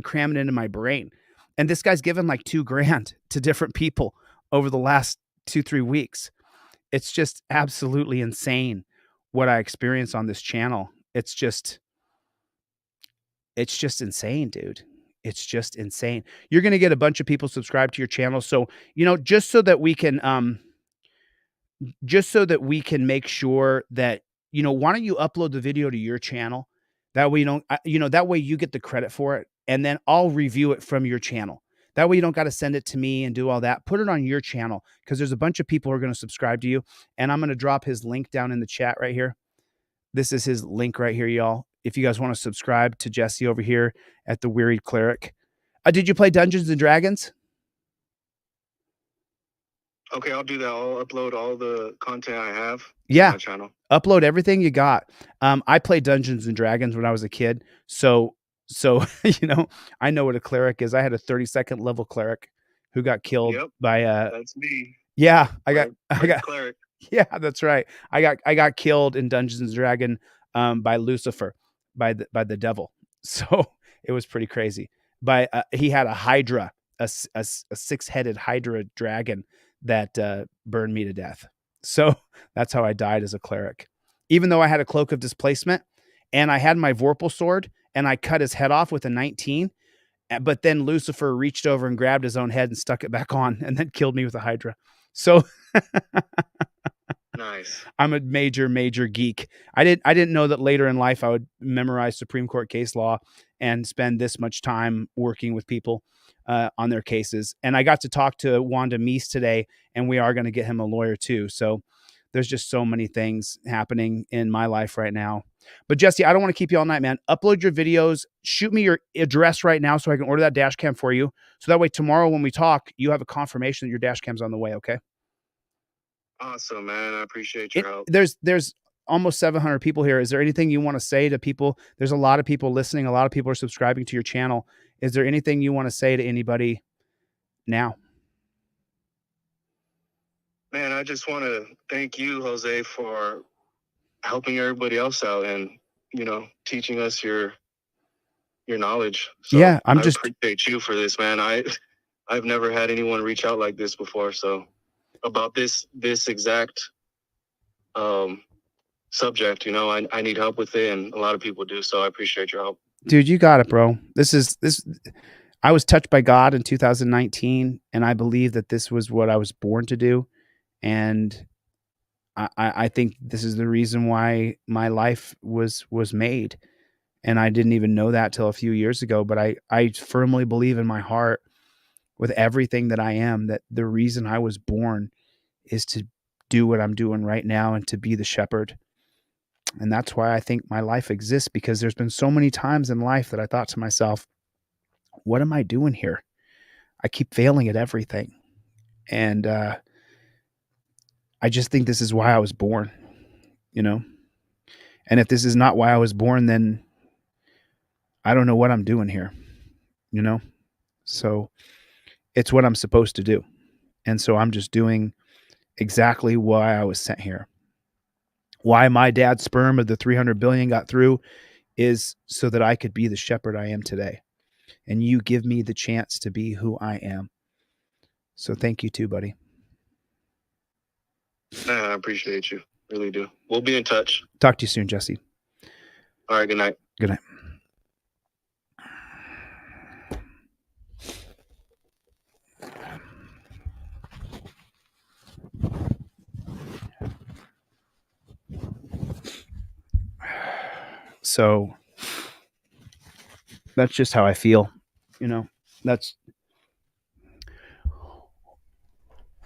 cram it into my brain. And this guy's given like $2,000 to different people over the last 2-3 weeks. It's just absolutely insane what I experience on this channel. It's just insane, dude. It's just insane. You're going to get a bunch of people subscribed to your channel. So, just so that we can make sure that, why don't you upload the video to your channel? That way that way you get the credit for it. And then I'll review it from your channel. That way you don't got to send it to me and do all that. Put it on your channel because there's a bunch of people who are going to subscribe to you. And I'm going to drop his link down in the chat right here. This is his link right here, y'all. If you guys want to subscribe to Jesse over here at the Wearied Cleric. Did you play Dungeons and Dragons? Okay, I'll do that. I'll upload all the content I have to my channel. Upload everything you got. I played Dungeons and Dragons when I was a kid. So I know what a cleric is. I had a 32nd level cleric who got killed by that's me. Yeah, I got cleric. yeah, that's right. I got killed in Dungeons and Dragon by Lucifer, by the devil. So it was pretty crazy. By he had a hydra, a 6-headed hydra dragon that burned me to death. So that's how I died as a cleric. Even though I had a cloak of displacement and I had my Vorpal sword and I cut his head off with a 19, but then Lucifer reached over and grabbed his own head and stuck it back on and then killed me with a hydra. So Nice. I'm a major geek. I didn't know that later in life I would memorize Supreme Court case law and spend this much time working with people on their cases. And I got to talk to Wanda Meese today, and we are going to get him a lawyer too. So there's just so many things happening in my life right now. But Jesse, I don't want to keep you all night, man. Upload your videos. Shoot me your address right now so I can order that dash cam for you. So that way tomorrow when we talk, you have a confirmation that your dash cam's on the way. Okay. Awesome, man. I appreciate your help. There's almost 700 people here. Is there anything you want to say to people? There's a lot of people listening. A lot of people are subscribing to your channel. Is there anything you want to say to anybody now? Man, I just want to thank you, Jose, for helping everybody else out and, teaching us your knowledge. So Yeah, I appreciate you for this, man. I've never had anyone reach out like this before. So about this exact subject, I need help with it, and a lot of people do. So I appreciate your help. Dude, you got it, bro. I was touched by God in 2019, and I believe that this was what I was born to do. And I think this is the reason why my life was made. And I didn't even know that till a few years ago, but I firmly believe in my heart with everything that I am, that the reason I was born is to do what I'm doing right now and to be the shepherd. And that's why I think my life exists, because there's been so many times in life that I thought to myself, what am I doing here? I keep failing at everything. And I just think this is why I was born, And if this is not why I was born, then I don't know what I'm doing here, So it's what I'm supposed to do. And so I'm just doing exactly why I was sent here. Why my dad's sperm of the 300 billion got through is so that I could be the shepherd I am today. And you give me the chance to be who I am. So thank you too, buddy. Man, I appreciate you. Really do. We'll be in touch. Talk to you soon, Jesse. All right. Good night. Good night. So that's just how I feel,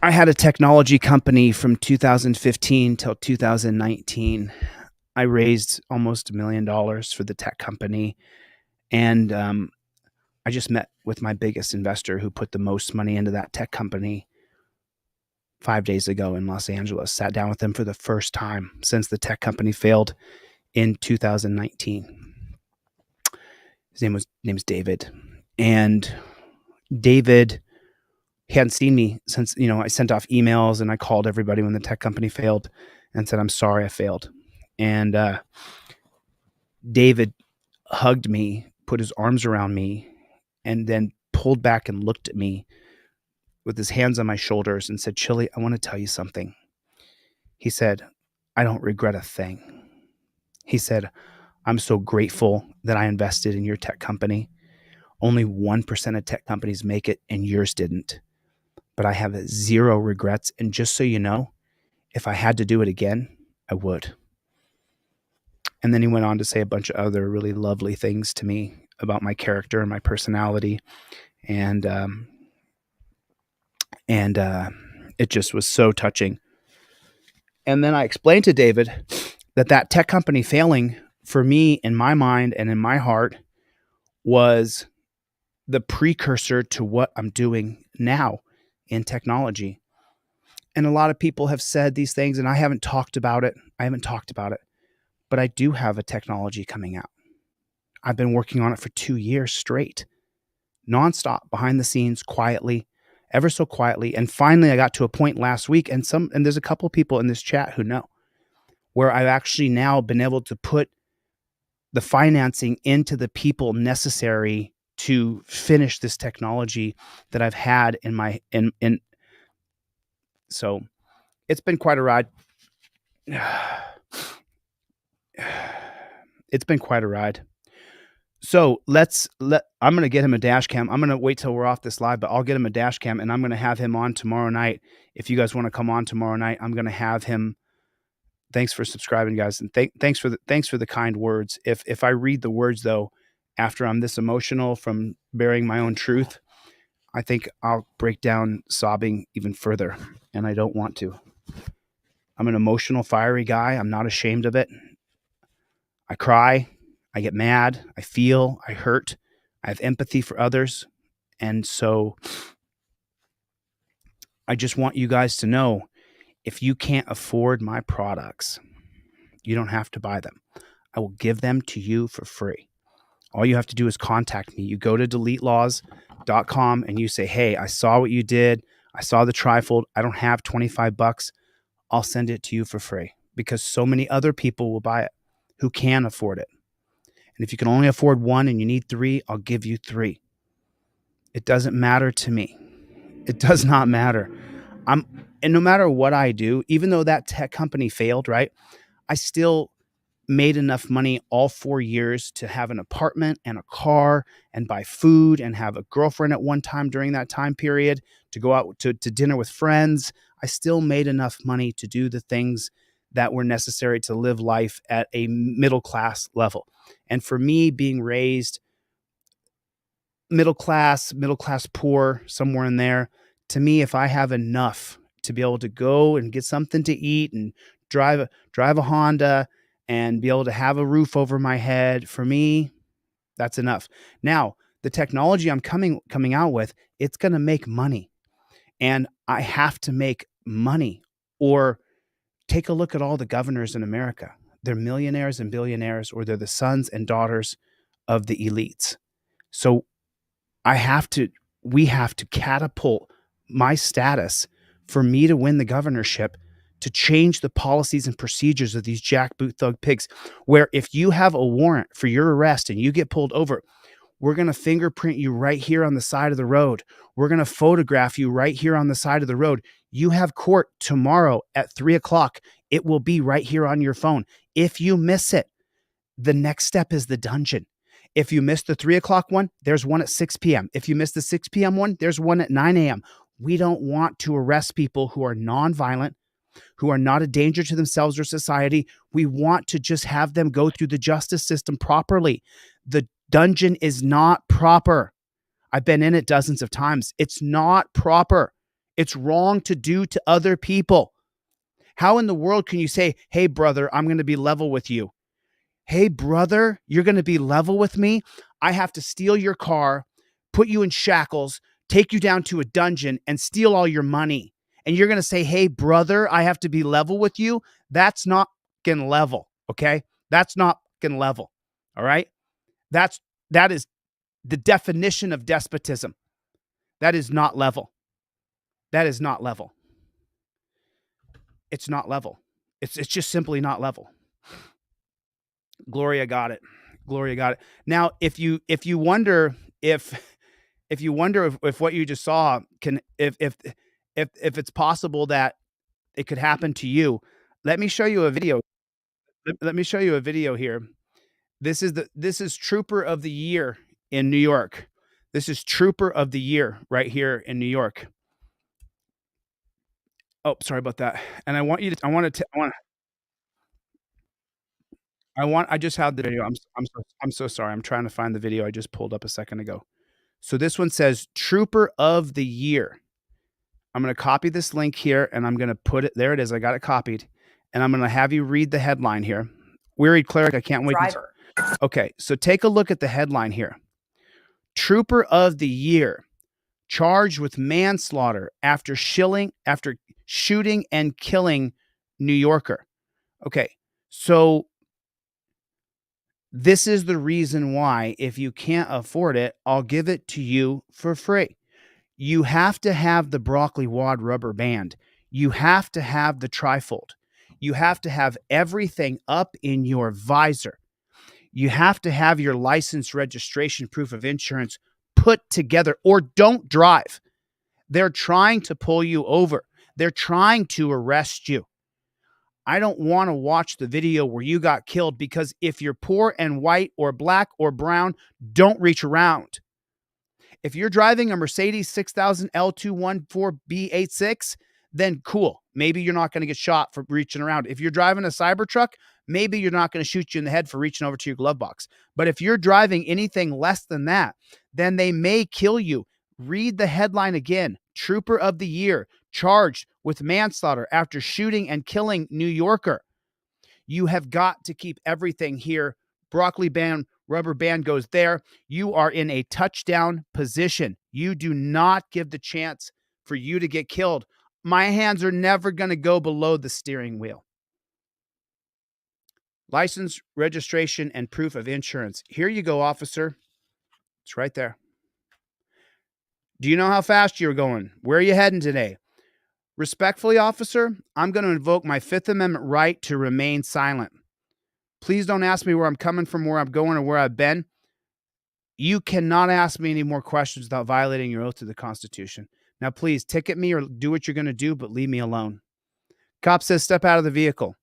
I had a technology company from 2015 till 2019. I raised almost $1 million for the tech company. And I just met with my biggest investor who put the most money into that tech company 5 days ago in Los Angeles. Sat down with him for the first time since the tech company failed in 2019. His name's David. And David, he hadn't seen me since, I sent off emails and I called everybody when the tech company failed and said, I'm sorry I failed. And David hugged me, put his arms around me, and then pulled back and looked at me with his hands on my shoulders and said, Chille, I want to tell you something. He said, I don't regret a thing. He said, I'm so grateful that I invested in your tech company. Only 1% of tech companies make it, and yours didn't. But I have 0 regrets. And just so you know, if I had to do it again, I would. And then he went on to say a bunch of other really lovely things to me about my character and my personality. And it just was so touching. And then I explained to David that tech company failing for me in my mind and in my heart was the precursor to what I'm doing now in technology. And a lot of people have said these things, and I haven't talked about it. But I do have a technology coming out. I've been working on it for 2 years straight, nonstop, behind the scenes, quietly. ever so quietly. And finally, I got to a point last week, and there's a couple people in this chat who know, where I've actually now been able to put the financing into the people necessary to finish this technology that I've had in my in. So it's been quite a ride. It's been quite a ride. So I'm going to get him a dash cam. I'm going to wait till we're off this live, but I'll get him a dash cam, and I'm going to have him on tomorrow night. If you guys want to come on tomorrow night, I'm going to have him. Thanks for subscribing, guys. And thanks for the kind words. If I read the words though, after I'm this emotional from bearing my own truth, I think I'll break down sobbing even further, and I don't want to. I'm an emotional, fiery guy. I'm not ashamed of it. I cry. I get mad. I feel. I hurt. I have empathy for others. And so I just want you guys to know, if you can't afford my products, you don't have to buy them. I will give them to you for free. All you have to do is contact me. You go to deletelaws.com and you say, hey, I saw what you did. I saw the trifold. I don't have $25. I'll send it to you for free, because so many other people will buy it who can afford it. And if you can only afford one and you need 3, I'll give you 3. It doesn't matter to me. It does not matter. And no matter what I do, even though that tech company failed, right? I still made enough money all 4 years to have an apartment and a car and buy food and have a girlfriend at one time during that time period, to go out to dinner with friends. I still made enough money to do the things that were necessary to live life at a middle class level. And for me, being raised middle class poor, somewhere in there, to me, if I have enough to be able to go and get something to eat and drive a Honda and be able to have a roof over my head, for me, that's enough. Now, the technology I'm coming out with, it's going to make money, and I have to make money. Or take a look at all the governors in America. They're millionaires and billionaires, or they're the sons and daughters of the elites. So we have to catapult my status for me to win the governorship, to change the policies and procedures of these jackboot thug pigs, where if you have a warrant for your arrest and you get pulled over, we're going to fingerprint you right here on the side of the road. We're going to photograph you right here on the side of the road. You have court tomorrow at 3:00. It will be right here on your phone. If you miss it, the next step is the dungeon. If you miss the 3:00 one, there's one at 6 p.m. If you miss the 6 p.m. one, there's one at 9 a.m. We don't want to arrest people who are nonviolent, who are not a danger to themselves or society. We want to just have them go through the justice system properly. The dungeon is not proper. I've been in it dozens of times. It's not proper. It's wrong to do to other people. How in the world can you say, hey, brother, I'm going to be level with you? Hey, brother, you're going to be level with me? I have to steal your car, put you in shackles, take you down to a dungeon, and steal all your money. And you're going to say, hey, brother, I have to be level with you? That's not fucking level, okay? That's not fucking level, all right? That is the definition of despotism. That is not level. That is not level. It's not level. It's just simply not level. Gloria got it. Gloria got it. Now, if you wonder if what you just saw can if it's possible that it could happen to you, let me show you a video. Let me show you a video here. This is Trooper of the Year in New York. This is Trooper of the Year right here in New York. Oh, sorry about that. And I just had the video. I'm so sorry. I'm trying to find the video I just pulled up a second ago. So this one says Trooper of the Year. I'm going to copy this link here, and I'm going to put it there. It is. I got it copied, and I'm going to have you read the headline here. Wearied Cleric, I can't wait. Okay, so take a look at the headline here. Trooper of the Year, charged with manslaughter after shooting and killing New Yorker. Okay, so this is the reason why, if you can't afford it, I'll give it to you for free. You have to have the broccoli wad rubber band. You have to have the trifold. You have to have everything up in your visor. You have to have your license, registration, proof of insurance put together, or don't drive. They're trying to pull you over. They're trying to arrest you. I don't want to watch the video where you got killed, because if you're poor and white or black or brown, don't reach around. If you're driving a Mercedes 6000 L214B86, then cool. Maybe you're not going to get shot for reaching around. If you're driving a Cybertruck, maybe you're not going to shoot you in the head for reaching over to your glove box. But if you're driving anything less than that, then they may kill you. Read the headline again. Trooper of the Year charged with manslaughter after shooting and killing New Yorker. You have got to keep everything here. Broccoli band, rubber band goes there. You are in a touchdown position. You do not give the chance for you to get killed. My hands are never going to go below the steering wheel. License, registration, and proof of insurance. Here you go, officer. It's right there. Do you know how fast you're going? Where are you heading today? Respectfully, officer, I'm going to invoke my Fifth Amendment right to remain silent. Please don't ask me where I'm coming from, where I'm going, or where I've been. You cannot ask me any more questions without violating your oath to the Constitution. Now, please ticket me or do what you're going to do, but leave me alone. Cop says, step out of the vehicle.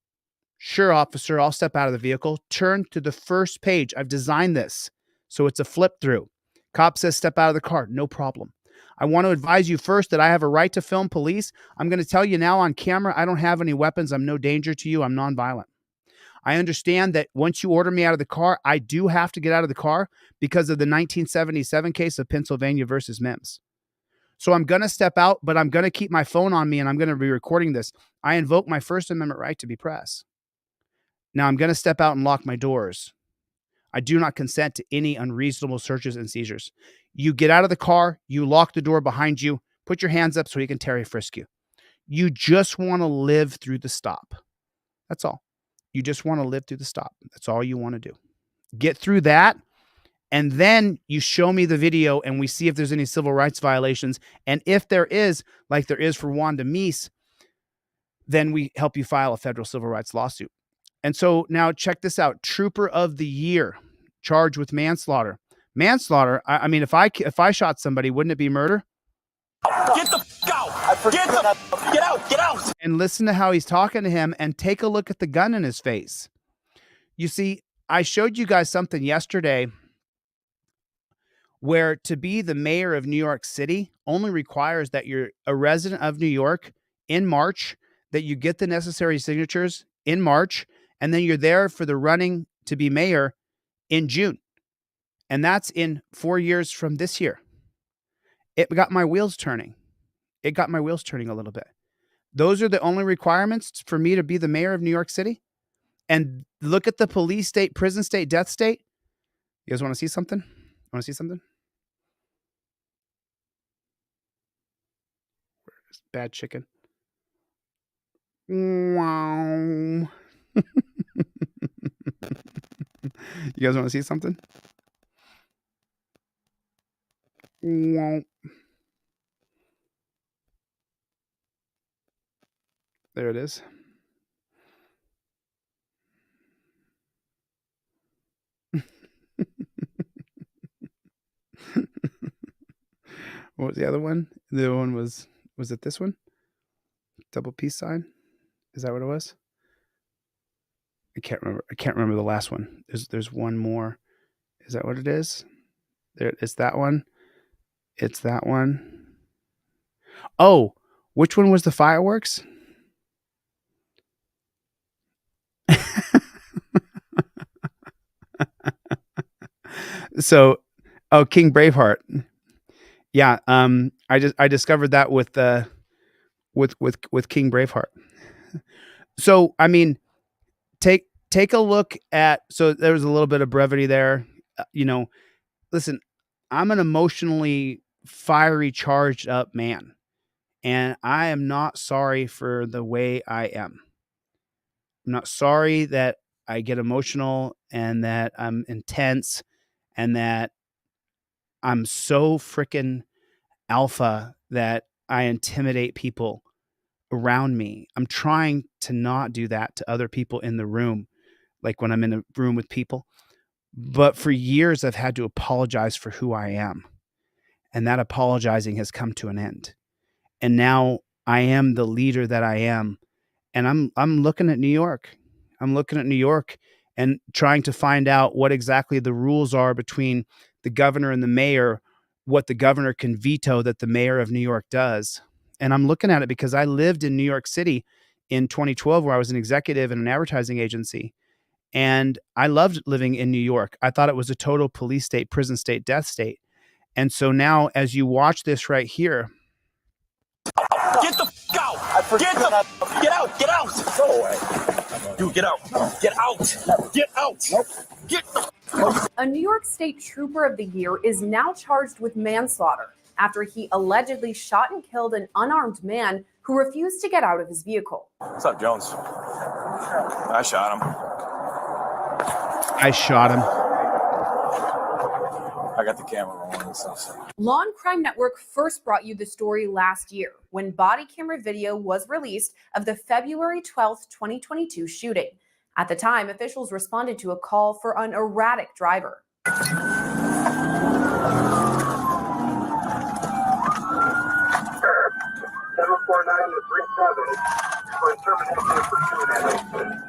Sure, officer, I'll step out of the vehicle. Turn to the first page. I've designed this so it's a flip through. Cop says, step out of the car. No problem. I want to advise you first that I have a right to film police. I'm going to tell you now on camera, I don't have any weapons. I'm no danger to you. I'm nonviolent. I understand that once you order me out of the car, I do have to get out of the car because of the 1977 case of Pennsylvania versus Mims. So I'm going to step out, but I'm going to keep my phone on me and I'm going to be recording this. I invoke my First Amendment right to be press. Now I'm going to step out and lock my doors. I do not consent to any unreasonable searches and seizures. You get out of the car, you lock the door behind you, put your hands up so he can Terry frisk you. You just want to live through the stop. That's all. You just want to live through the stop. That's all you want to do. Get through that, and then you show me the video and we see if there's any civil rights violations. And if there is, like there is for Wanda Meese, then we help you file a federal civil rights lawsuit. And so now check this out. Trooper of the Year charged with manslaughter. Manslaughter, I mean, if I shot somebody, wouldn't it be murder? Get the f*** out! Get out! Get out! And listen to how he's talking to him and take a look at the gun in his face. You see, I showed you guys something yesterday where to be the mayor of New York City only requires that you're a resident of New York in March, that you get the necessary signatures in March, and then you're there for the running to be mayor in June. And that's in 4 years from this year. It got my wheels turning. It got my wheels turning a little bit. Those are the only requirements for me to be the mayor of New York City. And look at the police state, prison state, death state. You guys want to see something? Want to see something? Where's bad chicken? Wow. You guys want to see something? Wow. There it is. What was the other one? The other one was it this one? Double peace sign? Is that what it was? I can't remember. I can't remember the last one. There's one more. Is that what it is? There, it's that one. It's that one. Oh, which one was the fireworks? So, oh, King Braveheart. Yeah, I discovered that with King Braveheart. So, I mean, take a look at, so there was a little bit of brevity there. Listen, I'm an emotionally fiery, charged up man, and I am not sorry for the way I am. I'm not sorry that I get emotional and that I'm intense and that I'm so freaking alpha that I intimidate people around me. I'm trying to not do that to other people in the room, like when I'm in a room with people. But for years, I've had to apologize for who I am. And that apologizing has come to an end. And now I am the leader that I am. And I'm looking at New York. I'm looking at New York and trying to find out what exactly the rules are between the governor and the mayor, what the governor can veto that the mayor of New York does. And I'm looking at it because I lived in New York City in 2012, where I was an executive in an advertising agency. And I loved living in New York. I thought it was a total police state, prison state, death state. And so now, as you watch this right here, Get the out! Get out! Get out! Go away. Dude, get out! Get out! Get out! Get the. A New York State Trooper of the Year is now charged with manslaughter after he allegedly shot and killed an unarmed man who refused to get out of his vehicle. What's up, Jones? I shot him. I got the camera rolling and stuff. Law and Crime Network first brought you the story last year when body camera video was released of the February 12th, 2022 shooting. At the time, officials responded to a call for an erratic driver. 749-37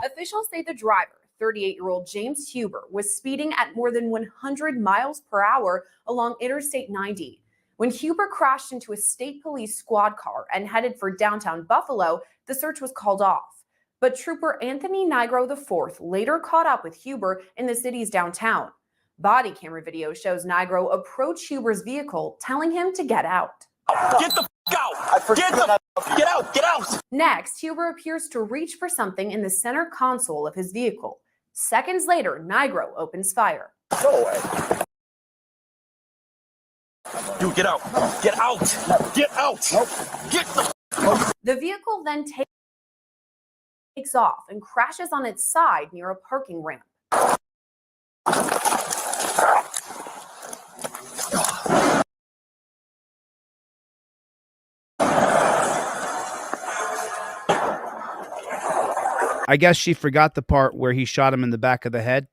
Officials say the driver, 38-year-old James Huber, was speeding at more than 100 miles per hour along Interstate 90. When Huber crashed into a state police squad car and headed for downtown Buffalo, the search was called off. But Trooper Anthony Nigro IV later caught up with Huber in the city's downtown. Body camera video shows Nigro approach Huber's vehicle, telling him to get out. Get the out! Get out! Get out! Next, Huber appears to reach for something in the center console of his vehicle. Seconds later, Nigro opens fire. Go away. Dude, get out! Get out! Get out! Get the. The vehicle then takes off and crashes on its side near a parking ramp. I guess she forgot the part where he shot him in the back of the head.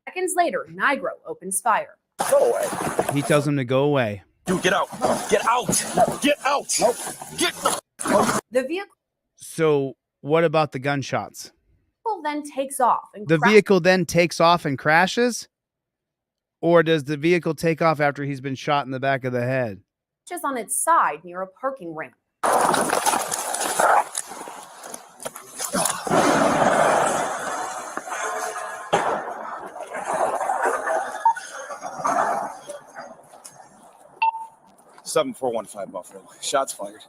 Seconds later, Nigro opens fire. Go away. He tells him to go away. Dude, get out! Get out! Get out! Get the. The vehicle So what about the gunshots? then takes off and The vehicle then takes off and crashes? Or does the vehicle take off after he's been shot in the back of the head? crashes on its side near a parking ramp. Seven 415 Buffalo. Shots fired.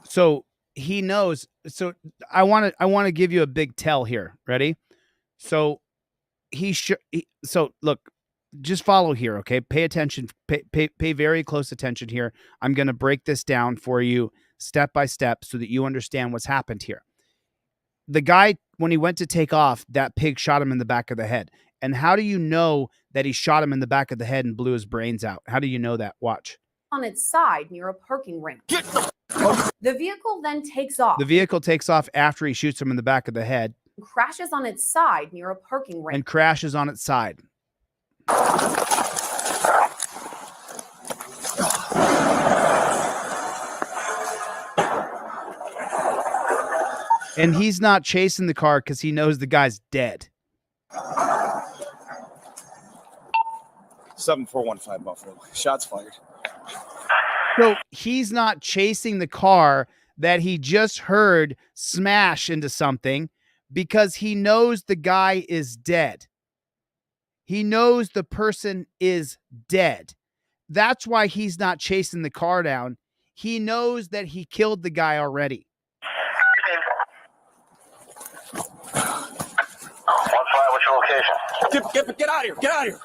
So he knows. So I want to give you a big tell here. Ready? So so look, just follow here, okay? Pay attention. Pay very close attention here. I'm going to break this down for you step by step so that you understand what's happened here. The guy, when he went to take off, that pig shot him in the back of the head. And how do you know that he shot him in the back of the head and blew his brains out? How do you know that? Watch. On its side near a parking ramp. The vehicle then takes off. The vehicle takes off after he shoots him in the back of the head. Crashes on its side near a parking ramp. And crashes on its side. And he's not chasing the car because he knows the guy's dead. 7 415 Buffalo. Shots fired. So he's not chasing the car that he just heard smash into something because he knows the guy is dead. He knows the person is dead. That's why he's not chasing the car down. He knows that he killed the guy already. What's your location? Get out of here! Get out of here!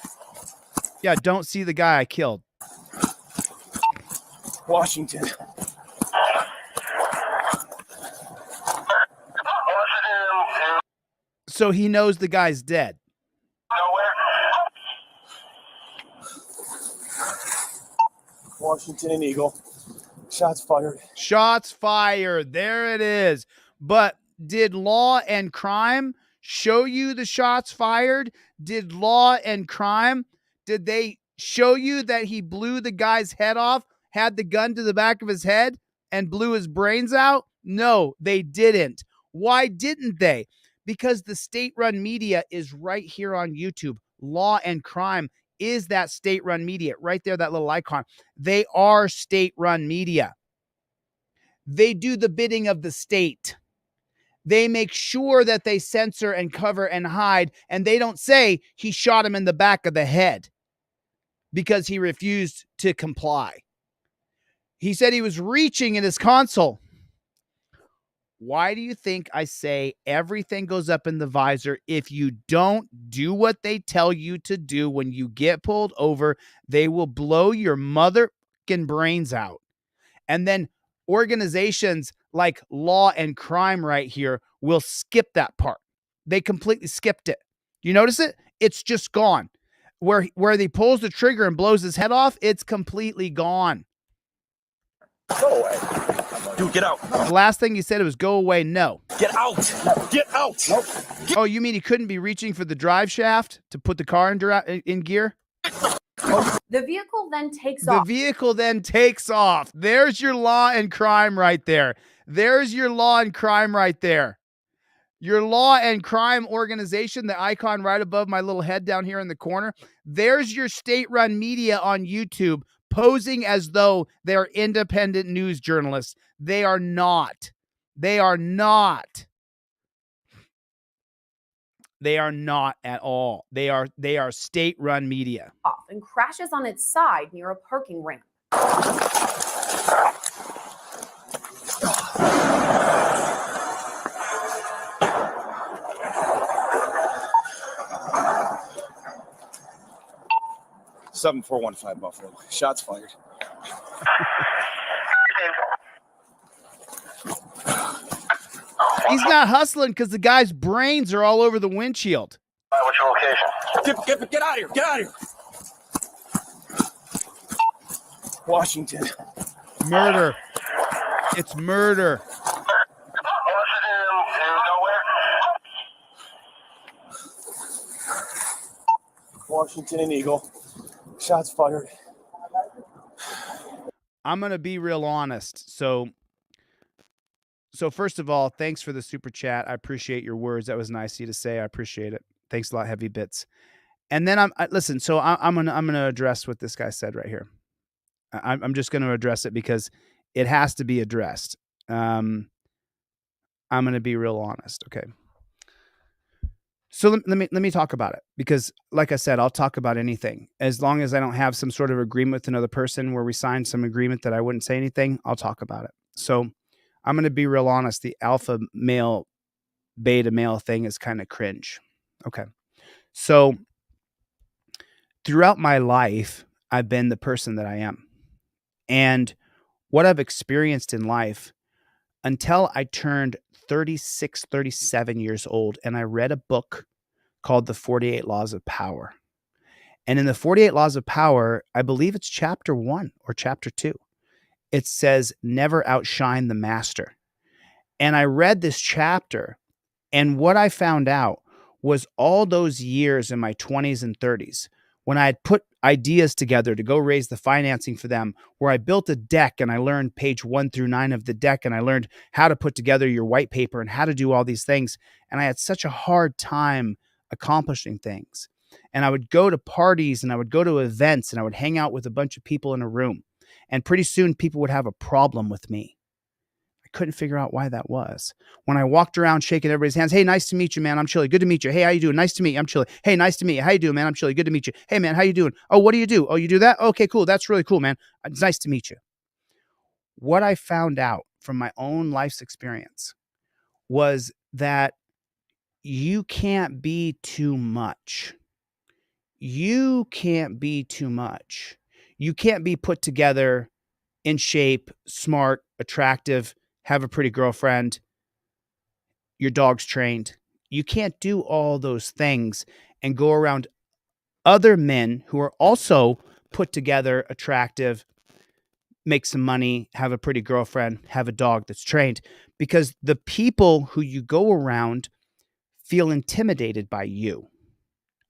Yeah, don't see the guy I killed. Washington. So he knows the guy's dead. Washington and Eagle. Shots fired. Shots fired. There it is. But did Law and Crime show you the shots fired? Did Law and Crime, did they show you that he blew the guy's head off, had the gun to the back of his head, and blew his brains out? No, they didn't. Why didn't they? Because the state-run media is right here on YouTube. Law and Crime is that state-run media. Right there, that little icon. They are state-run media. They do the bidding of the state. They make sure that they censor and cover and hide, and they don't say he shot him in the back of the head because he refused to comply. He said he was reaching in his console. Why do you think I say everything goes up in the visor? If you don't do what they tell you to do when you get pulled over, they will blow your motherfucking brains out. And then organizations like Law and Crime right here will skip that part. They completely skipped it. You notice it? It's just gone. Where he pulls the trigger and blows his head off, it's completely gone. Go away. Dude, get out. The last thing he said was go away. No. Get out. Get out. Nope. Oh, you mean he couldn't be reaching for the drive shaft to put the car in gear? The vehicle then takes The off. vehicle then takes off. There's your Law and Crime right there. There's your Law and Crime right there. Your Law and Crime organization, the icon right above my little head down here in the corner. There's your state-run media on YouTube posing as though they're independent news journalists. They are not. They are not. They are not at all. They are state-run media. Off and crashes on its side near a parking ramp. 7415 Buffalo. Shots fired. He's not hustling because the guy's brains are all over the windshield. What's your location? Get out of here. Get out of here. Washington. Murder. It's murder. Washington and Eagle. Shots fired. I'm going to be real honest. So first of all, thanks for the super chat. I appreciate your words. That was nice of you to say. I appreciate it. Thanks a lot, Heavy Bits. And then listen. So I'm gonna address what this guy said right here. I'm just going to address it because it has to be addressed. I'm going to be real honest. Okay. So let me talk about it because, like I said, I'll talk about anything as long as I don't have some sort of agreement with another person where we signed some agreement that I wouldn't say anything. I'll talk about it. So I'm going to be real honest. The alpha male, beta male thing is kind of cringe. Okay. So throughout my life, I've been the person that I am. And what I've experienced in life until I turned 36, 37 years old, and I read a book called The 48 Laws of Power. And in the 48 Laws of Power, I believe it's chapter 1 or chapter 2. It says, never outshine the master. And I read this chapter, and what I found out was all those years in my 20s and 30s, when I had put ideas together to go raise the financing for them, where I built a deck and I learned page 1 through 9 of the deck, and I learned how to put together your white paper and how to do all these things. And I had such a hard time accomplishing things. And I would go to parties and I would go to events and I would hang out with a bunch of people in a room. And pretty soon people would have a problem with me. I couldn't figure out why that was. When I walked around shaking everybody's hands, hey, nice to meet you, man. I'm Chille. Good to meet you. Hey, how you doing? Nice to meet you. I'm Chille. Hey, nice to meet you. How you doing, man? I'm Chille. Good to meet you. Hey, man, how you doing? Oh, what do you do? Oh, you do that? Okay, cool. That's really cool, man. It's nice to meet you. What I found out from my own life's experience was that you can't be too much. You can't be too much. You can't be put together, in shape, smart, attractive, have a pretty girlfriend, your dog's trained. You can't do all those things and go around other men who are also put together, attractive, make some money, have a pretty girlfriend, have a dog that's trained, because the people who you go around feel intimidated by you.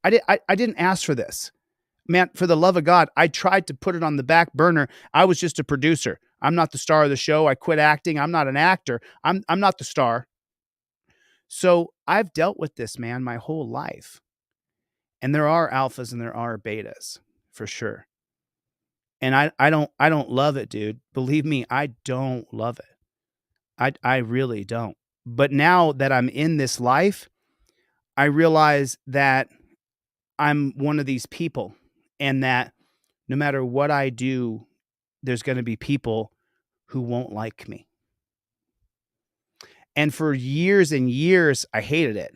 I didn't ask for this. Man, for the love of God, I tried to put it on the back burner. I was just a producer. I'm not the star of the show. I quit acting. I'm not an actor. I'm not the star. So I've dealt with this, man, my whole life. And there are alphas and there are betas, for sure. And I don't love it, dude. Believe me, I don't love it. I really don't. But now that I'm in this life, I realize that I'm one of these people, and that no matter what I do, there's going to be people who won't like me. And for years and years, I hated it.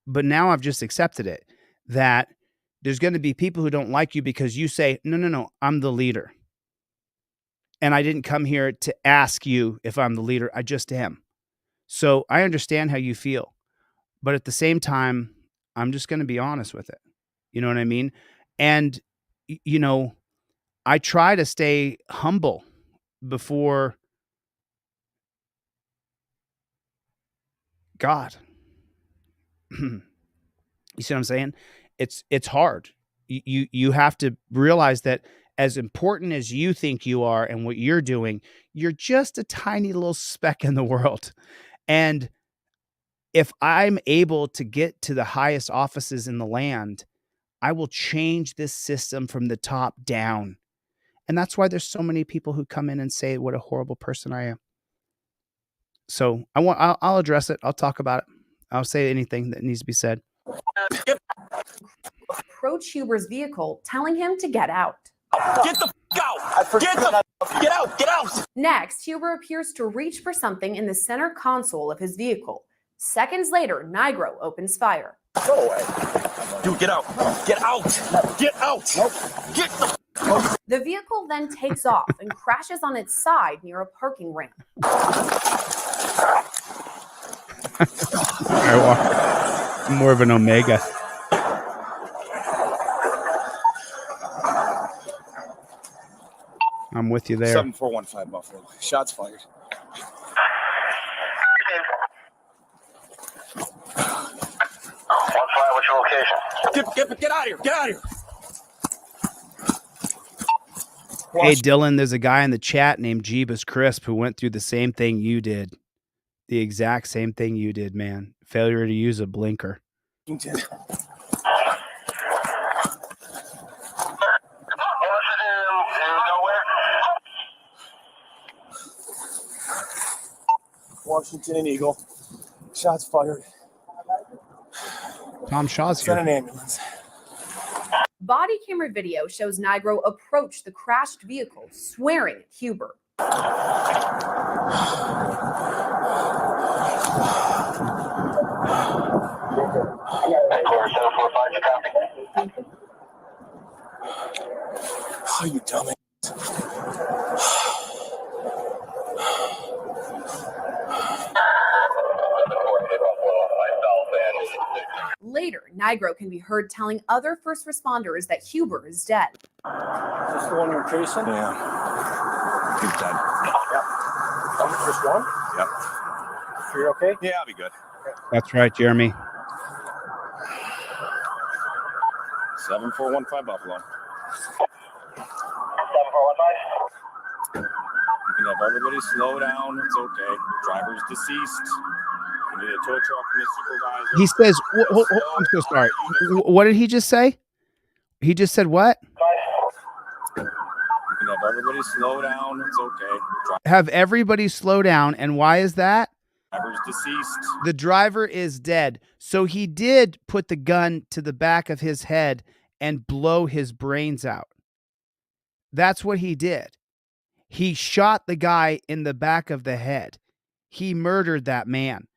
But now I've just accepted it, that there's going to be people who don't like you because you say, no, I'm the leader. And I didn't come here to ask you if I'm the leader. I just am. So I understand how you feel. But at the same time, I'm just going to be honest with it. You know what I mean? And, you know, I try to stay humble before God. You see what I'm saying? It's hard. You have to realize that as important as you think you are and what you're doing, you're just a tiny little speck in the world. And if I'm able to get to the highest offices in the land, I will change this system from the top down. And that's why there's so many people who come in and say what a horrible person I am. So I'll address it. I'll talk about it. I'll say anything that needs to be said. Approach Huber's vehicle, telling him to get out. Get the out! Get out! Get out! Next, Huber appears to reach for something in the center console of his vehicle. Seconds later, Nigro opens fire. Go away. Dude, get out. Get out. Get out. Get the The vehicle then takes off and crashes on its side near a parking ramp. I'm more of an Omega. I'm with you there. 7415 Buffalo. Shots fired. What's your location? Get out of here. Get out of here. Hey, Dylan, there's a guy in the chat named Jeebus Crisp who went through the same thing you did. The exact same thing you did, man. Failure to use a blinker. Washington and Eagle. Shots fired. Tom Shaw's Send here. an ambulance. Body camera video shows Nigro approach the crashed vehicle, swearing at Huber. Oh, you dummy. Later, Nigro can be heard telling other first responders that Huber is dead. Is this the one you're chasing? Yeah. He's dead. Yep. Just one? Yep. You're okay? Yeah, I'll be good. That's right, Jeremy. 7415 Buffalo. 7415. You can have everybody slow down. It's okay. Driver's deceased. You need a tow truck from the supervisor. He says, I'm so sorry. What did he just say? He just said what? You can have everybody slow down. It's okay. Have everybody slow down. And why is that? Driver's deceased. The driver is dead. So he did put the gun to the back of his head and blow his brains out. That's what he did. He shot the guy in the back of the head. He murdered that man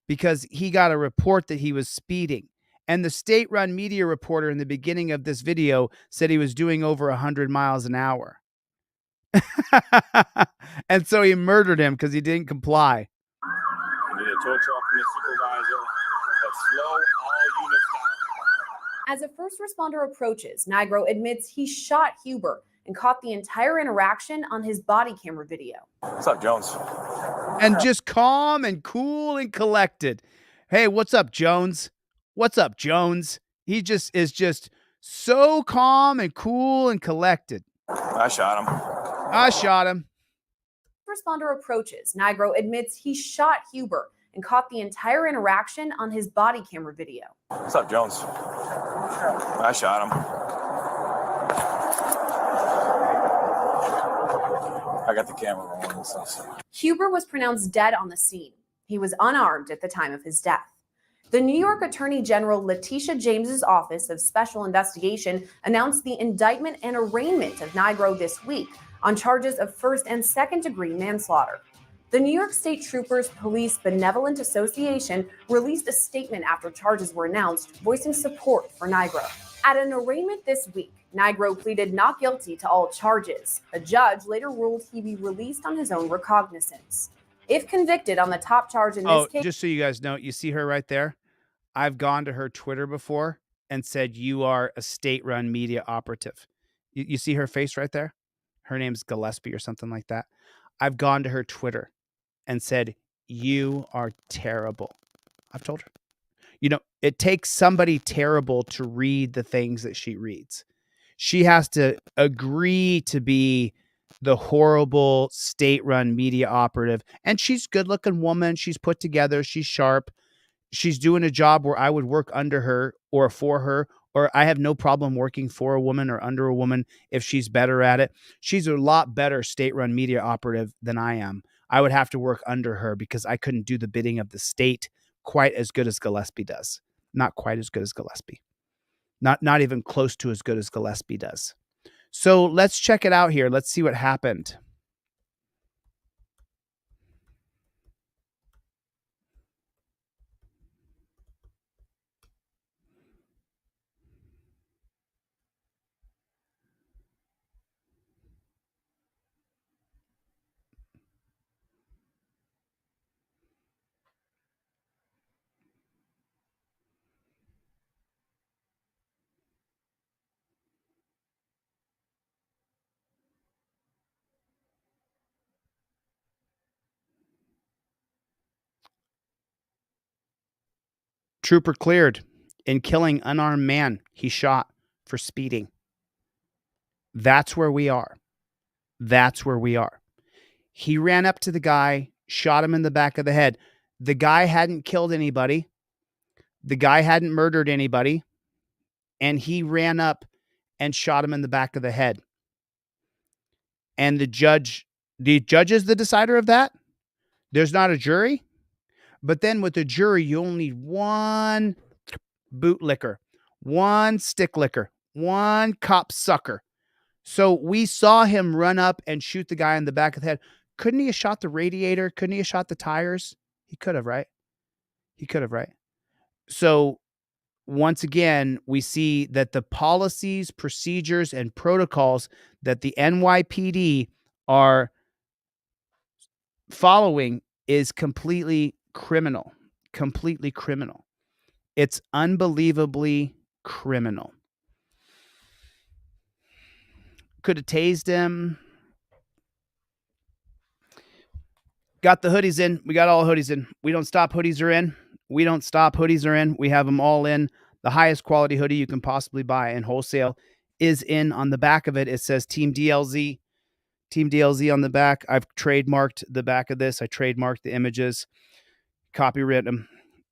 because he got a report that he was speeding. And the state-run media reporter in the beginning of this video said he was doing over 100 miles an hour. And so he murdered him because he didn't comply. You need a tow truck from the supervisor, but slow all units down. As a first responder approaches, Nigro admits he shot Huber and caught the entire interaction on his body camera video. What's up, Jones? And just calm and cool and collected. Hey, what's up, Jones? What's up, Jones? He just is just so calm and cool and collected. I shot him. I shot him. Responder approaches. Nigro admits he shot Huber and caught the entire interaction on his body camera video. What's up, Jones? I shot him. I got the camera rolling and stuff. Huber was pronounced dead on the scene. He was unarmed at the time of his death. The New York Attorney General Letitia James's Office of Special Investigation announced the indictment and arraignment of Nigro this week on charges of first and second degree manslaughter. The New York State Troopers Police Benevolent Association released a statement after charges were announced, voicing support for Nigro. At an arraignment this week, Nigro pleaded not guilty to all charges. A judge later ruled he be released on his own recognizance. If convicted on the top charge in this case... Just so you guys know, you see her right there? I've gone to her Twitter before and said, you are a state-run media operative. You see her face right there? Her name's Gillespie or something like that. I've gone to her Twitter and said, you are terrible. I've told her. You know, it takes somebody terrible to read the things that she reads. She has to agree to be the horrible state-run media operative. And she's a good-looking woman. She's put together. She's sharp. She's doing a job where I would work under her or for her, or I have no problem working for a woman or under a woman if she's better at it. She's a lot better state-run media operative than I am. I would have to work under her because I couldn't do the bidding of the state quite as good as Gillespie does. Not quite as good as Gillespie. Not even close to as good as Gillespie does. So let's check it out here. Let's see what happened. Trooper cleared in killing unarmed man he shot for speeding. That's where we are. That's where we are. He ran up to the guy, shot him in the back of the head. The guy hadn't killed anybody. The guy hadn't murdered anybody. And he ran up and shot him in the back of the head. And the judge is the decider of that. There's not a jury. But then with the jury, you only need one boot licker, one stick licker, one cop sucker. So we saw him run up and shoot the guy in the back of the head. Couldn't he have shot the radiator? Couldn't he have shot the tires? He could have, right? He could have, right? So once again, we see that the policies, procedures, and protocols that the NYPD are following is completely criminal. Completely criminal. It's unbelievably criminal. Could have tased him. Got the hoodies in. We got all hoodies in. We don't stop, hoodies are in. We don't stop, hoodies are in. We have them all in. The highest quality hoodie you can possibly buy in wholesale is in. On the back of it, it says Team DLZ. Team DLZ on the back. I've trademarked the back of this. I trademarked the images. Copyright them.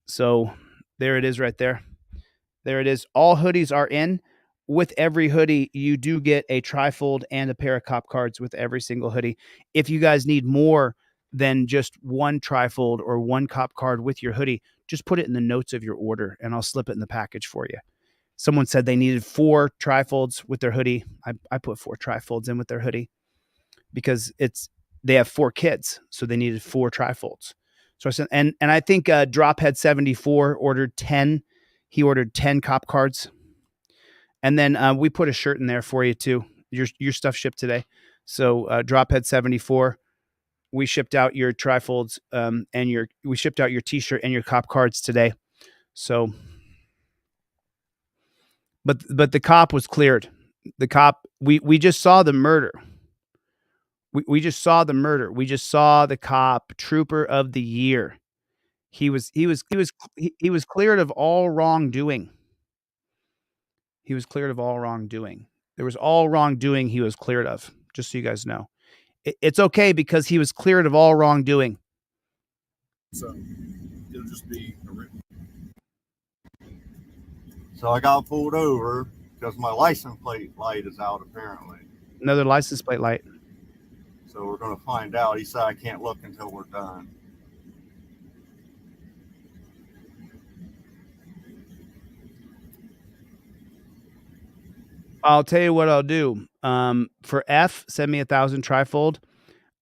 So there it is right there. There it is. All hoodies are in. With every hoodie, you do get a trifold and a pair of cop cards with every single hoodie. If you guys need more than just one trifold or one cop card with your hoodie, just put it in the notes of your order and I'll slip it in the package for you. Someone said they needed 4 trifolds with their hoodie. I put 4 trifolds in with their hoodie because they have 4 kids, so they needed 4 trifolds. So I said, and I think Drophead 74 ordered 10. He ordered 10 cop cards. And then we put a shirt in there for you too. Your stuff shipped today. So Drophead 74, we shipped out your trifolds we shipped out your t-shirt and your cop cards today. So, but the cop was cleared. The cop, we just saw the murder. We just saw the murder. We just saw the cop, trooper of the year. He was cleared of all wrongdoing. He was cleared of all wrongdoing. There was all wrongdoing he was cleared of, just so you guys know. It's okay because he was cleared of all wrongdoing. So it'll just be a written. So I got pulled over because my license plate light is out apparently. Another license plate light. So we're going to find out. He said I can't look until we're done. I'll tell you what I'll do. For F, send me 1,000 trifold.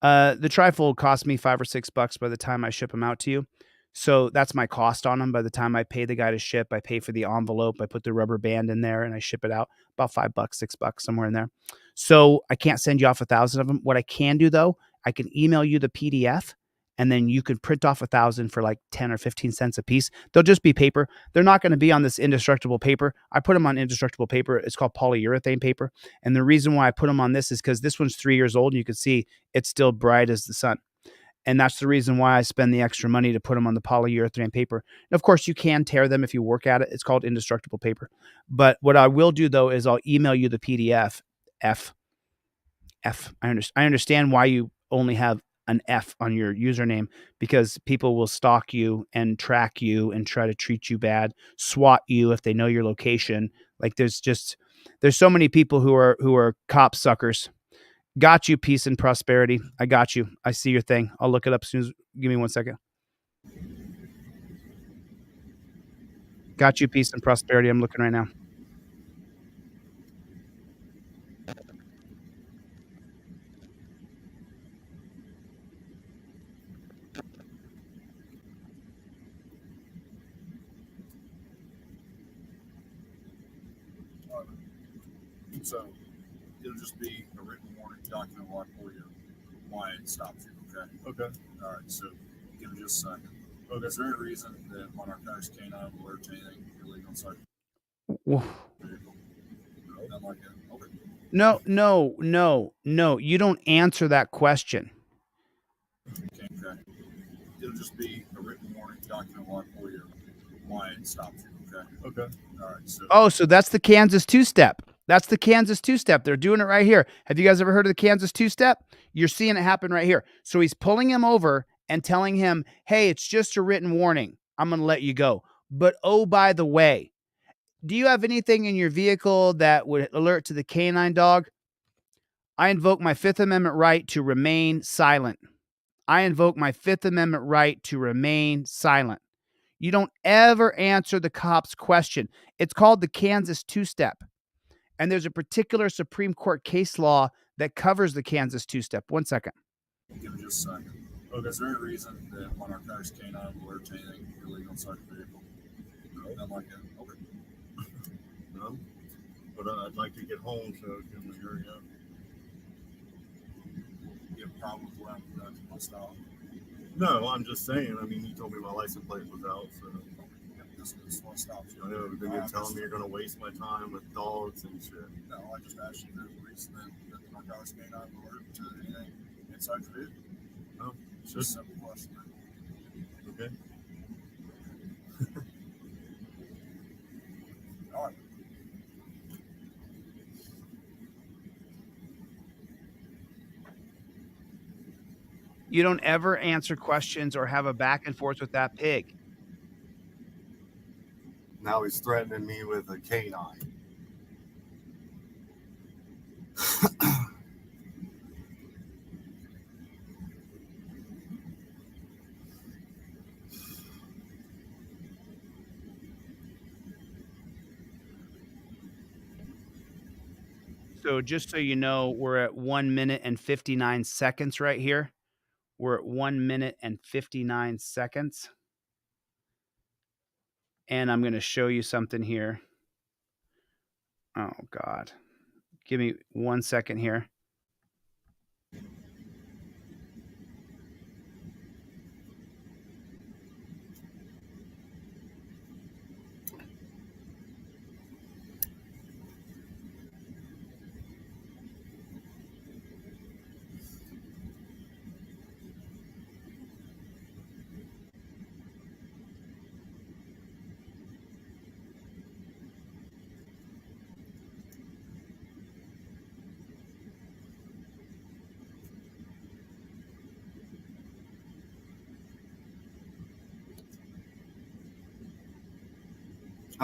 The trifold cost me $5 or $6 by the time I ship them out to you. So that's my cost on them. By the time I pay the guy to ship, I pay for the envelope, I put the rubber band in there, and I ship it out. About $5, $6, somewhere in there. So I can't send you off 1,000 of them. What I can do though, I can email you the PDF, and then you can print off 1,000 for like 10 or 15 cents a piece. They'll just be paper. They're not going to be on this indestructible paper. I put them on indestructible paper. It's called polyurethane paper. And the reason why I put them on this is because this one's 3 years old, and you can see it's still bright as the sun. And that's the reason why I spend the extra money to put them on the polyurethane paper. And of course, you can tear them if you work at it. It's called indestructible paper. But what I will do though is I'll email you the PDF. I understand why you only have an F on your username, because people will stalk you and track you and try to treat you bad, SWAT you if they know your location. Like there's so many people who are cop suckers. Got you, peace and prosperity. I got you. I see your thing. I'll look it up as soon as, give me 1 second. Got you, peace and prosperity. I'm looking right now. So it'll just be a written warning document log for you why it stops you. Okay. Okay. All right. So give me just a second. Okay. Is there any reason that on our car's canine will alert to anything illegal inside? Nothing like that. Okay. No. You don't answer that question. Okay. It'll just be a written warning document log for you why it stops you. Okay. Okay. All right. So that's the Kansas two-step. That's the Kansas two-step. They're doing it right here. Have you guys ever heard of the Kansas two-step? You're seeing it happen right here. So he's pulling him over and telling him, hey, it's just a written warning. I'm going to let you go. But oh, by the way, do you have anything in your vehicle that would alert to the canine dog? I invoke my Fifth Amendment right to remain silent. I invoke my Fifth Amendment right to remain silent. You don't ever answer the cop's question. It's called the Kansas two-step. And there's a particular Supreme Court case law that covers the Kansas two-step. 1 second. Give me just a second. Okay. Is there any reason that on our car's canine will alert to anything illegal inside the vehicle? No. Nothing like that. Okay. No. But I'd like to get home, so can we hurry up? You have a problem with where I'm conducting my stop? No, I'm just saying. I mean, you told me my license plate was out, so. This one stops you. I know, but then you're telling me you're going to waste my time with dogs and shit. No, I just asked you if there's a reason that my car's canine will alert to anything inside the vehicle. No, it's just a simple question. Okay. All right. You don't ever answer questions or have a back and forth with that pig. Now he's threatening me with a canine. So just so you know, we're at 1 minute and 59 seconds right here. We're at 1 minute and 59 seconds. And I'm going to show you something here. Oh, God. Give me 1 second here.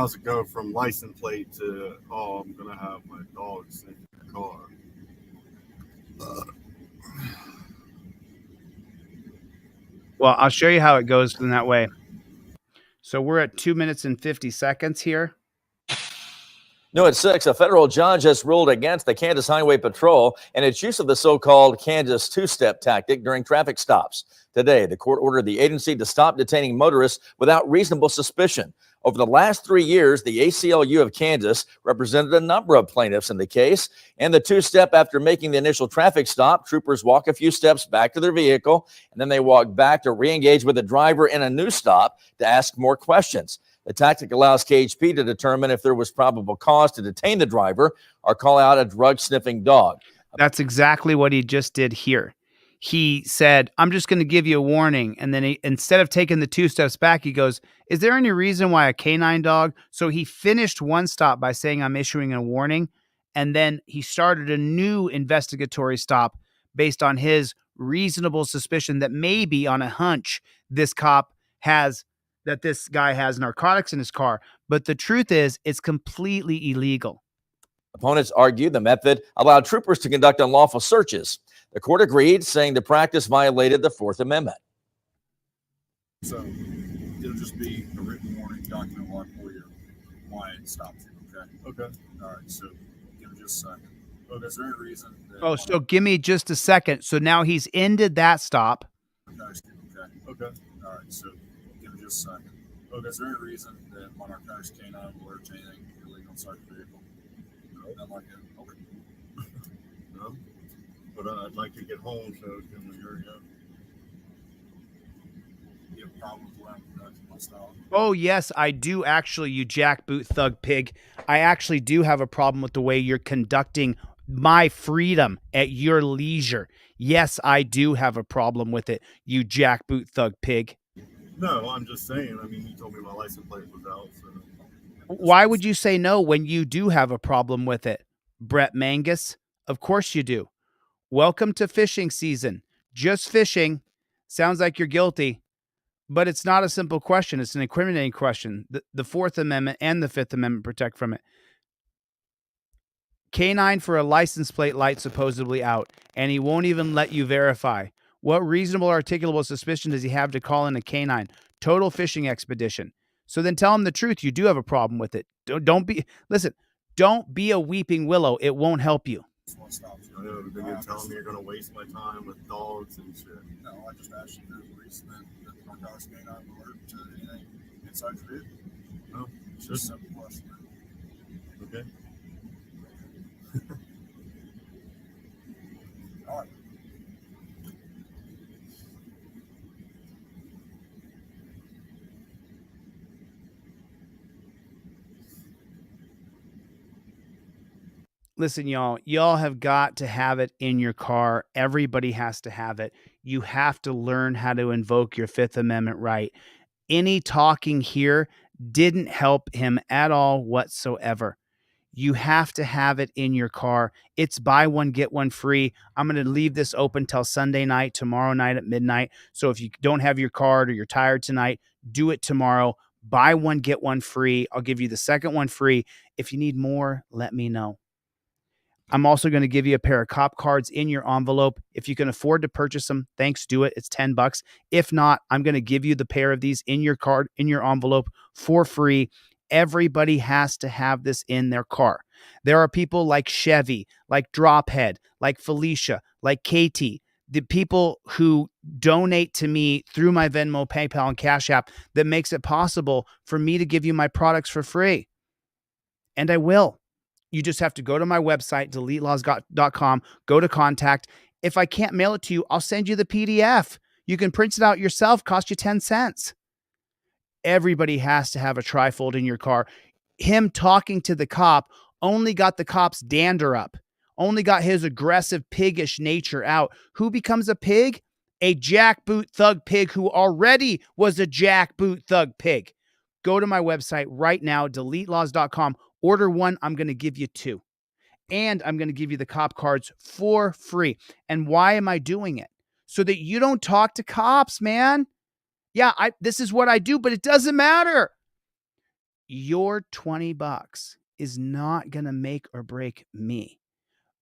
how's it go from license plate to, oh, I'm going to have my dogs in the car? Well, I'll show you how it goes in that way. So we're at 2 minutes and 50 seconds here. New at 6, a federal judge has ruled against the Kansas Highway Patrol and its use of the so-called Kansas two-step tactic during traffic stops. Today, the court ordered the agency to stop detaining motorists without reasonable suspicion. Over the last 3 years, the ACLU of Kansas represented a number of plaintiffs in the case. And the two-step, after making the initial traffic stop, troopers walk a few steps back to their vehicle, and then they walk back to re-engage with the driver in a new stop to ask more questions. The tactic allows KHP to determine if there was probable cause to detain the driver or call out a drug-sniffing dog. That's exactly what he just did here. He said, I'm just going to give you a warning. And then instead of taking the 2 steps back, he goes, is there any reason why a canine dog? So he finished one stop by saying, I'm issuing a warning. And then he started a new investigatory stop based on his reasonable suspicion that maybe on a hunch, this guy has narcotics in his car. But the truth is, it's completely illegal. Opponents argue the method allowed troopers to conduct unlawful searches. The court agreed, saying the practice violated the Fourth Amendment. So it'll just be a written warning document while I pull you why it stopped you. Okay. Okay. All right. So give me just a second. Okay. Is there any reason? So give me just a second. So now he's ended that stop. Okay. Okay. All right. So give me just a second. Okay. Is there any reason that my narcotics canine will alert to anything illegal inside the vehicle? No. Not like it. Okay. No. But I'd like to get home, so can we hurry up? You have a problem with what I'm conducting my style? Oh, yes, I do actually, you jackboot thug pig. I actually do have a problem with the way you're conducting my freedom at your leisure. Yes, I do have a problem with it, you jackboot thug pig. No, I'm just saying. I mean, you told me my license plate was out. So. Why would you say no when you do have a problem with it, Brett Mangus? Of course you do. Welcome to fishing season. Just fishing. Sounds like you're guilty, but it's not a simple question. It's an incriminating question. The Fourth Amendment and the Fifth Amendment protect from it. Canine for a license plate light supposedly out, and he won't even let you verify. What reasonable articulable suspicion does he have to call in a canine? Total fishing expedition. So then tell him the truth. You do have a problem with it. Don't be a weeping willow. It won't help you. I know you're telling me you're going to waste my time with dogs and shit. No, I just asked you if there's a reason that my dogs may not alert to anything inside the vehicle. No, it's just a simple question. Okay. All right. Listen, y'all have got to have it in your car. Everybody has to have it. You have to learn how to invoke your Fifth Amendment right. Any talking here didn't help him at all whatsoever. You have to have it in your car. It's buy one, get one free. I'm going to leave this open till Sunday night, tomorrow night at midnight. So if you don't have your card or you're tired tonight, do it tomorrow. Buy one, get one free. I'll give you the second one free. If you need more, let me know. I'm also going to give you a pair of cop cards in your envelope. If you can afford to purchase them, thanks, do it. It's $10. If not, I'm going to give you the pair of these in your card, in your envelope for free. Everybody has to have this in their car. There are people like Chevy, like Drophead, like Felicia, like Katie, the people who donate to me through my Venmo, PayPal, and Cash App that makes it possible for me to give you my products for free. And I will. You just have to go to my website, deletelaws.com, go to contact. If I can't mail it to you, I'll send you the PDF. You can print it out yourself, cost you 10 cents. Everybody has to have a trifold in your car. Him talking to the cop only got the cop's dander up, only got his aggressive, piggish nature out. Who becomes a pig? A jackboot thug pig who already was a jackboot thug pig. Go to my website right now, deletelaws.com. Order one, I'm going to give you two. And I'm going to give you the cop cards for free. And why am I doing it? So that you don't talk to cops, man. Yeah, this is what I do, but it doesn't matter. Your $20 is not going to make or break me.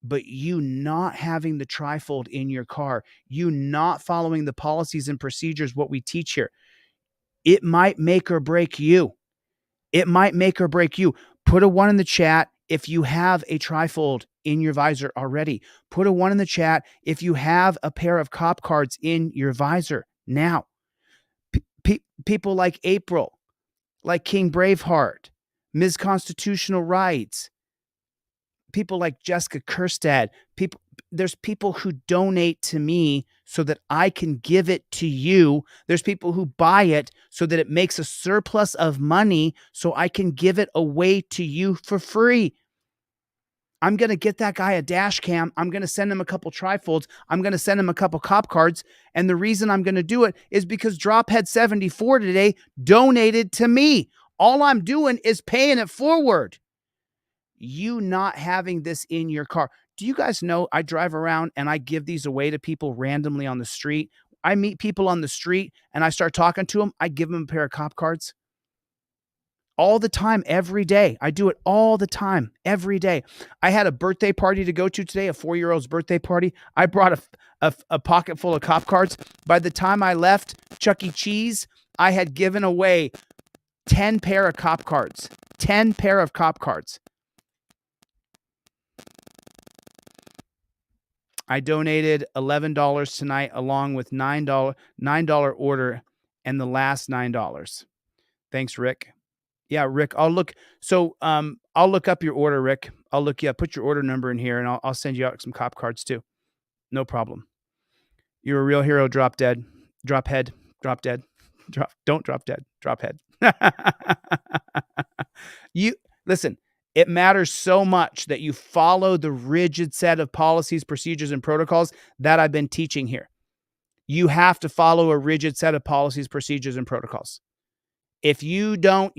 But you not having the trifold in your car, you not following the policies and procedures, what we teach here, it might make or break you. It might make or break you. Put a 1 in the chat if you have a trifold in your visor already. Put a 1 in the chat if you have a pair of cop cards in your visor now. People like April, like King Braveheart, Ms. Constitutional Rights, people like Jessica Kerstad, there's people who donate to me so that I can give it to you. There's people who buy it so that it makes a surplus of money so I can give it away to you for free. I'm going to get that guy a dash cam. I'm going to send him a couple trifolds. I'm going to send him a couple cop cards. And the reason I'm going to do it is because Drophead74 today donated to me. All I'm doing is paying it forward. You not having this in your car. Do you guys know I drive around and I give these away to people randomly on the street? I meet people on the street and I start talking to them. I give them a pair of cop cards all the time, every day. I do it all the time, every day. I had a birthday party to go to today, a 4-year-old's birthday party. I brought a pocket full of cop cards. By the time I left Chuck E. Cheese, I had given away 10 pair of cop cards. 10 pair of cop cards. I donated $11 tonight along with $9 order and the last $9. Thanks, Rick. Yeah, Rick, I'll look. So I'll look up your order, Rick. I'll look you up, put your order number in here, and I'll send you out some cop cards too. No problem. You're a real hero, drop dead. Drop head, drop dead. Don't drop dead, drop head. You listen. It matters so much that you follow the rigid set of policies, procedures, and protocols that I've been teaching here. You have to follow a rigid set of policies, procedures, and protocols. If you don't,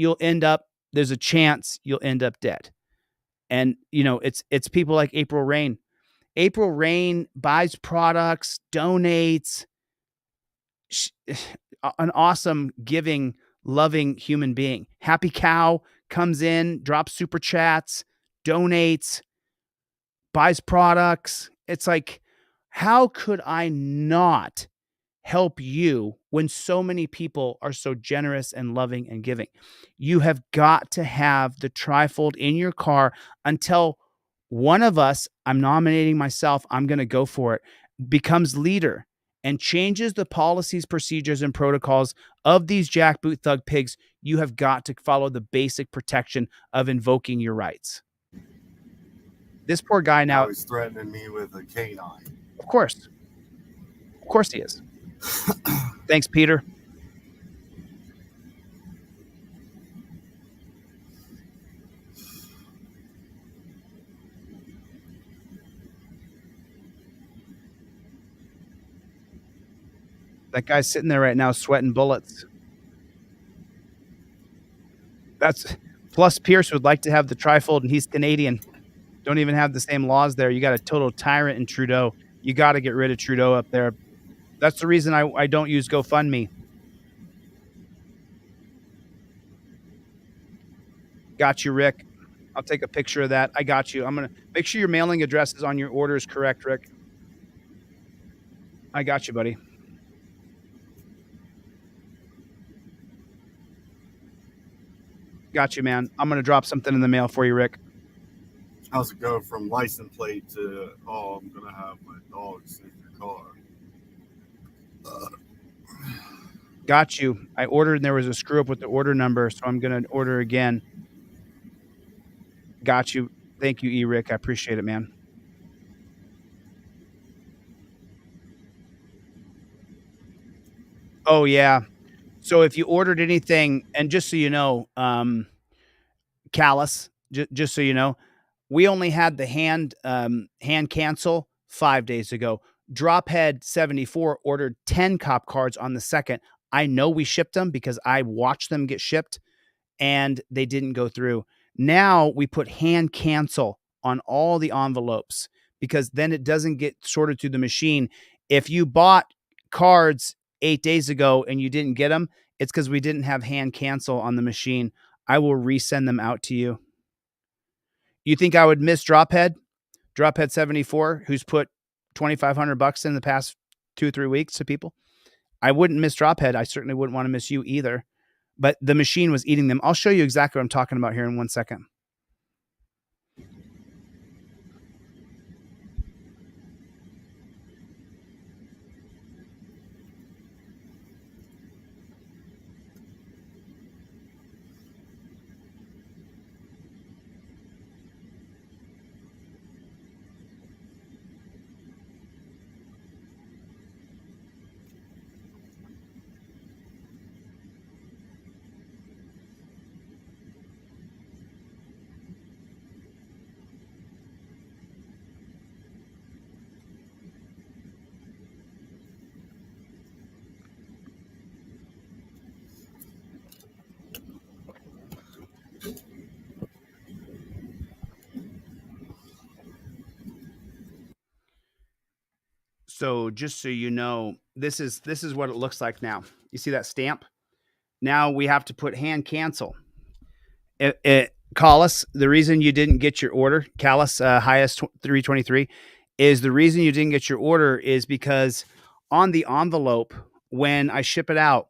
there's a chance you'll end up dead. And, it's people like April Rain. April Rain buys products, donates, an awesome, giving, loving human being. Happy Cow comes in, drops super chats, donates, buys products. It's like, how could I not help you when so many people are so generous and loving and giving? You have got to have the trifold in your car until one of us, I'm nominating myself, I'm going to go for it, becomes leader and changes the policies, procedures, and protocols of these jackboot thug pigs. You have got to follow the basic protection of invoking your rights. This poor guy now He's threatening me with a canine. Of course he is. Thanks, Peter. That guy's sitting there right now sweating bullets. Plus Pierce would like to have the trifold and he's Canadian. Don't even have the same laws there. You got a total tyrant in Trudeau. You got to get rid of Trudeau up there. That's the reason I don't use GoFundMe. Got you, Rick. I'll take a picture of that. I got you. I'm going to make sure your mailing address is on your order is correct, Rick. I got you, buddy. Got you, man. I'm going to drop something in the mail for you, Rick. How's it go from license plate to, I'm going to have my dogs in your car? Got you. I ordered and there was a screw up with the order number, so I'm going to order again. Got you. Thank you, E-Rick. I appreciate it, man. Oh, yeah. So if you ordered anything, and just so you know, Callus, just so you know, we only had the hand cancel 5 days ago. Drophead74 ordered 10 cop cards on the 2nd. I know we shipped them because I watched them get shipped and they didn't go through. Now we put hand cancel on all the envelopes because then it doesn't get sorted through the machine. If you bought cards 8 days ago and you didn't get them, it's because we didn't have hand cancel on the machine. I will resend them out to you. You think I would miss Drophead 74, who's put $2,500 in the past 2 or 3 weeks to people? I wouldn't miss Drophead. I certainly wouldn't want to miss you either. But the machine was eating them. I'll show you exactly what I'm talking about here in 1 second. So just so you know, this is what it looks like now. You see that stamp? Now we have to put hand cancel. Call us. The reason you didn't get your order, Callus highest 323, is the reason you didn't get your order is because on the envelope, when I ship it out,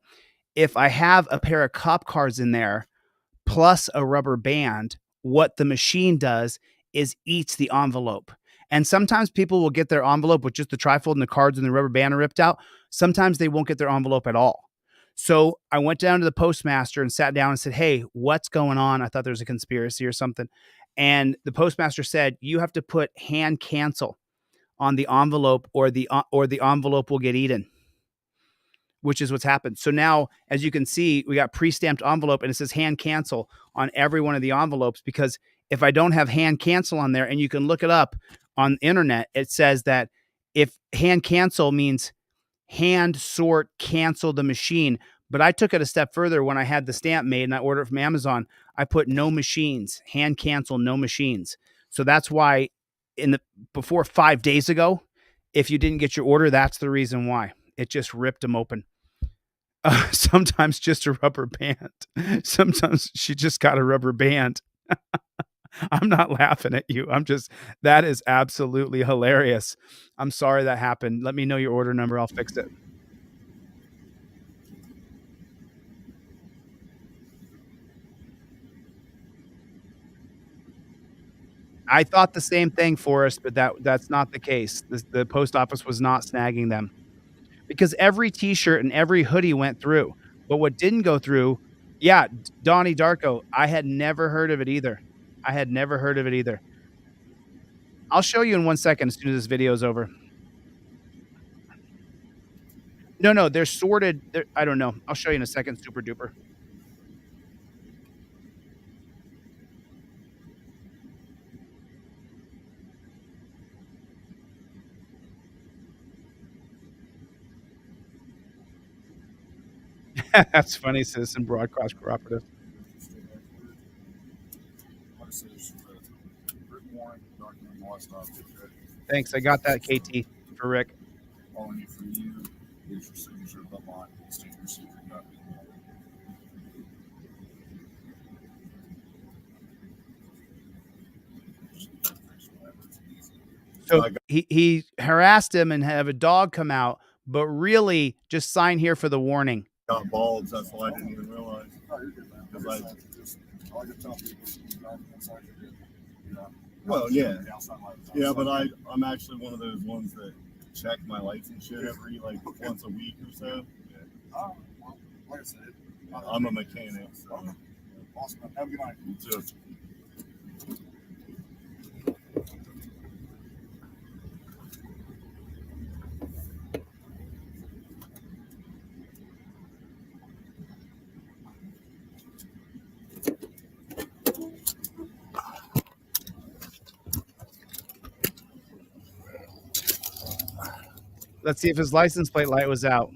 if I have a pair of cop cards in there plus a rubber band, what the machine does is eats the envelope. And sometimes people will get their envelope with just the trifold and the cards and the rubber band are ripped out. Sometimes they won't get their envelope at all. So I went down to the postmaster and sat down and said, hey, what's going on? I thought there was a conspiracy or something. And the postmaster said, you have to put hand cancel on the envelope or the envelope will get eaten, which is what's happened. So now, as you can see, we got pre-stamped envelope and it says hand cancel on every one of the envelopes, because if I don't have hand cancel on there, and you can look it up on the internet, it says that if hand cancel means hand sort cancel the machine. But I took it a step further when I had the stamp made and I ordered it from Amazon. I put no machines, hand cancel, no machines. So that's why before 5 days ago, if you didn't get your order, that's the reason why. It just ripped them open. Sometimes just a rubber band. Sometimes she just got a rubber band. I'm not laughing at you. That is absolutely hilarious. I'm sorry that happened. Let me know your order number. I'll fix it. I thought the same thing, Forrest, but that's not the case. The post office was not snagging them, because every t-shirt and every hoodie went through. But what didn't go through, yeah, Donnie Darko, I had never heard of it either. I'll show you in 1 second as soon as this video is over. No, they're sorted. I don't know. I'll show you in a second, super duper. That's funny, Citizen Broadcast Cooperative. Thanks. I got that, KT, for Rick. All I need from you is your signature, but mine state your secret. So he harassed him and have a dog come out, but really just sign here for the warning. Got balls. That's why I didn't even realize. Well, yeah, but I'm actually one of those ones that check my lights and shit every once a week or so. Yeah. Well, like I said, I'm a mechanic. So. Awesome. Have a good night. You too. Let's see if his license plate light was out.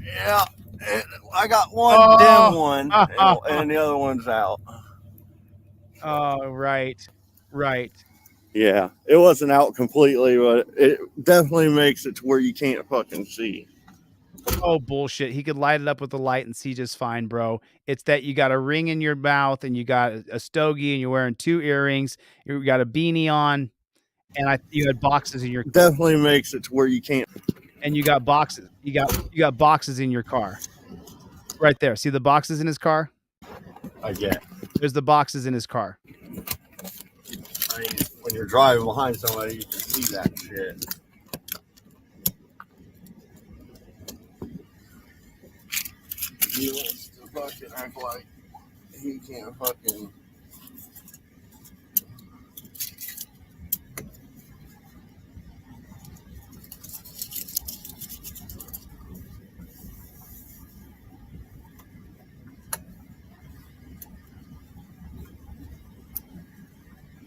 Yeah, I got one dim one, and the other one's out. Oh, right. Yeah, it wasn't out completely, but it definitely makes it to where you can't fucking see. Oh, bullshit. He could light it up with the light and see just fine, bro. It's that you got a ring in your mouth and you got a stogie and you're wearing 2 earrings. You got a beanie on, and you had boxes in your Definitely makes it to where you can't. and you got boxes. You got boxes in your car. Right there. See the boxes in his car? I get. There's the boxes in his car. I mean, when you're driving behind somebody, you can see that shit. He wants to fucking act like he can't fucking.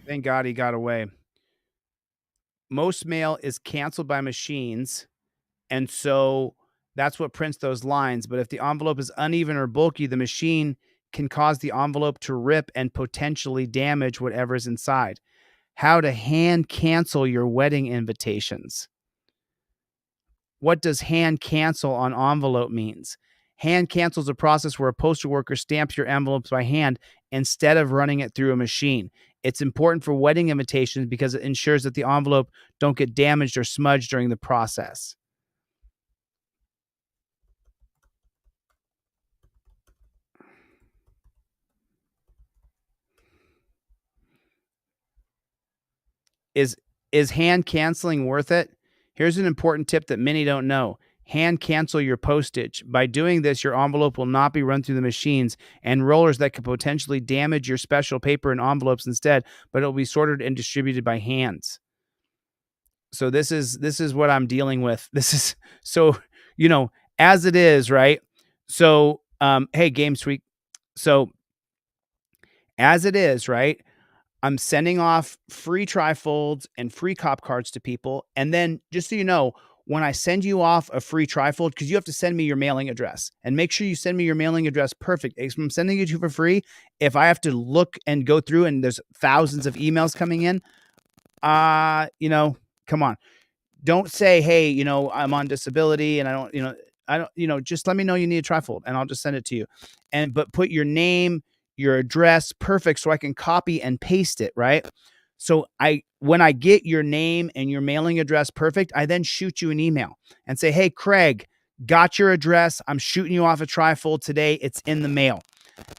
Thank God he got away. Most mail is canceled by machines, and so that's what prints those lines. But if the envelope is uneven or bulky, the machine can cause the envelope to rip and potentially damage whatever's inside. How to hand cancel your wedding invitations. What does hand cancel on envelope means? Hand cancel is a process where a postal worker stamps your envelopes by hand instead of running it through a machine. It's important for wedding invitations because it ensures that the envelope don't get damaged or smudged during the process. Is hand canceling worth it? Here's an important tip that many don't know. Hand cancel your postage. By doing this, your envelope will not be run through the machines and rollers that could potentially damage your special paper and envelopes instead, but it'll be sorted and distributed by hands. So this is what I'm dealing with. This is so, as it is, right? So, hey, Game Sweet. So as it is, right? I'm sending off free trifolds and free cop cards to people. And then just so you know, when I send you off a free trifold, because you have to send me your mailing address and make sure you send me your mailing address perfect. If I'm sending it to you for free, if I have to look and go through and there's thousands of emails coming in, come on. Don't say, hey, I'm on disability and I don't, just let me know you need a trifold and I'll just send it to you. But put your name, your address perfect so I can copy and paste it, right? So when I get your name and your mailing address perfect, I then shoot you an email and say, hey, Craig, got your address. I'm shooting you off a trifold today. It's in the mail.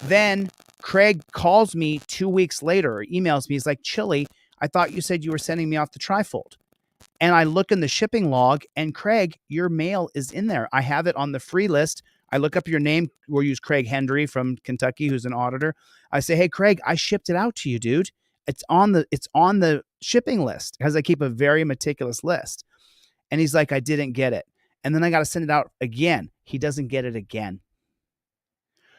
Then Craig calls me 2 weeks later or emails me. He's like, Chille, I thought you said you were sending me off the trifold. And I look in the shipping log and Craig, your mail is in there. I have it on the free list. I look up your name. We'll use Craig Hendry from Kentucky, who's an auditor. I say, hey, Craig, I shipped it out to you, dude. It's on the shipping list because I keep a very meticulous list. And he's like, I didn't get it. And then I got to send it out again. He doesn't get it again.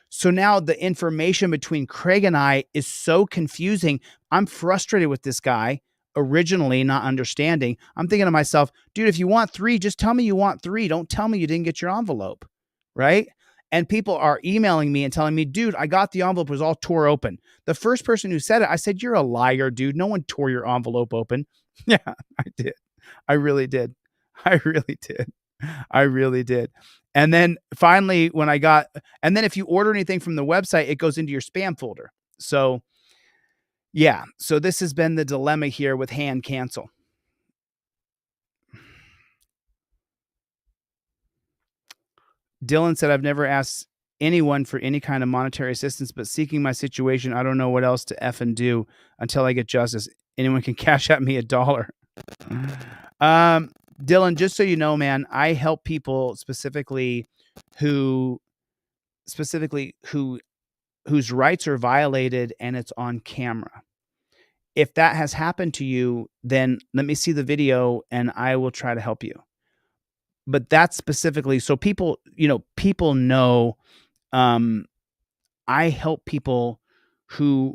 So now the information between Craig and I is so confusing. I'm frustrated with this guy. Originally not understanding. I'm thinking to myself, dude, if you want 3, just tell me you want 3. Don't tell me you didn't get your envelope. Right? And people are emailing me and telling me, dude, I got the envelope, it was all tore open. The first person who said it, I said, you're a liar, dude. No one tore your envelope open. Yeah, I did. I really did. I really did. And then finally, and then if you order anything from the website, it goes into your spam folder. So yeah, so this has been the dilemma here with hand cancel. Dylan said, I've never asked anyone for any kind of monetary assistance, but seeking my situation, I don't know what else to effing do until I get justice. Anyone can cash at me $1. Dylan, just so you know, man, I help people specifically whose rights are violated and it's on camera. If that has happened to you, then let me see the video and I will try to help you. But that's specifically so people know I help people who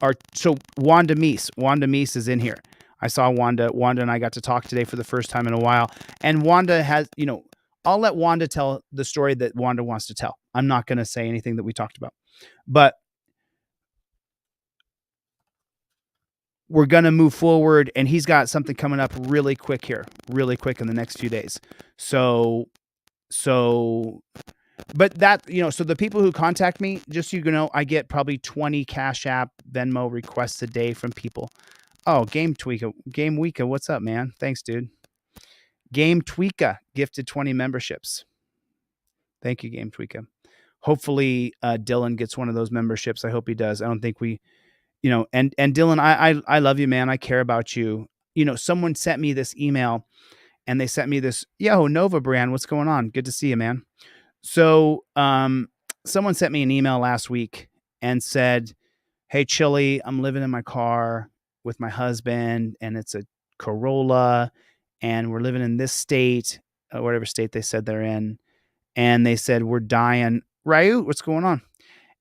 are so Wanda Meese is in here. I saw Wanda and I got to talk today for the first time in a while. And Wanda has, I'll let Wanda tell the story that Wanda wants to tell. I'm not going to say anything that we talked about. But we're going to move forward, and he's got something coming up really quick in the next few days. So So, but that, so the people who contact me, just so you know, I get probably 20 Cash App, Venmo requests a day from people. Oh, Game Weeka, what's up, man? Thanks, dude. Game Tweeka gifted 20 memberships. Thank you, Game Tweeka. Hopefully, Dylan gets one of those memberships. I hope he does. I don't think we, and Dylan, I love you, man. I care about you. Someone sent me this email and they sent me this, yo, Nova brand. What's going on? Good to see you, man. So, someone sent me an email last week and said, hey, Chille, I'm living in my car with my husband and it's a Corolla and we're living in this state, whatever state they said they're in. And they said, we're dying. Ryu, what's going on?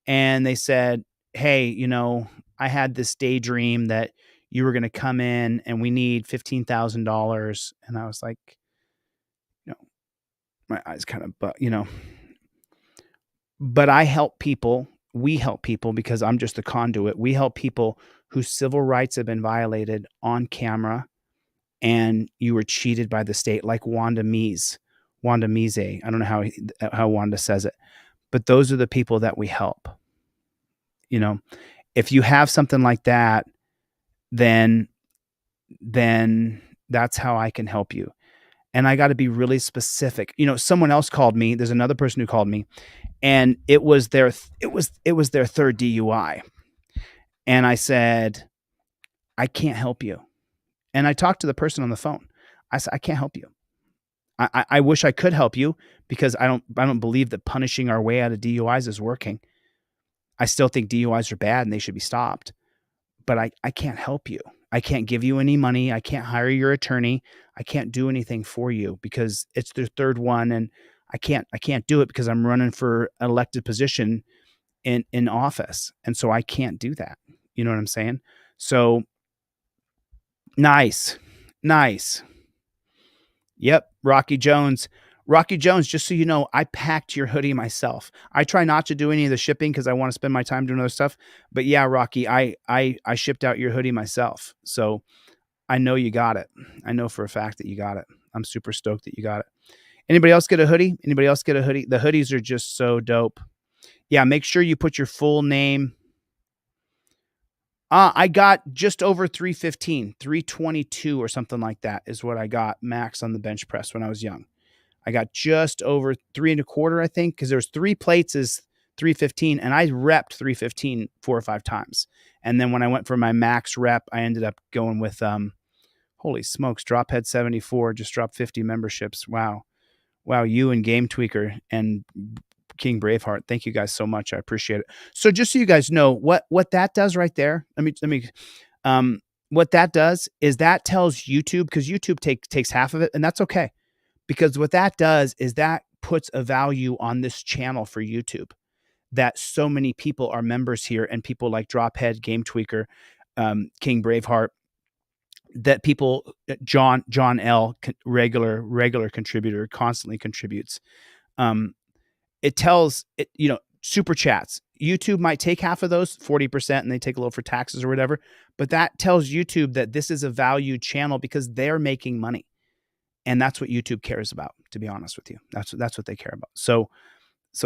And they said, hey, I had this daydream that you were going to come in and we need $15,000. And I was like, my eyes kind of, but I help people. We help people because I'm just the conduit. We help people whose civil rights have been violated on camera and you were cheated by the state, like Wanda Mise. I don't know how Wanda says it, but those are the people that we help. If you have something like that, then that's how I can help you. And I got to be really specific. Someone else called me. There's another person who called me, and it was their third DUI. And I said, I can't help you. And I talked to the person on the phone. I said, I can't help you. I wish I could help you because I don't believe that punishing our way out of DUIs is working. I still think DUIs are bad and they should be stopped. But I can't help you. I can't give you any money. I can't hire your attorney. I can't do anything for you because it's their third one, and I can't do it because I'm running for an elected position in office, and so I can't do that. You know what I'm saying? So nice. Yep, Rocky Jones, just so you know, I packed your hoodie myself. I try not to do any of the shipping because I want to spend my time doing other stuff. But yeah, Rocky, I shipped out your hoodie myself. So I know you got it. I know for a fact that you got it. I'm super stoked that you got it. Anybody else get a hoodie? The hoodies are just so dope. Yeah, make sure you put your full name. I got just over 315, 322 or something like that is what I got max on the bench press when I was young. I got just over 3.25, I think, because there's 3 plates is 315, and I repped 315 4 or 5 times. And then when I went for my max rep, I ended up going with, holy smokes, Drophead 74 just dropped 50 memberships. Wow, you and Game Tweaker and King Braveheart, thank you guys so much. I appreciate it. So just so you guys know what that does right there. What that does is that tells YouTube, because YouTube takes half of it, and that's okay. Because what that does is that puts a value on this channel for YouTube, that so many people are members here, and people like Drophead, Game Tweaker, King Braveheart, that people, John L, regular contributor, constantly contributes. It tells it, super chats. YouTube might take half of those, 40%, and they take a little for taxes or whatever. But that tells YouTube that this is a valued channel because they're making money. And that's what YouTube cares about, to be honest with you. That's what they care about. So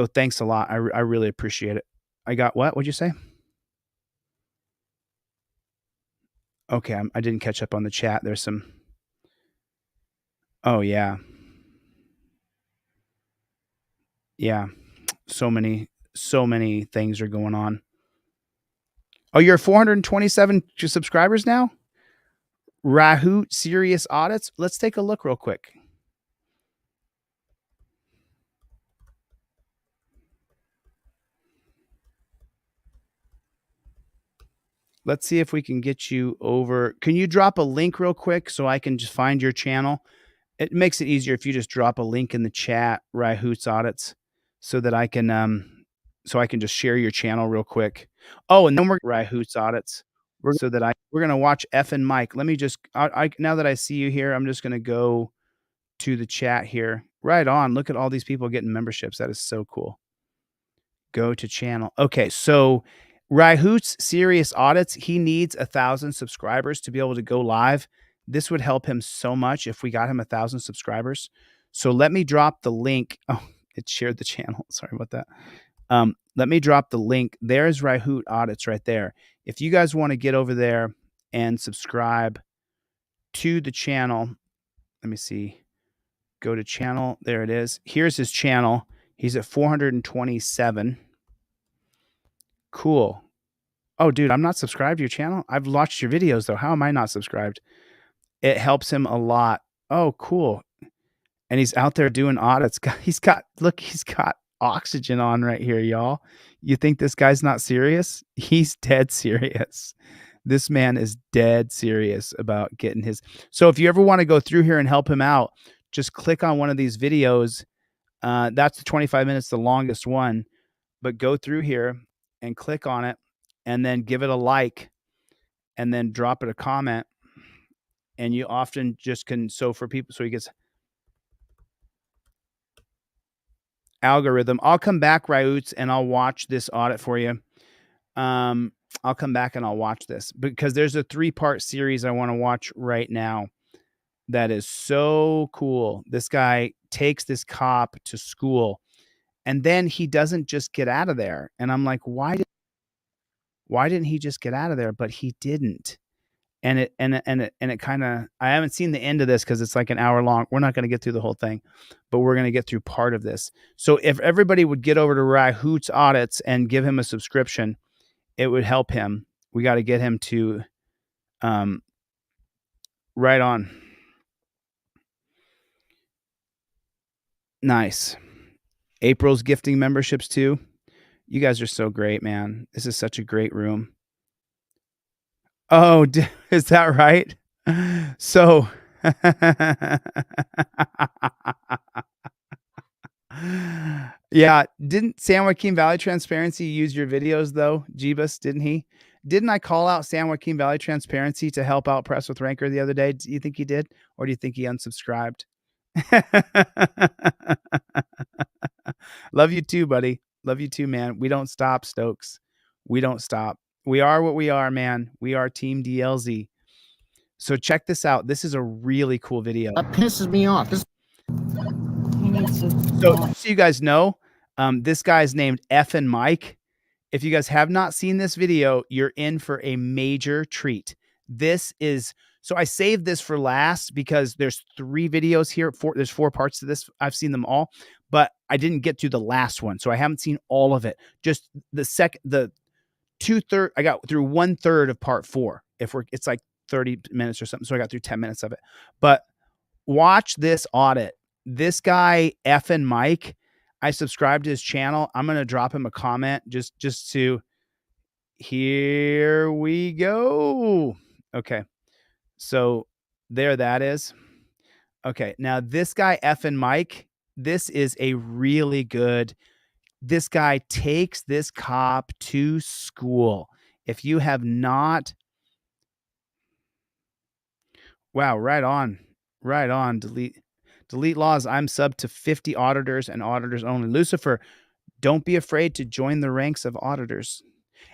thanks a lot. I really appreciate it. I got what? What'd you say? Okay, I didn't catch up on the chat. There's some. Oh yeah. Yeah. So many things are going on. Oh, you're 427 subscribers now? Rahoot Serious Audits. Let's take a look real quick. Let's see if we can get you over. Can you drop a link real quick so I can just find your channel? It makes it easier if you just drop a link in the chat, Rahoot's Audits, so that I can just share your channel real quick. Oh, and then we're Rahoot's Audits. We're gonna watch F and Mike. Let me just now that I see you here, I'm just gonna go to the chat here. Right on. Look at all these people getting memberships. That is so cool. Go to channel. Okay, so Rahoot's Serious Audits, he needs 1,000 subscribers to be able to go live. This would help him so much if we got him 1,000 subscribers. So let me drop the link. Oh, it shared the channel. Sorry about that. Let me drop the link. There's Rahoot Audits right there. If you guys want to get over there and subscribe to the channel, let me see. Go to channel. There it is. Here's his channel. He's at 427. Cool. Oh, dude, I'm not subscribed to your channel. I've watched your videos, though. How am I not subscribed? It helps him a lot. Oh, cool. And he's out there doing audits. He's got oxygen on right here, y'all. You think this guy's not serious? He's dead serious. This man is dead serious about getting his. So if you ever want to go through here and help him out, just click on one of these videos. That's the 25 minutes, the longest one. But go through here and click on it and then give it a like and then drop it a comment. And you often just can, so he gets algorithm. I'll come back, Ryoots, and I'll watch this audit for you. I'll come back and I'll watch this because there's a 3-part series I want to watch right now that is so cool. This guy takes this cop to school and then he doesn't just get out of there. And I'm like, why didn't he just get out of there? But he didn't. And it kind of, I haven't seen the end of this because it's like an hour long. We're not going to get through the whole thing, but we're going to get through part of this. So if everybody would get over to Rahoot's Audits and give him a subscription, it would help him. We got to get him to right on. Nice. April's gifting memberships too. You guys are so great, man. This is such a great room. Oh, is that right? So, yeah, didn't San Joaquin Valley Transparency use your videos though, Jeebus? Didn't he? Didn't I call out San Joaquin Valley Transparency to help out Press with Ranker the other day? Do you think he did? Or do you think he unsubscribed? Love you too, buddy. Love you too, man. We don't stop, Stokes. We don't stop. We are what we are, man. We are Team DLZ. So check this out. This is a really cool video. That pisses me off. So you guys know, this guy's named Effin' Mike. If you guys have not seen this video, you're in for a major treat. This is, so I saved this for last because there's 3 videos here. There's 4 parts to this. I've seen them all, but I didn't get to the last one. So I haven't seen all of it. Just the 2/3, I got through 1/3 of part 4. It's like 30 minutes or something. So I got through 10 minutes of it, but watch this audit. This guy, Effin' Mike, I subscribed to his channel. I'm going to drop him a comment just to, here we go. Okay. So there that is. Okay. Now this guy, Effin' Mike, this is a really good, this guy takes this cop to school. If you have not, wow, right on. Delete laws. I'm sub to 50 auditors and auditors only. Lucifer, don't be afraid to join the ranks of auditors.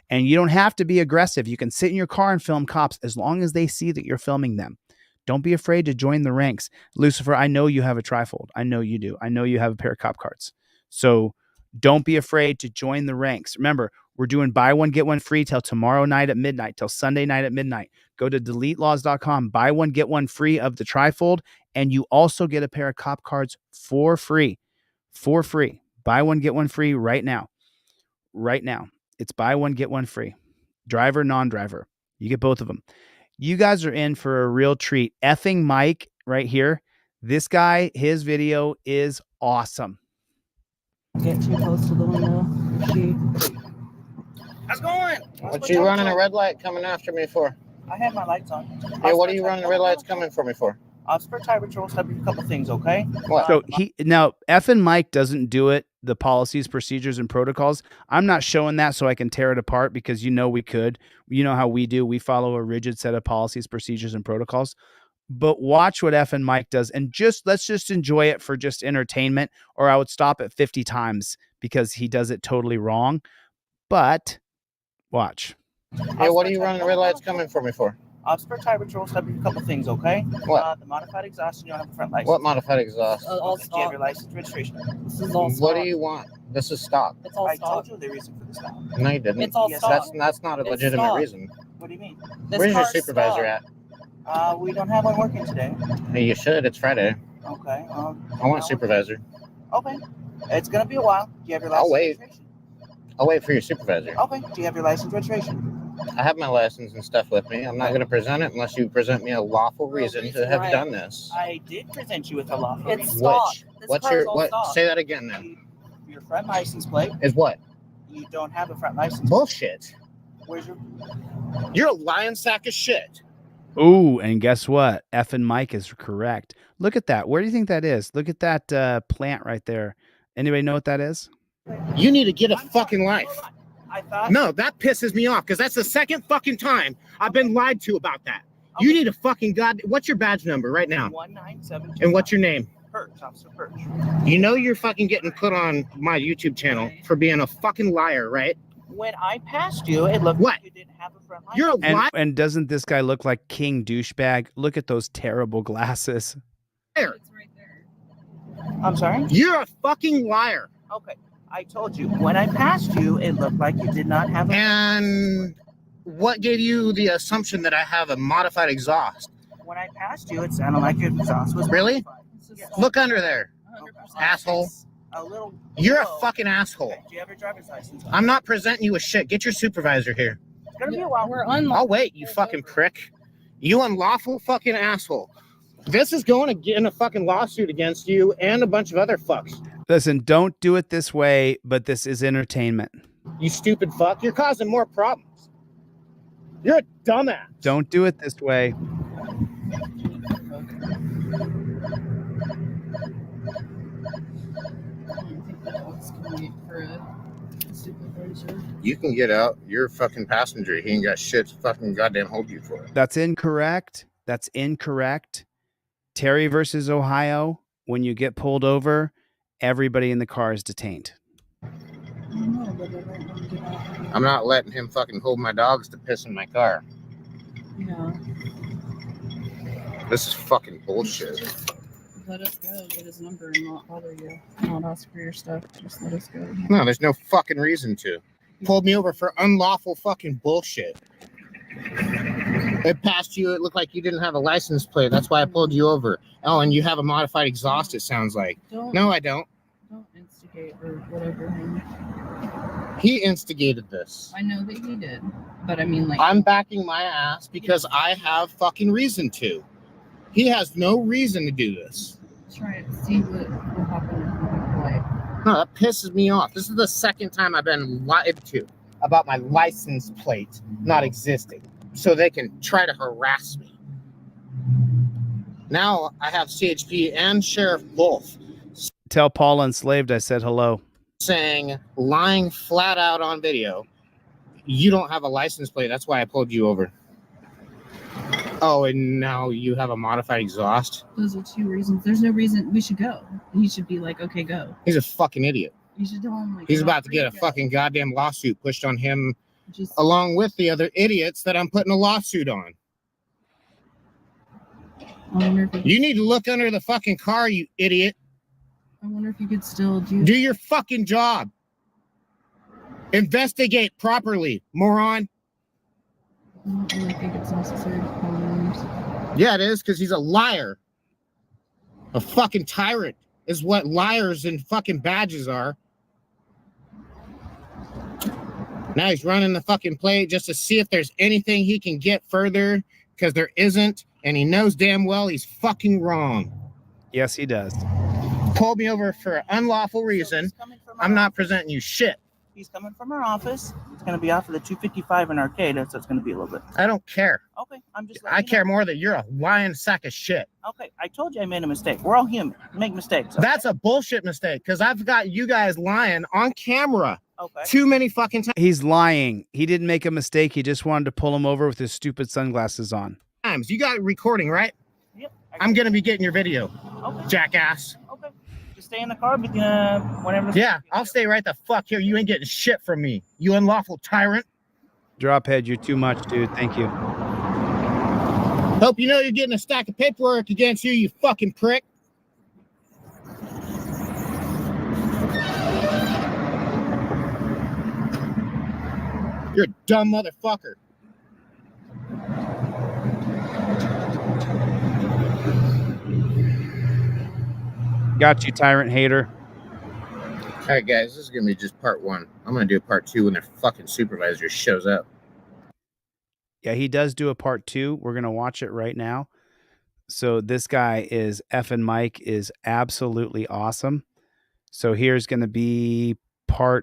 And you don't have to be aggressive. You can sit in your car and film cops as long as they see that you're filming them. Don't be afraid to join the ranks. Lucifer, I know you have a trifold. I know you do. I know you have a pair of cop cards. So don't be afraid to join the ranks. Remember, we're doing buy one, get one free till tomorrow night at midnight, till Sunday night at midnight. Go to deletelaws.com, buy one, get one free of the trifold, and you also get a pair of cop cards for free. For free. Buy one, get one free right now. Right now. It's buy one, get one free. Driver, non-driver. You get both of them. You guys are in for a real treat. Effing Mike right here. This guy, his video is awesome. Get too close to the window. How's it going? What you running a red light coming after me for? I have my lights on. Yeah, what are you running the red lights coming for me for? For tire patrol, so a couple things, okay? So now Effin' Mike doesn't do it, the policies, procedures, and protocols. I'm not showing that so I can tear it apart because we could. You know how we do. We follow a rigid set of policies, procedures, and protocols. But watch what Effin' Mike does, and let's just enjoy it for just entertainment, or I would stop at 50 times because he does it totally wrong. But watch. Hey, what are you running the red lights coming for me for? For Tire Patrol, stop a couple things, okay? What? The modified exhaust, and you don't have a front license. What modified exhaust? All do you have your license registration? This is all What do you want? This is stock. It's all I told you the reason for the stop. No, you didn't. It's all stock. That's not a It's legitimate stock. reason. What do you mean? Where's your supervisor at? We don't have one working today. Hey, you should. It's Friday. Okay. I want a supervisor. Okay. It's gonna be a while. Do you have your license? I'll wait. Registration? I'll wait for your supervisor. Okay. Do you have your license registration? I have my license and stuff with me. I'm not going to present it unless you present me a lawful reason to have done this. I did present you with a lawful reason. Say that again then. Your front license plate. Is what? You don't have a front license. Bullshit. Where's your? You're a lying sack of shit. Ooh, and guess what? Effing Mike is correct. Look at that. Where do you think that is? Look at that plant right there. Anybody know what that is? You need to get a fucking life. I thought. No, that pisses me off because that's the second fucking time I've been lied to about that. Okay. You need a fucking What's your badge number right now? 197. And what's your name? Perch, Officer Perch. You know you're fucking getting put on my YouTube channel for being a fucking liar, right? When I passed you, it looked like you didn't have a front license. You're a liar. And doesn't this guy look like King Douchebag? Look at those terrible glasses. I'm sorry? You're a fucking liar. Okay. I told you, when I passed you, it looked like you did not have a... And what gave you the assumption that I have a modified exhaust? When I passed you, it sounded like your exhaust was... Really? Yes. Look under there, 100%. asshole. A little... You're a fucking asshole. Do you have your driver's license? I'm not presenting you with shit. Get your supervisor here. It's gonna be a while. We're unlawful. I'll wait, you fucking prick. You unlawful fucking asshole. This is going to get in a fucking lawsuit against you and a bunch of other fucks. Listen, don't do it this way, but this is entertainment. You stupid fuck. You're causing more problems. You're a dumbass. Don't do it this way. You can get out. You're a fucking passenger. He ain't got shit to fucking goddamn hold you for. That's incorrect. That's incorrect. Terry versus Ohio, when you get pulled over, everybody in the car is detained. I'm not letting him fucking hold my dogs to piss in my car. Yeah. This is fucking bullshit. Let us go. Get his number and not bother you. Not ask for your stuff. Just let us go. No, there's no fucking reason to. Pulled me over for unlawful fucking bullshit. It passed you. It looked like you didn't have a license plate. That's why I pulled you over. Oh, and you have a modified exhaust, it sounds like. No, I don't. Don't instigate or whatever. He instigated this. I know that he did. But I mean, like... I'm backing my ass because I have fucking reason to. He has no reason to do this. Try to see what will happen in my life. No, that pisses me off. This is the second time I've been lied to about my license plate not existing. So they can try to harass me. Now I have CHP and Sheriff both Tell Paul Enslaved I said hello. saying, lying flat out on video, you don't have a license plate. That's why I pulled you over. Oh, and now you have a modified exhaust? Those are two reasons. There's no reason we should go. He should be like, okay, go. He's a fucking idiot. You should tell him like... He's about to get a fucking goddamn lawsuit pushed on him along with the other idiots that I'm putting a lawsuit on. You need to look under the fucking car, you idiot. I wonder if you could still do your fucking job. Investigate properly, moron. I don't really think it's necessary to call names. Yeah, it is, because he's a liar. A fucking tyrant is what liars and fucking badges are. Now he's running the fucking plate just to see if there's anything he can get further, because there isn't, and he knows damn well he's fucking wrong. Yes, he does. Pulled me over for an unlawful reason. I'm not presenting you shit. He's coming from our office. It's going to be off of the 255 in Arcade, so it's going to be a little bit. I don't care. Okay, I'm just I care more that you're a lying sack of shit. Okay, I told you I made a mistake. We're all human. We make mistakes. Okay? That's a bullshit mistake, because I've got you guys lying on camera. Okay. Too many fucking times. He's lying. He didn't make a mistake. He just wanted to pull him over with his stupid sunglasses on. You got recording, right? Yep. I'm going to be getting your video, jackass. Okay. Just stay in the car, but whenever. Yeah, I'll stay right the fuck here. You ain't getting shit from me, you unlawful tyrant. Drophead, you're too much, dude. Thank you. Hope you know you're getting a stack of paperwork against you, you fucking prick. You're a dumb motherfucker. Got you, tyrant hater. All right, guys, this is going to be just part one. I'm going to do a part two when their fucking supervisor shows up. Yeah, he does do a part 2. We're going to watch it right now. So this guy is effing Mike is absolutely awesome. So here's going to be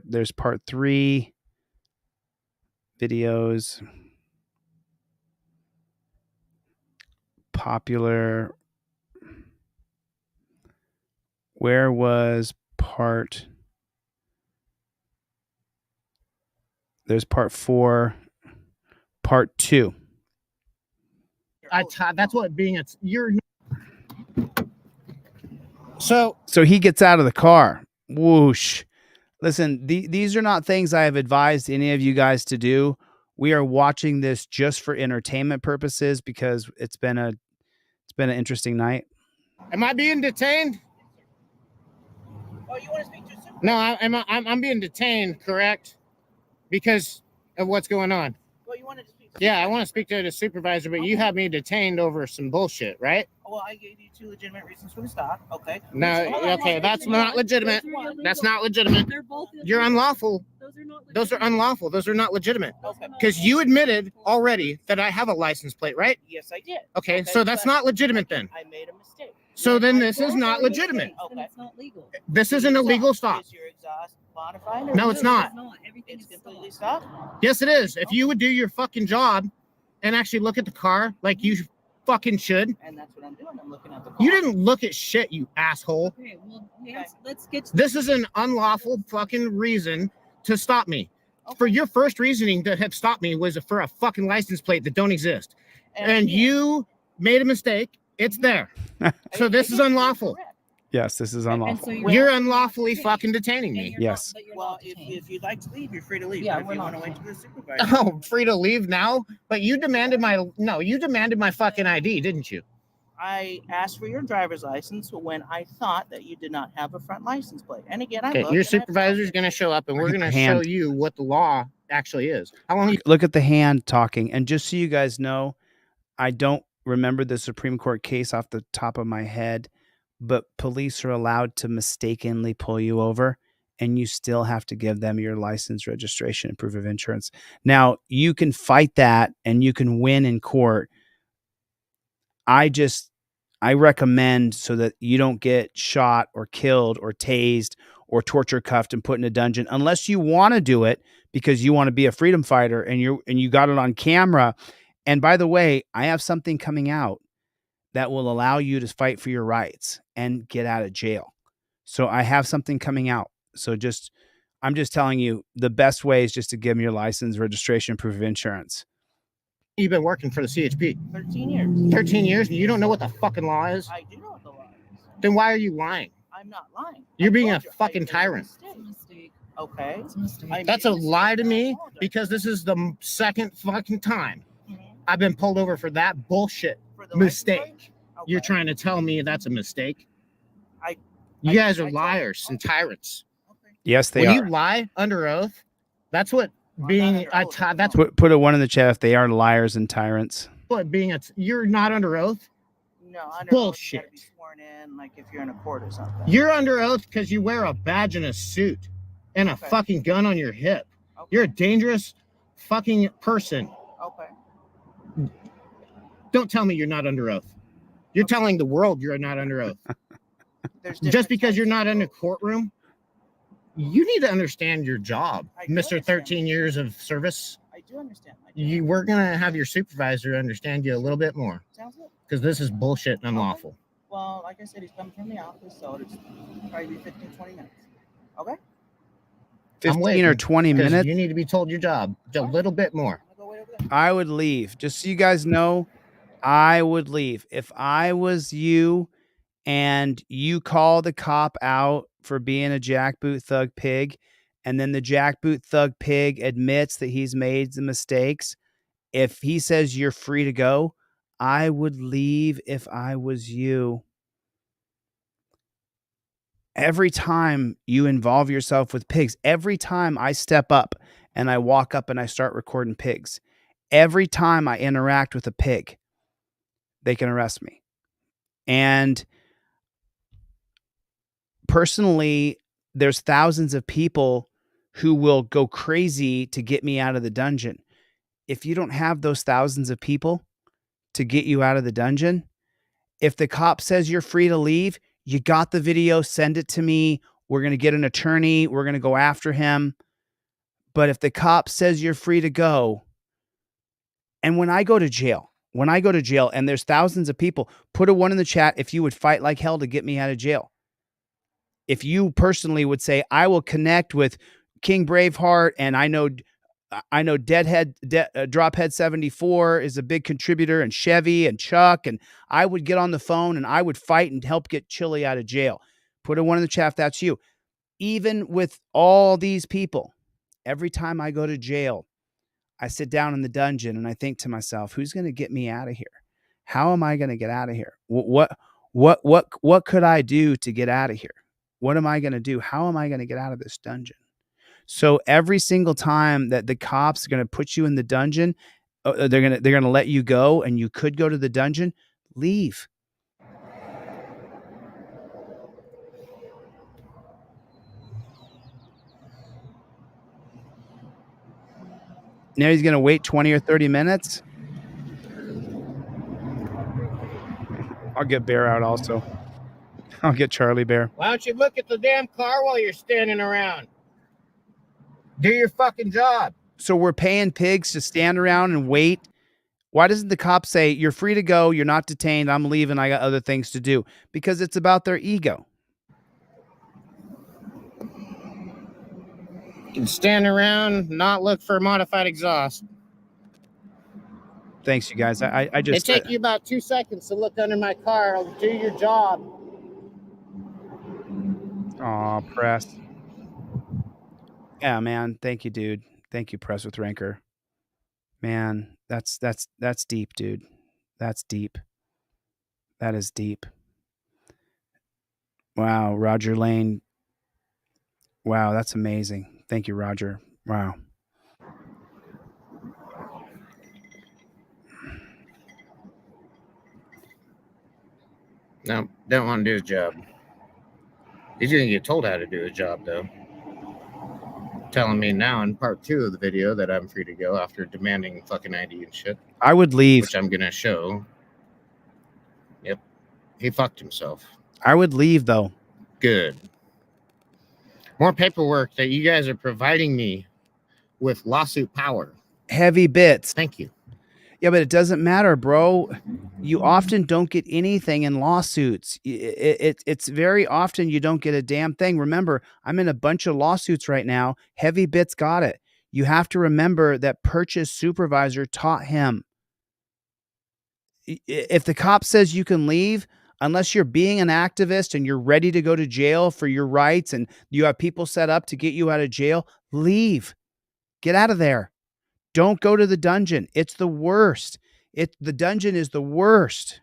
there's part 3 videos. Popular. Where was there's part 4, part 2. That's what being you're. So he gets out of the car. Whoosh. Listen, these are not things I have advised any of you guys to do. We are watching this just for entertainment purposes because it's been an interesting night. Am I being detained? Oh, you want to speak to super? No, I'm being detained, correct? Because of what's going on. Well, you wanted to speak to Yeah, I want to speak to the supervisor, but you have me detained over some bullshit, right? Well, I gave you 2 legitimate reasons for the stop. Okay. No, okay, that's not legitimate. That's not legitimate. You're unlawful. Those are unlawful. Those are not legitimate. Okay. Because you admitted already that I have a license plate, right? Yes, I did. Okay, so that's not legitimate then. I made a mistake. So then this is not legitimate. Okay. It's not legal. This isn't a legal stop. Is your exhaust modified? No, it's not. It's completely stopped. Yes, it is. If you would do your fucking job and actually look at the car like you fucking should. And that's what I'm doing. I'm looking at the car. You didn't look at shit, you asshole. Okay, well, let's get to This is an unlawful fucking reason to stop me. For your first reasoning to have stopped me was for a fucking license plate that don't exist. And you made a mistake. It's there. So this is unlawful. Yes, this is unlawful. You're unlawfully fucking detaining me. Yes. Well, if you'd like to leave, you're free to leave. Yeah, But if you want to wait till the supervisor. Oh, free to leave now? But you demanded my fucking ID, didn't you? I asked for your driver's license when I thought that you did not have a front license plate. And again, I Okay, looked your and I supervisor's going to show up and we're going to Hand. show you what the law actually is. How long? Look at the hand talking. And just so you guys know, I don't remember the Supreme Court case off the top of my head, but police are allowed to mistakenly pull you over and you still have to give them your license, registration, and proof of insurance. Now, you can fight that and you can win in court. I recommend so that you don't get shot or killed or tased or torture cuffed and put in a dungeon unless you want to do it because you want to be a freedom fighter and you got it on camera. And by the way, I have something coming out that will allow you to fight for your rights and get out of jail. So I have something coming out. So I'm just telling you the best way is just to give them your license, registration, proof of insurance. You've been working for the CHP. 13 years. 13 years and you don't know what the fucking law is? I do know what the law is. Then why are you lying? I'm not lying. You're being a fucking tyrant. Okay. That's a lie to me because this is the second fucking time I've been pulled over for that bullshit mistake. You're trying to tell me that's a mistake? You guys are liars and tyrants. Yes, they when are. you lie under oath, that's what being a that's Put a 1 in the chat if they are liars and tyrants. what being a you're not under oath. No, under Bullshit. oath, you gotta be sworn in, like if you're in a court or something. You're under oath because you wear a badge and a suit and a fucking gun on your hip. You're a dangerous fucking person. Okay. Don't tell me you're not under oath. You're telling the world you're not under oath. Just because you're not in a courtroom, you need to understand your job, Mr. 13 years of service. I do understand. We're going to have your supervisor understand you a little bit more Sounds good. because this is bullshit and unlawful. Well, like I said, he's coming from the office, so it's probably be 15, 20 minutes. Okay? 15 or 20 minutes? You need to be told your job a little bit more. I would leave. Just so you guys know, I would leave. If I was you and you call the cop out for being a jackboot thug pig, and then the jackboot thug pig admits that he's made the mistakes, if he says you're free to go, I would leave if I was you. Every time you involve yourself with pigs, every time I step up and I walk up and I start recording pigs, every time I interact with a pig, they can arrest me. And personally, there's thousands of people who will go crazy to get me out of the dungeon. If you don't have those thousands of people to get you out of the dungeon, if the cop says you're free to leave, you got the video, send it to me. We're going to get an attorney. We're going to go after him. But if the cop says you're free to go, and when I go to jail and there's thousands of people, put a 1 in the chat if you would fight like hell to get me out of jail. If you personally would say, I will connect with King Braveheart, and I know Drophead 74 is a big contributor, and Chevy and Chuck, and I would get on the phone and I would fight and help get Chille out of jail. Put a 1 in the chat if that's you. Even with all these people, every time I go to jail, I sit down in the dungeon and I think to myself, who's going to get me out of here? How am I going to get out of here? What could I do to get out of here? What am I going to do? How am I going to get out of this dungeon? So every single time that the cops are going to put you in the dungeon, they're going to let you go, and you could go to the dungeon, leave. Now he's going to wait 20 or 30 minutes. I'll get Bear out also. I'll get Charlie Bear. Why don't you look at the damn car while you're standing around? Do your fucking job. So we're paying pigs to stand around and wait. Why doesn't the cop say, you're free to go, you're not detained, I'm leaving, I got other things to do? Because it's about their ego. You can stand around, not look for modified exhaust. Thanks, you guys. I just... It take you about 2 seconds to look under my car. I'll do your job. Aw, Press. Yeah, man. Thank you, dude. Thank you, Press with Rancor. Man, that's deep, dude. That's deep. That is deep. Wow, Roger Lane. Wow, that's amazing. Thank you, Roger. Wow. No, don't want to do his job. He's going to get told how to do his job, though. Telling me now in part 2 of the video that I'm free to go after demanding fucking ID and shit. I would leave. Which I'm going to show. Yep. He fucked himself. I would leave, though. Good. More paperwork that you guys are providing me with lawsuit power. Heavy bits. Thank you. Yeah, but it doesn't matter, bro. You often don't get anything in lawsuits. It's very often you don't get a damn thing. Remember, I'm in a bunch of lawsuits right now. Heavy Bits got it. You have to remember that Purchase supervisor taught him. If the cop says you can leave, unless you're being an activist and you're ready to go to jail for your rights and you have people set up to get you out of jail, leave. Get out of there. Don't go to the dungeon. It's the worst. The dungeon is the worst.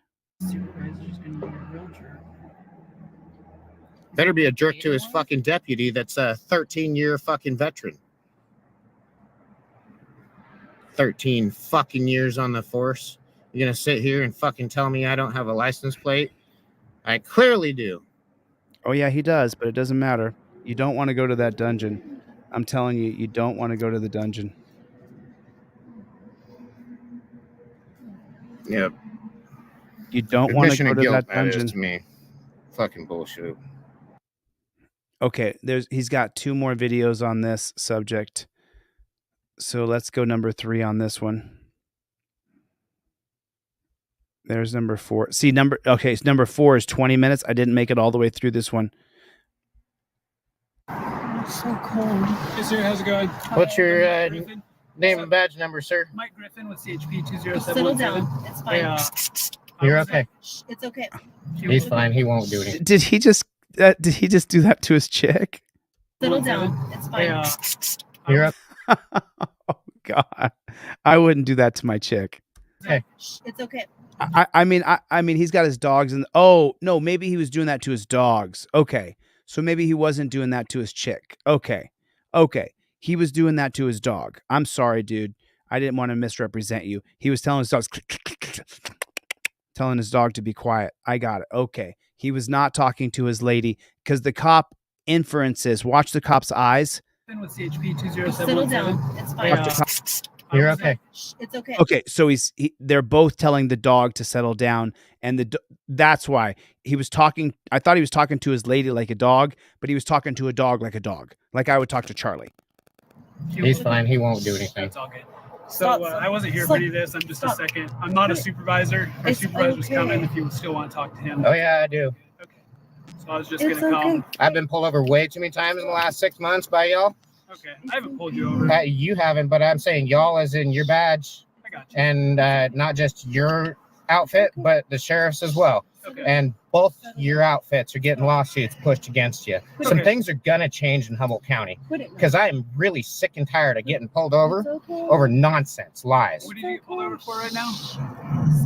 Better be a jerk to his fucking deputy that's a 13-year fucking veteran. 13 fucking years on the force. You're going to sit here and fucking tell me I don't have a license plate? I clearly do. Oh, yeah, he does, but it doesn't matter. You don't want to go to that dungeon. I'm telling you, you don't want to go to the dungeon. Yep. You don't want to go to that dungeon. dungeon. To me. Fucking bullshit. Okay, he's got 2 more videos on this subject. So let's go number 3 on this one. There's number 4. See, number 4 is 20 minutes. I didn't make it all the way through this one. It's so cold. Hey, sir, how's it going? What's your name and badge number, sir? Mike Griffin with CHP 20717. Settle down. It's fine. You're okay. It's okay. He's fine. He won't do anything. Did he just do that to his chick? Settle down. It's fine. You're up. Oh God, I wouldn't do that to my chick. Hey. It's okay. I mean, he's got his dogs, and oh no, maybe he was doing that to his dogs. Okay, so maybe he wasn't doing that to his chick. Okay, he was doing that to his dog. I'm sorry, dude. I didn't want to misrepresent you. He was telling his dogs, telling his dog to be quiet. I got it. Okay, he was not talking to his lady because the cop inferences. Watch the cop's eyes. With CHP 207. Settle down. It's fine. You're okay. It's okay. Okay, so they're both telling the dog to settle down, and that's why he was talking. I thought he was talking to his lady like a dog, but he was talking to a dog, like I would talk to Charlie. He's fine. He won't do anything. It's all good. So I wasn't here for any of this. I'm just a second. I'm not a supervisor. Our supervisor was coming. If you still want to talk to him. Oh yeah, I do. So I was just gonna come. I've been pulled over way too many times in the last 6 months by y'all. Okay, I haven't pulled you over. You haven't, but I'm saying y'all as in your badge. I got you. And not just your outfit, but the sheriff's as well. Okay. And both your outfits are getting lawsuits pushed against you. Some things are gonna change in Humboldt County because I am really sick and tired of getting pulled over nonsense, lies. What do you get pulled over for right now?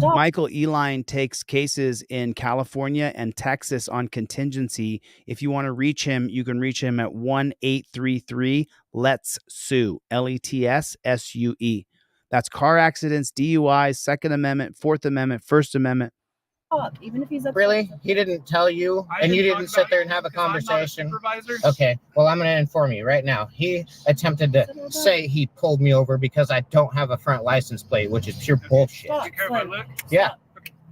Michael Eline takes cases in California and Texas on contingency. If you want to reach him, you can reach him at 1-833-LETS-SUE, LETSSUE. That's car accidents, DUIs, Second Amendment, Fourth Amendment, First Amendment. Even if he's upset. Really? He didn't tell you, and you didn't sit there and have a conversation? Okay, well, I'm going to inform you right now. He attempted to say he pulled me over because I don't have a front license plate, which is pure bullshit. Do you care if I look? Yeah,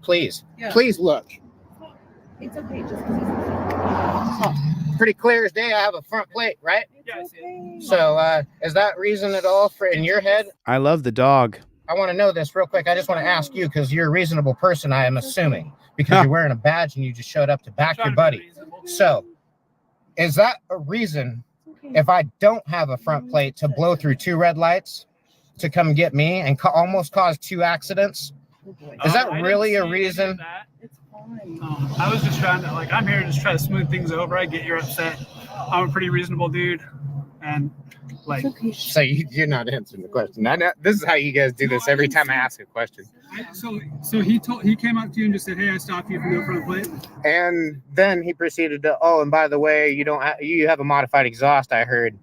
please. Yeah. Please look. It's okay. Just because Pretty clear as day, I have a front plate, right? Yeah, I see it. So, is that reason at all for in your head? I love the dog. I want to know this real quick. I just want to ask you because you're a reasonable person, I am assuming, because you're wearing a badge and you just showed up to back your buddy. So, is that a reason if I don't have a front plate to blow through 2 red lights to come get me and almost cause 2 accidents? Is that really a reason? I was just trying to, I'm here to just try to smooth things over. I get you're upset. I'm a pretty reasonable dude. And, So you're not answering the question. I know, this is how you guys do this every time I ask a question. So he came up to you and just said, "Hey, I stopped you for no front plate." And then he proceeded to, oh, and by the way, you have a modified exhaust, I heard,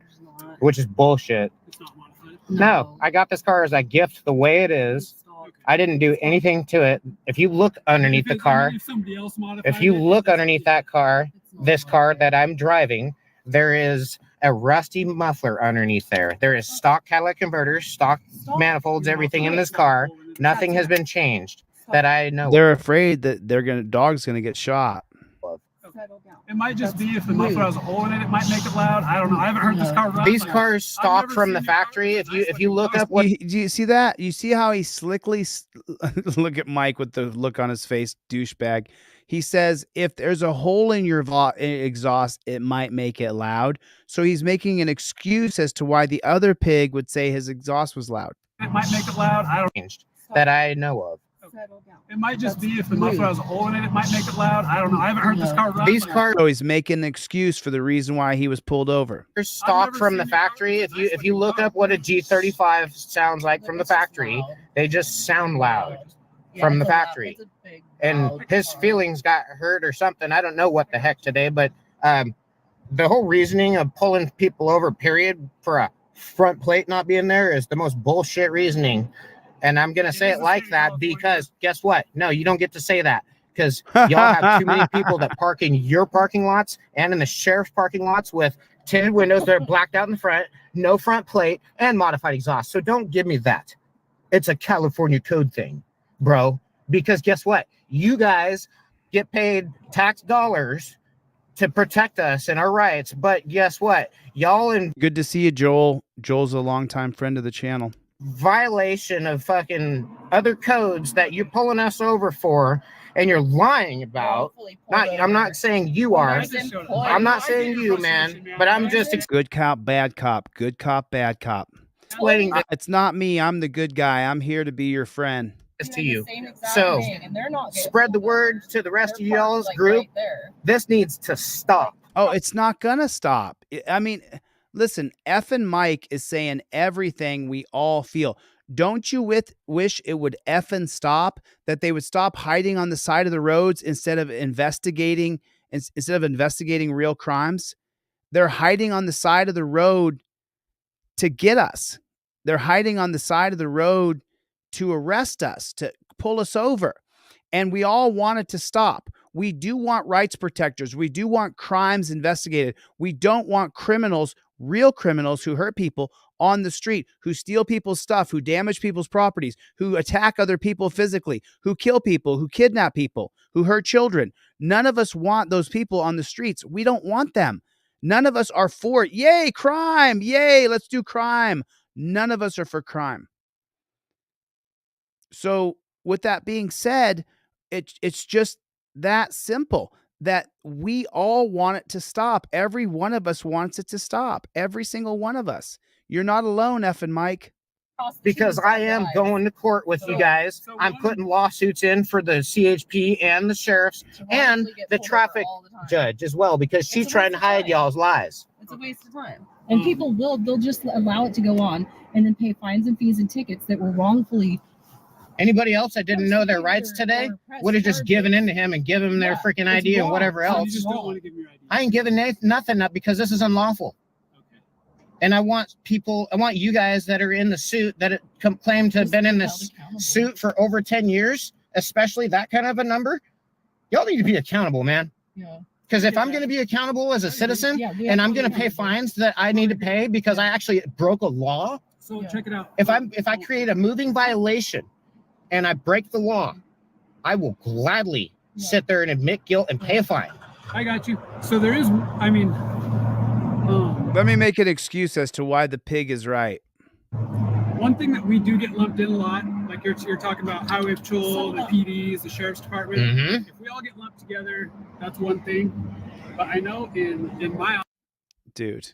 which is bullshit. It's not modified. No, I got this car as a gift the way it is. I didn't do anything to it. If you look underneath the car, if you look underneath that car, this car that I'm driving, there is a rusty muffler underneath there. There is stock catalytic converters, stock manifolds, everything in this car. Nothing has been changed that I know. They're afraid that dog's gonna get shot. It might just be if the muffler has a hole in it, it might make it loud. I don't know. I haven't heard this car run. These cars stock from the factory. If you look up what, Do you see that? You see how he slickly look at Mike with the look on his face, douchebag. He says if there's a hole in your exhaust, it might make it loud. So he's making an excuse as to why the other pig would say his exhaust was loud. It might make it loud. I don't that I know of. It might just be if the muffler has a hole in it, it might make it loud. I don't know. I haven't heard this car run. These cars. So he's making an excuse for the reason why he was pulled over. Stock from the factory. If you look up what a G35 sounds like from the factory, they just sound loud from the factory. And his feelings got hurt or something. I don't know what the heck today, but the whole reasoning of pulling people over, period, for a front plate not being there is the most bullshit reasoning. And I'm going to say it like that because guess what? No, you don't get to say that because y'all have too many people that park in your parking lots and in the sheriff's parking lots with tinted windows that are blacked out in the front, no front plate, and modified exhaust. So don't give me that. It's a California code thing, bro. Because guess what? You guys get paid tax dollars to protect us and our rights. But guess what? Y'all in Good to see you, Joel. Joel's a longtime friend of the channel. Violation of fucking other codes that you're pulling us over for and you're lying about. I'm not saying you are. I'm not saying you, man, but I'm just good cop, bad cop, good cop, bad cop. Explaining it's not me. I'm the good guy. I'm here to be your friend. to you. So spread the word to the rest of y'all's group. This needs to stop. Oh, it's not gonna stop. I mean, listen, effing Mike is saying everything we all feel. Don't you wish it would effing stop, that they would stop hiding on the side of the roads instead of investigating real crimes? They're hiding on the side of the road to get us. They're hiding on the side of the road to arrest us, to pull us over. And we all want it to stop. We do want rights protectors. We do want crimes investigated. We don't want criminals, real criminals who hurt people on the street, who steal people's stuff, who damage people's properties, who attack other people physically, who kill people, who kidnap people, who hurt children. None of us want those people on the streets. We don't want them. None of us are for, yay, crime. Yay, let's do crime. None of us are for crime. So with that being said, it's just that simple, that we all want it to stop. Every one of us wants it to stop. Every single one of us. You're not alone, effing Mike. Because I am going to court with you guys. I'm putting lawsuits in for the CHP and the sheriffs and the traffic judge as well, because she's trying to hide y'all's lies. It's a waste of time. And people they'll just allow it to go on and then pay fines and fees and tickets that were wrongfully. Anybody else that didn't know their rights today would have just given in to him and given him their freaking ID and whatever else. You just don't want to give me your ID. I ain't giving nothing up because this is unlawful. And I want you guys that are in the suit, that claim to have been in this suit for over 10 years, especially that kind of a number. Y'all need to be accountable, man. Yeah. Because if I'm going to be accountable as a citizen and I'm going to pay fines that I need to pay because I actually broke a law. So check it out. If I create a moving violation and I break the law, I will gladly sit there and admit guilt and pay a fine. I got you. So there is, let me make an excuse as to why the pig is right. one thing that we do get lumped in a lot, like you're talking about highway patrol, the PDs, the sheriff's department. Mm-hmm. If we all get lumped together, that's one thing. But I know in my dude.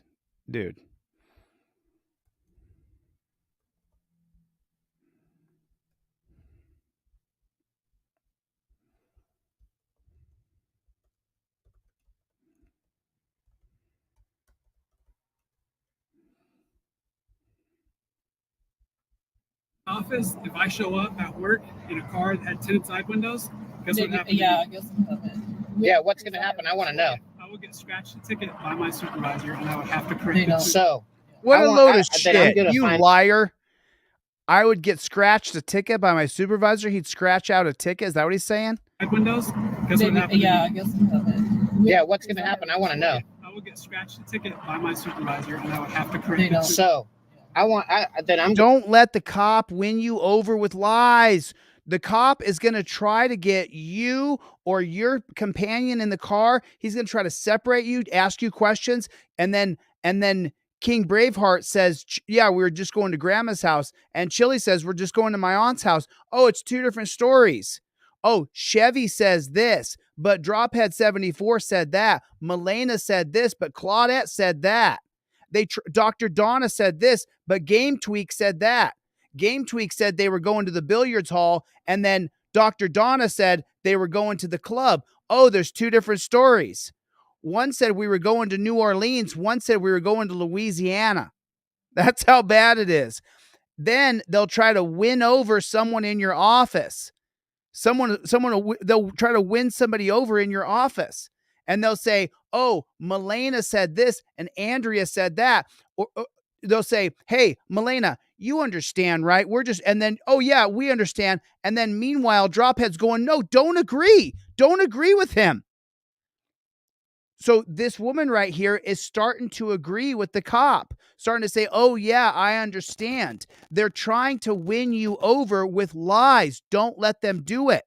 office, if I show up at work in a car that had tinted side windows, guess what happens? Yeah, I guess what happened. Yeah, what's going to happen? I want to know. I would get scratched a ticket by my supervisor, and I would have to correct it. So, what a load of shit, you liar. I would get scratched a ticket by my supervisor. He'd scratch out a ticket. Is that what he's saying? Side windows, guess what happened? Yeah, I guess what happened. Yeah, what's going to happen? I want to know. I would get scratched a ticket by my supervisor, and I would have to correct it. So, Don't let the cop win you over with lies. The cop is going to try to get you or your companion in the car. He's going to try to separate you, ask you questions, and then King Braveheart says, yeah, we were just going to grandma's house. And Chille says, we're just going to my aunt's house. Oh, it's two different stories. Oh, Chevy says this, but Drophead 74 said that. Milena said this, but Claudette said that. Dr. Donna said this, but Game Tweak said that. Game Tweak said they were going to the billiards hall, and then Dr. Donna said they were going to the club. Oh, there's two different stories. One said we were going to New Orleans. One said we were going to Louisiana. That's how bad it is. Then they'll try to win over someone in your office. They'll try to win somebody over in your office. And they'll say, oh, Milena said this and Andrea said that. Or they'll say, hey, Milena, you understand, right? And then, oh yeah, we understand. And then meanwhile, Drophead's going, no, don't agree. Don't agree with him. So this woman right here is starting to agree with the cop, starting to say, oh yeah, I understand. They're trying to win you over with lies. Don't let them do it.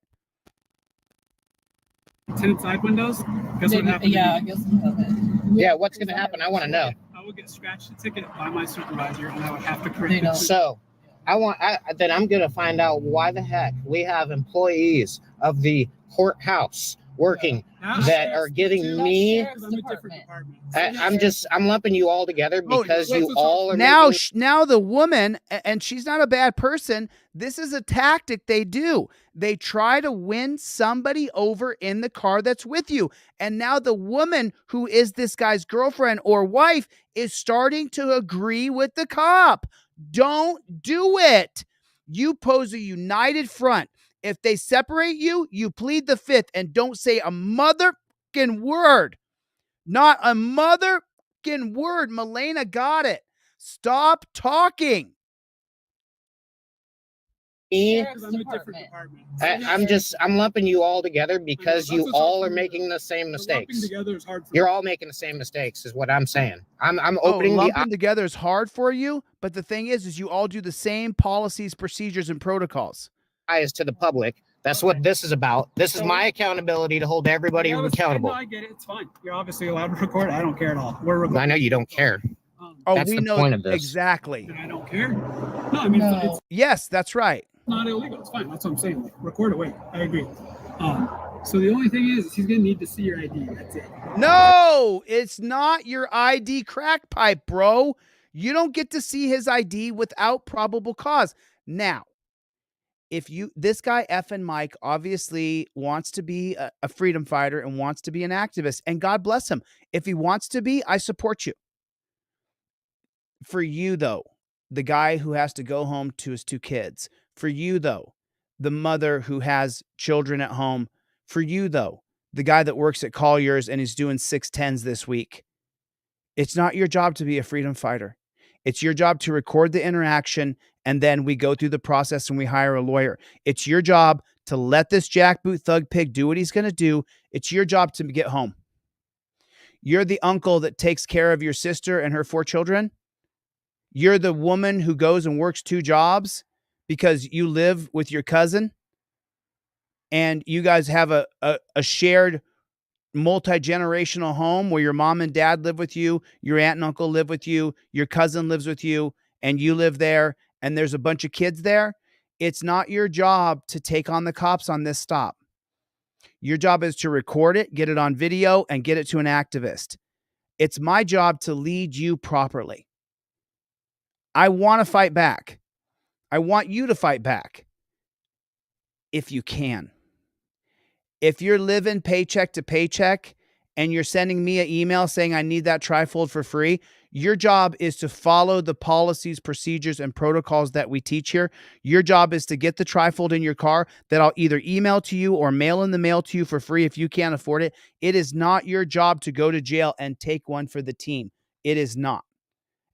Tinted side windows, guess what happened? Yeah, I guess what happened. Yeah, what's going to happen? I want to know. I would get scratched a ticket by my supervisor, and I would have to correct it. So, I'm going to find out why the heck we have employees of the courthouse working that are giving me. I'm lumping you all together because you all are now the woman, and she's not a bad person. This is a tactic they do. They try to win somebody over in the car that's with you. And now the woman who is this guy's girlfriend or wife is starting to agree with the cop. Don't do it. You pose a united front. If they separate you, you plead the fifth and don't say a motherfucking word. Not a motherfucking word. Milena got it. Stop talking. I'm lumping you all together because you all are making the same mistakes. You're all making the same mistakes, is what I'm saying. I'm opening lumping together is hard for you, but the thing is you all do the same policies, procedures, and protocols. Eyes to the public. That's what this is about. This is my accountability to hold everybody accountable. No, I get it. It's fine. You're obviously allowed to record. I don't care at all. We're recording. I know you don't care. Oh, That's we the know point of this. exactly. And I don't care. No, I mean, it's yes, that's right. not illegal. It's fine. That's what I'm saying. Like, record away. I agree. So the only thing is he's gonna need to see your ID. That's it. No, it's not your ID crack pipe, bro. You don't get to see his ID without probable cause. Now, if this guy effing Mike obviously wants to be a freedom fighter and wants to be an activist, and God bless him. If he wants to be, I support you. For you, though, the guy who has to go home to his 2 kids. For you, though, the mother who has children at home. For you, though, the guy that works at Collier's and is doing 610s this week. It's not your job to be a freedom fighter. It's your job to record the interaction, and then we go through the process and we hire a lawyer. It's your job to let this jackboot thug pig do what he's going to do. It's your job to get home. You're the uncle that takes care of your sister and her 4 children. You're the woman who goes and works 2 jobs because you live with your cousin and you guys have a shared multi-generational home where your mom and dad live with you, your aunt and uncle live with you, your cousin lives with you, and you live there, and there's a bunch of kids there. It's not your job to take on the cops on this stop. Your job is to record it, get it on video, and get it to an activist. It's my job to lead you properly. I want to fight back. I want you to fight back. If you can. If you're living paycheck to paycheck and you're sending me an email saying I need that trifold for free, your job is to follow the policies, procedures, and protocols that we teach here. Your job is to get the trifold in your car that I'll either email to you or mail in the mail to you for free if you can't afford it. It is not your job to go to jail and take one for the team. It is not.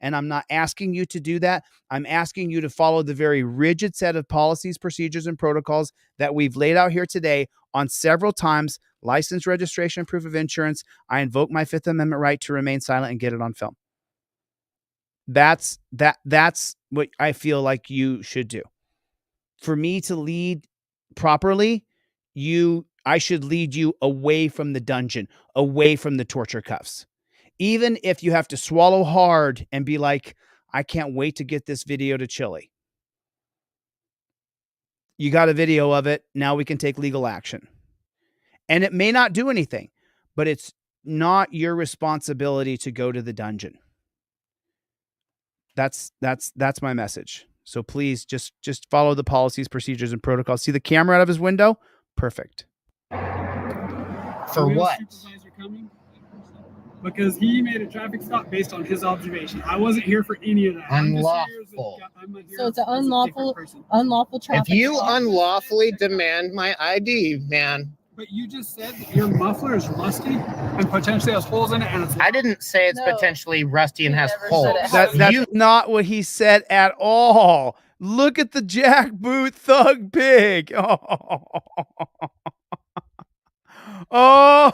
And I'm not asking you to do that. I'm asking you to follow the very rigid set of policies, procedures, and protocols that we've laid out here today on several times. License, registration, proof of insurance. I invoke my 5th Amendment right to remain silent and get it on film. That's what I feel like you should do. For me to lead properly, I should lead you away from the dungeon, away from the torture cuffs. Even if you have to swallow hard and be like, I can't wait to get this video to Chille. You got a video of it. Now we can take legal action. And it may not do anything, but it's not your responsibility to go to the dungeon. That's my message. So please just follow the policies, procedures, and protocols. See the camera out of his window? Perfect. For what? Because he made a traffic stop based on his observation. I wasn't here for any of that. Unlawful. So it's an unlawful traffic. If you stop. unlawfully demand my ID, man. But you just said that your muffler is rusty and potentially has holes in it. And I didn't say it's potentially rusty and has holes. That's not what he said at all. Look at the jackboot thug pig. Oh,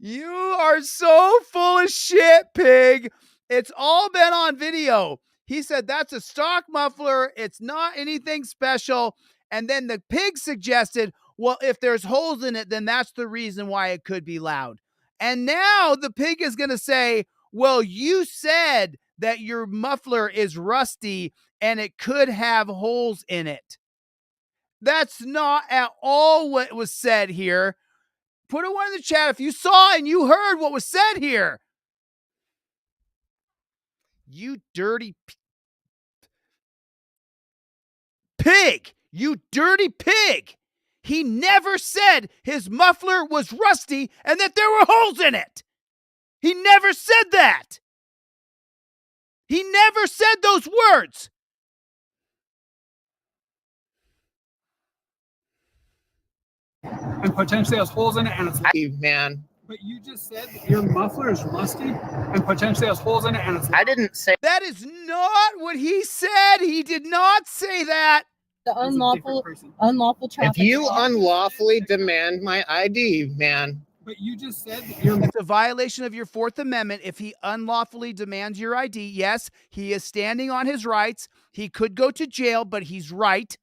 you are so full of shit, pig. It's all been on video. He said that's a stock muffler. It's not anything special. And then the pig suggested, well, if there's holes in it, then that's the reason why it could be loud. And now the pig is going to say, well, you said that your muffler is rusty and it could have holes in it. That's not at all what was said here. Put a one in the chat if you saw and you heard what was said here. You dirty pig. You dirty pig. He never said his muffler was rusty and that there were holes in it. He never said that. He never said those words. and potentially has holes in it, and it's man. But you just said that your muffler is rusty and potentially has holes in it, and it's I didn't say that is not what he said. He did not say that. The unlawful traffic. If you unlawfully demand my ID, man. But you just said that you're It's a violation of your Fourth Amendment if he unlawfully demands your ID. Yes, he is standing on his rights. He could go to jail, but he's right.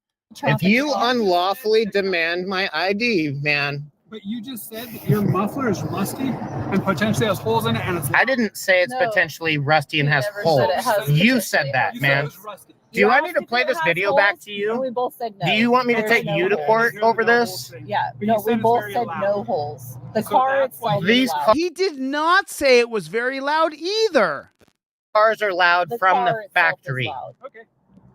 If you unlawfully demand my ID, man. But you just said that your muffler is rusty and potentially has holes in it, and it's I didn't say it's potentially rusty and has holes. You said that, man. Do I need to play this video back to you? We both said no. Do you want me to take you to court over this? Yeah, no, we both said no holes. The car itself. He did not say it was very loud either. Cars are loud from the factory. Okay,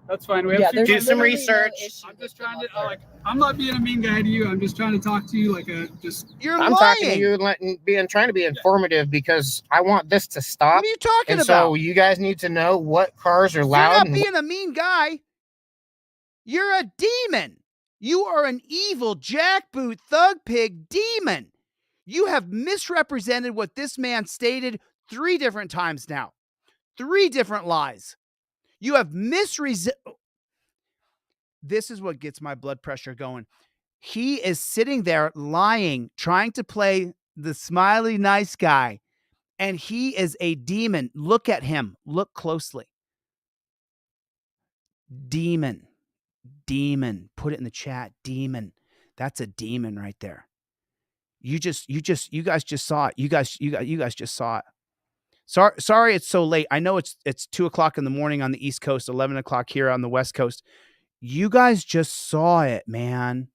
that's fine. We have do some research. I'm just trying to I'm not being a mean guy to you. I'm just trying to talk to you like a just. You're I'm talking to you, trying to be informative because I want this to stop. What are you talking about? So you guys need to know what cars are loud. You're not being a mean guy. You're a demon. You are an evil jackboot thug pig demon. You have misrepresented what this man stated 3 different times now. 3 different lies. You have This is what gets my blood pressure going. He is sitting there lying, trying to play the smiley nice guy, and he is a demon. Look at him. Look closely. Demon. Demon. Put it in the chat. Demon. That's a demon right there. You guys just saw it. You guys just saw it. Sorry it's so late. I know it's 2:00 in the morning on the East Coast, 11 o'clock here on the West Coast. You guys just saw it, man.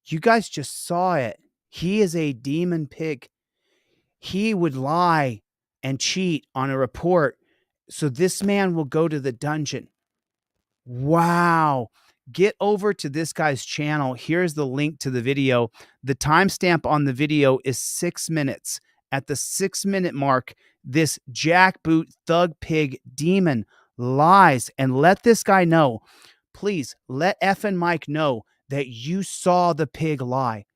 You guys just saw it. He is a demon pig. He would lie and cheat on a report. So this man will go to the dungeon. Wow. Get over to this guy's channel. Here's the link to the video. The timestamp on the video is 6 minutes. At the 6-minute mark, this jackboot thug pig demon lies, and let this guy know. Please let effing Mike know that you saw the pig lie.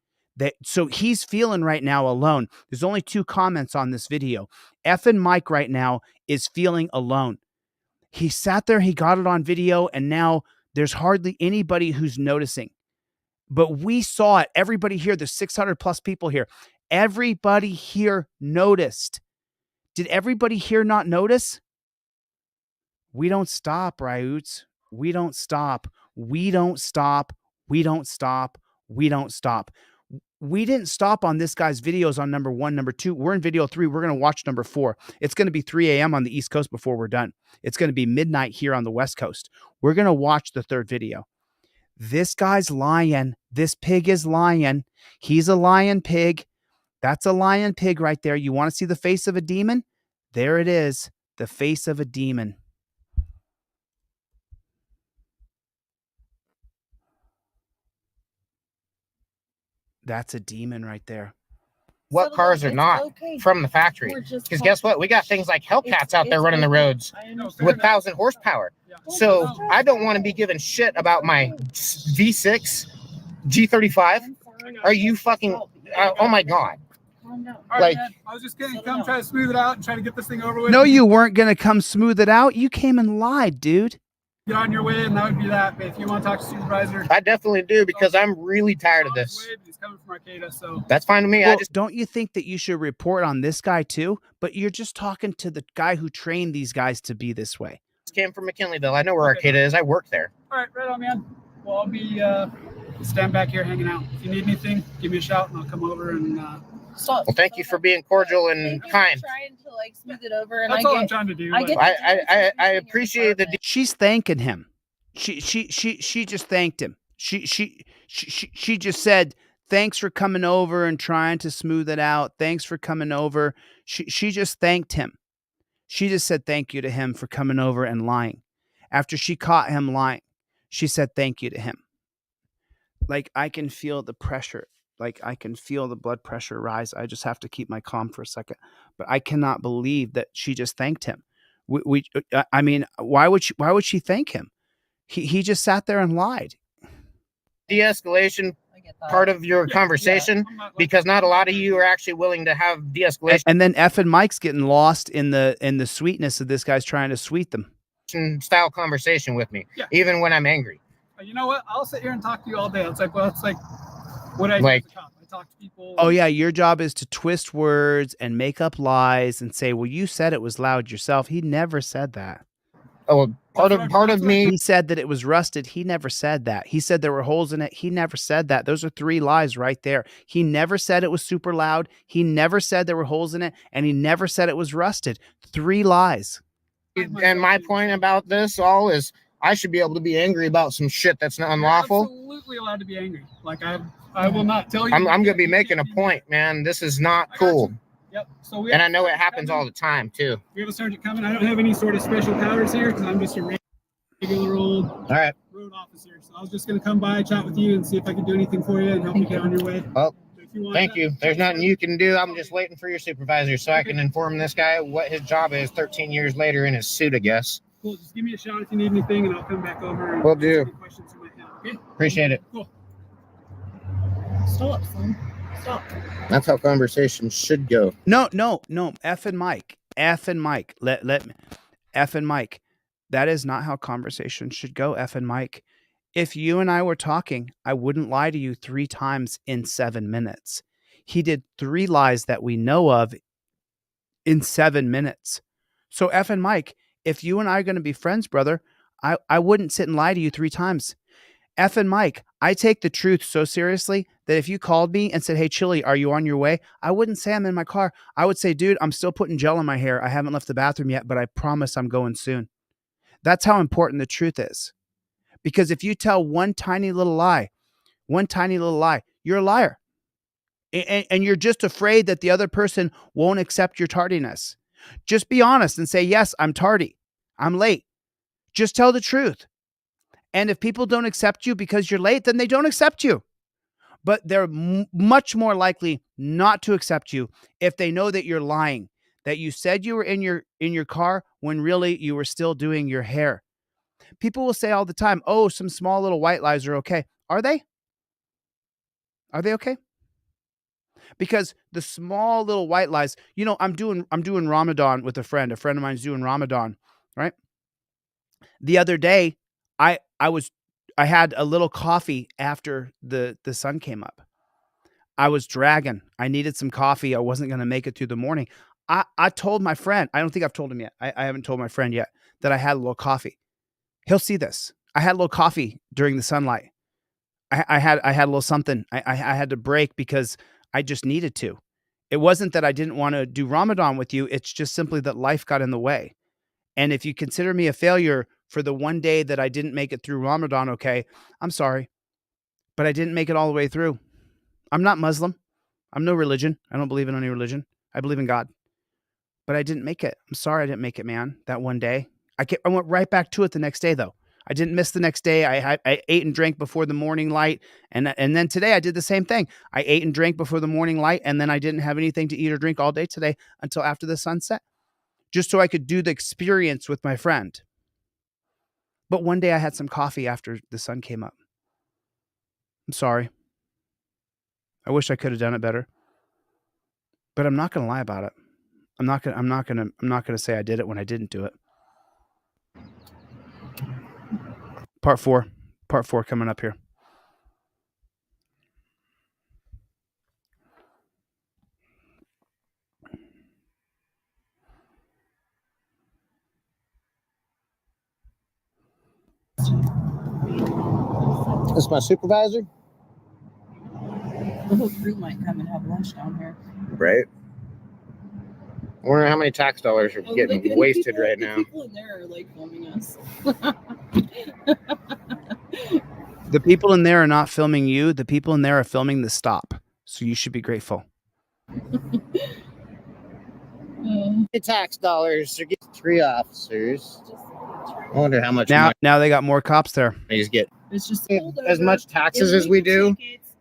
So he's feeling right now alone. There's only 2 comments on this video. Effing Mike right now is feeling alone. He sat there, he got it on video, and now there's hardly anybody who's noticing. But we saw it. Everybody here, there's 600 plus people here. Everybody here noticed. Did everybody here not notice? We don't stop, Ryoots. We don't stop. We don't stop. We don't stop. We don't stop. We didn't stop on this guy's videos on number 1, number 2. We're in video 3. We're going to watch number 4. It's going to be 3 a.m. on the East Coast before we're done. It's going to be midnight here on the West Coast. We're going to watch the 3rd video. This guy's lying. This pig is lying. He's a lion pig. That's a lion pig right there. You want to see the face of a demon? There it is. The face of a demon. That's a demon right there. What cars are not from the factory? Because guess what? We got things like Hellcats out there running the roads with 1,000 horsepower. So I don't want to be giving shit about my V6 G35. Are you fucking? Oh my god! Like, I was just going to come try to smooth it out and try to get this thing over with. No, you weren't going to come smooth it out. You came and lied, dude. Get on your way, and that would be that. But if you want to talk to supervisor, I definitely do because I'm really tired of this. He's coming from Arcata, so that's fine with me. Well, don't you think that you should report on this guy too? But you're just talking to the guy who trained these guys to be this way. Just came from McKinleyville. I know where Arcata is. I work there. All right, right on, man. Well, I'll be stand back here hanging out. If you need anything, give me a shout, and I'll come over and. Well, thank you for being cordial and kind. Trying to like smooth it over, and That's all I'm trying to do. I appreciate the. She's thanking him. She just thanked him. She just said, thanks for coming over and trying to smooth it out. Thanks for coming over. She just thanked him. She just said thank you to him for coming over and lying. After she caught him lying, she said thank you to him. Like, I can feel the pressure. Like, I can feel the blood pressure rise. I just have to keep my calm for a second. But I cannot believe that she just thanked him. I mean, why would she thank him? He just sat there and lied. De-escalation part of your conversation because not a lot of you are actually willing to have de-escalation And then F and Mike's getting lost in the sweetness of this guy's trying to sweet them. style conversation with me, even when I'm angry. You know what? I'll sit here and talk to you all day. It's like, well, it's like what I Like- do as a cop. I talk to people. Oh yeah, your job is to twist words and make up lies and say, "Well, you said it was loud yourself." He never said that. Oh, part of me. He said that it was rusted. He never said that. He said there were holes in it. He never said that. Those are 3 lies right there. He never said it was super loud. He never said there were holes in it, and he never said it was rusted. 3 lies. And my point about this all is I should be able to be angry about some shit that's not unlawful. Absolutely allowed to be angry. Like I will not tell you. I'm going to be making a point, man. This is not cool. Yep. So And I know it happens all the time, too. We have a sergeant coming. I don't have any sort of special powers here because I'm just a regular old road officer. So I was just going to come by, chat with you, and see if I could do anything for you and help you get on your way. Well, thank you. There's nothing you can do. I'm just waiting for your supervisor so I can inform this guy what his job is 13 years later in his suit, I guess. Cool. Just give me a shout if you need anything, and I'll come back over. And Will do. answer any questions you might have. Okay. Appreciate it. Cool. Stop, son. Stop. That's how conversations should go. No. F and Mike. F and Mike. Let me. F and Mike. That is not how conversations should go. F and Mike. If you and I were talking, I wouldn't lie to you 3 times in 7 minutes. He did 3 lies that we know of in 7 minutes. So F and Mike, if you and I are going to be friends, brother, I wouldn't sit and lie to you 3 times. F and Mike, I take the truth so seriously that if you called me and said, "Hey, Chille, are you on your way?" I wouldn't say I'm in my car. I would say, "Dude, I'm still putting gel in my hair. I haven't left the bathroom yet, but I promise I'm going soon." That's how important the truth is. Because if you tell one tiny little lie, you're a liar. And you're just afraid that the other person won't accept your tardiness. Just be honest and say, "Yes, I'm tardy. I'm late." Just tell the truth. And if people don't accept you because you're late, then they don't accept you. But they're much more likely not to accept you if they know that you're lying, that you said you were in your car when really you were still doing your hair. People will say all the time, "Oh, some small little white lies are okay." Are they? Are they okay? Because the small little white lies, I'm doing Ramadan with a friend. A friend of mine's doing Ramadan, right? The other day, I had a little coffee after the sun came up. I was dragging. I needed some coffee. I wasn't going to make it through the morning. I told my friend, I don't think I've told him yet. I haven't told my friend yet that I had a little coffee. He'll see this. I had a little coffee during the sunlight. I had a little something. I had to break because I just needed to. It wasn't that I didn't want to do Ramadan with you. It's just simply that life got in the way. And if you consider me a failure for the one day that I didn't make it through Ramadan, okay, I'm sorry. But I didn't make it all the way through. I'm not Muslim. I'm no religion. I don't believe in any religion. I believe in God. But I didn't make it. I'm sorry I didn't make it, man, that one day. I went right back to it the next day, though. I didn't miss the next day. I ate and drank before the morning light. And then today I did the same thing. I ate and drank before the morning light, and then I didn't have anything to eat or drink all day today until after the sunset, just so I could do the experience with my friend. But one day I had some coffee after the sun came up. I'm sorry. I wish I could have done it better. But I'm not going to lie about it. I'm not going to say I did it when I didn't do it. Part 4 coming up here. This is my supervisor. The whole crew might come and have lunch down here. Right. I wonder how many tax dollars are getting wasted right now. People in there are like filming us. The people in there are not filming you. The people in there are filming the stop. So you should be grateful. The tax dollars are getting 3 officers. I wonder how much now they got more cops there. They get It's just as much taxes as we do.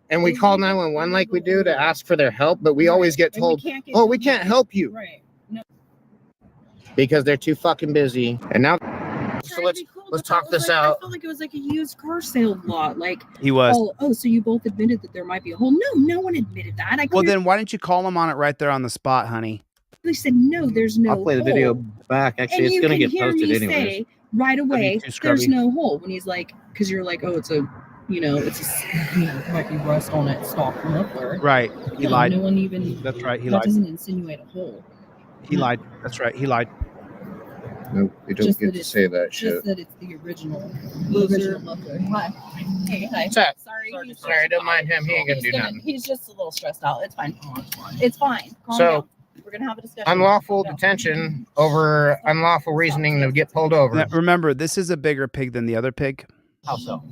And we call 911 like we do to ask for their help, but we always get told, "Oh, we can't help you." Right. No. Because they're too fucking busy. And now So let's talk this out. I felt like it was like a used car sale lot. Like He was. So you both admitted that there might be a hole. No one admitted that. Well, then why didn't you call him on it right there on the spot, honey? They said no, there's no. I'll play the video back. Actually, it's gonna get posted anyways. Say right away, too scrubby. there's no hole. When he's like, because you're like, oh, it's a, it might be rust on it, stock muffler. Right. He lied. No one even. That's right. He that lied. doesn't insinuate a hole. He lied. That's right. He lied. No, we don't Just get that to it's- say that shit. Just that it's the original muffler. Hi. Hey, hi. What's up? Sorry, don't mind him. He ain't gonna do nothing. He's just a little stressed out. It's fine. It's fine. Calm So, down. We're gonna have a discussion. Unlawful detention over unlawful reasoning to get pulled over. Now, remember, this is a bigger pig than the other pig. How so?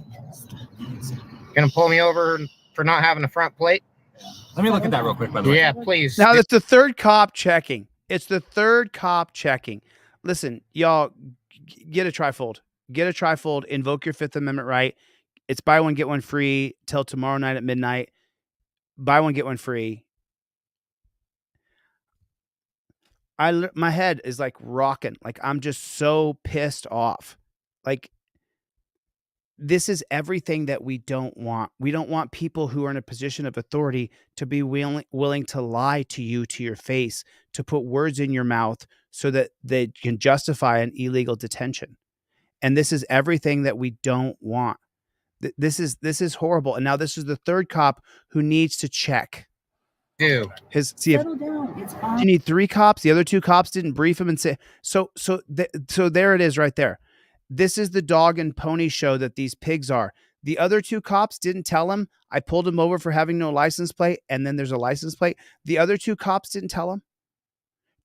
Gonna pull me over for not having a front plate? Let me look at that real quick, by the way. Yeah, please. Now, that's the third cop checking. It's the third cop checking. Listen, y'all, get a trifold. Get a trifold. Invoke your Fifth Amendment right. It's buy one, get one free till tomorrow night at midnight. Buy one, get one free. My head is like rocking. Like, I'm just so pissed off. Like, this is everything that we don't want. We don't want people who are in a position of authority to be willing to lie to you to your face, to put words in your mouth so that they can justify an illegal detention. And this is everything that we don't want. This is horrible. And now this is the third cop who needs to check. Settle down. It's fine. You need 3 cops. The other 2 cops didn't brief him and say so there it is right there. This is the dog and pony show that these pigs are. The other 2 cops didn't tell him. I pulled him over for having no license plate, and then there's a license plate. The other 2 cops didn't tell him.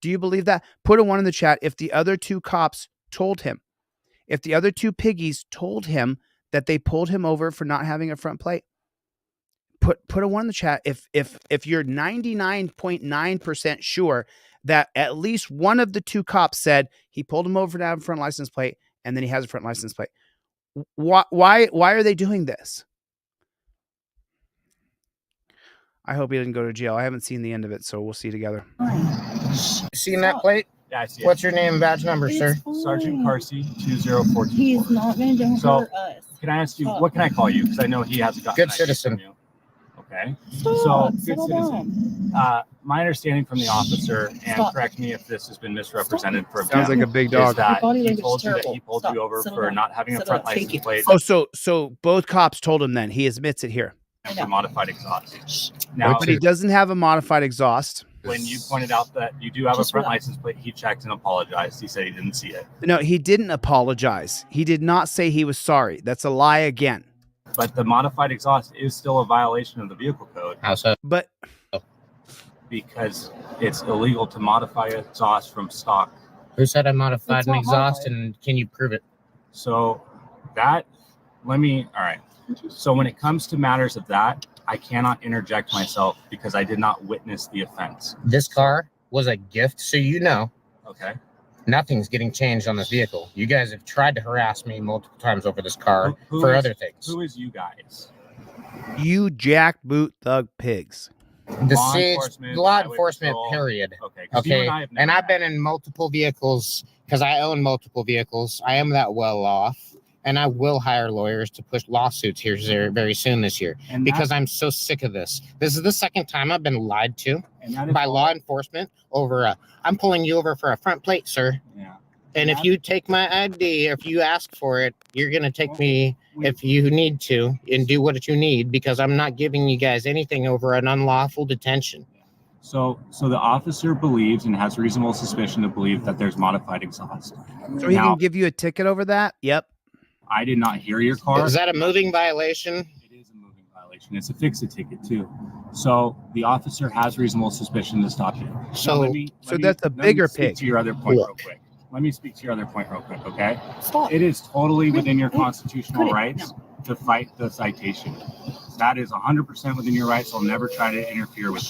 Do you believe that? Put a 1 in the chat if the other 2 cops told him. If the other 2 piggies told him that they pulled him over for not having a front plate. Put a 1 in the chat if you're 99.9% sure that at least one of the 2 cops said he pulled him over for not having a front license plate, and then he has a front license plate. Why are they doing this? I hope he didn't go to jail. I haven't seen the end of it, so we'll see together. Seen that plate? Yeah, I see it. What's your name and badge number, sir? Sergeant Carsey, 2014. He's not going to hurt us. Can I ask you, what can I call you? Because I know he hasn't gotten Good an ID citizen. from you. Okay. So, good citizen. My understanding from the officer, and correct me if this has been misrepresented for a Sounds like a big dog. is that Body he language told is you that terrible. he pulled Stop. you over Settle for down. not having a Settle front down. license Take it. plate Oh, so both cops told him then. He admits it here. and for modified exhaust. Now, But he doesn't have a modified exhaust. when you pointed out that you do have Just a front relax. license plate, he checked and apologized. He said he didn't see it. No, he didn't apologize. He did not say he was sorry. That's a lie again. But the modified exhaust is still a violation of the vehicle code. How so? But because it's illegal to modify exhaust from stock. Who said I modified It's an not exhaust, modified. and can you prove it? So all right. So when it comes to matters of that, I cannot interject myself because I did not witness the offense. This car was a gift, so you know. Okay. Nothing's getting changed on this vehicle. You guys have tried to harass me multiple times over this car Who for is- other things. Who is you guys? you jackboot thug pigs. The Law siege, enforcement, law highway enforcement, patrol. period. Okay. 'Cause you Okay. and I have never And I've met. been in multiple vehicles because I own multiple vehicles. I am that well off. And I will hire lawyers to push lawsuits here very soon this year And because that- I'm so sick of this. This is the second time I've been lied to and that is by all- law enforcement over I'm pulling you over for a front plate, sir. Yeah. And if you take my ID, if you ask for it, you're going to take me if you need to and do what you need because I'm not giving you guys anything over an unlawful detention. So the officer believes and has reasonable suspicion to believe that there's modified exhaust. So he Now, can give you a ticket over that? Yep. I did not hear your car. Is that a moving violation? It is a moving violation. It's a fix-it ticket too. So the officer has reasonable suspicion to stop you. Now, So- that's a bigger speak pig. to your other point real Look. quick. Let me speak to your other point real quick, okay? Stop. It is totally within your Put constitutional it- rights to fight the citation. That is 100% within your rights. I'll never try to interfere with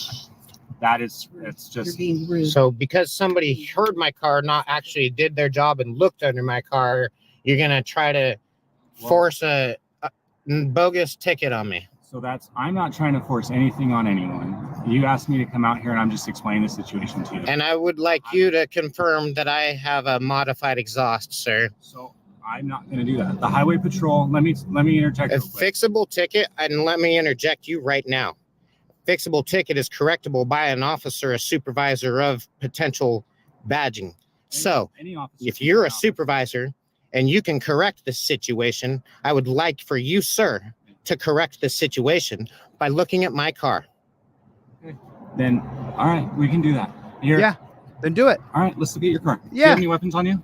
that. It's You're just being rude. So because somebody heard my car, not actually did their job and looked under my car, you're going to try to force a bogus ticket on me. So I'm not trying to force anything on anyone. You asked me to come out here and I'm just explaining the situation to you. And I would like you to confirm that I have a modified exhaust, sir. So I'm not going to do that. The highway patrol. Let me interject. A fixable ticket, and let me interject you right now. Fixable ticket is correctable by an officer, a supervisor of potential badging. So if you're a supervisor and you can correct this situation, I would like for you, sir, to correct this situation by looking at my car. Then, all right, we can do that. Here. Yeah, then do it. All right, let's look at your car. Do you Yeah. have any weapons on you?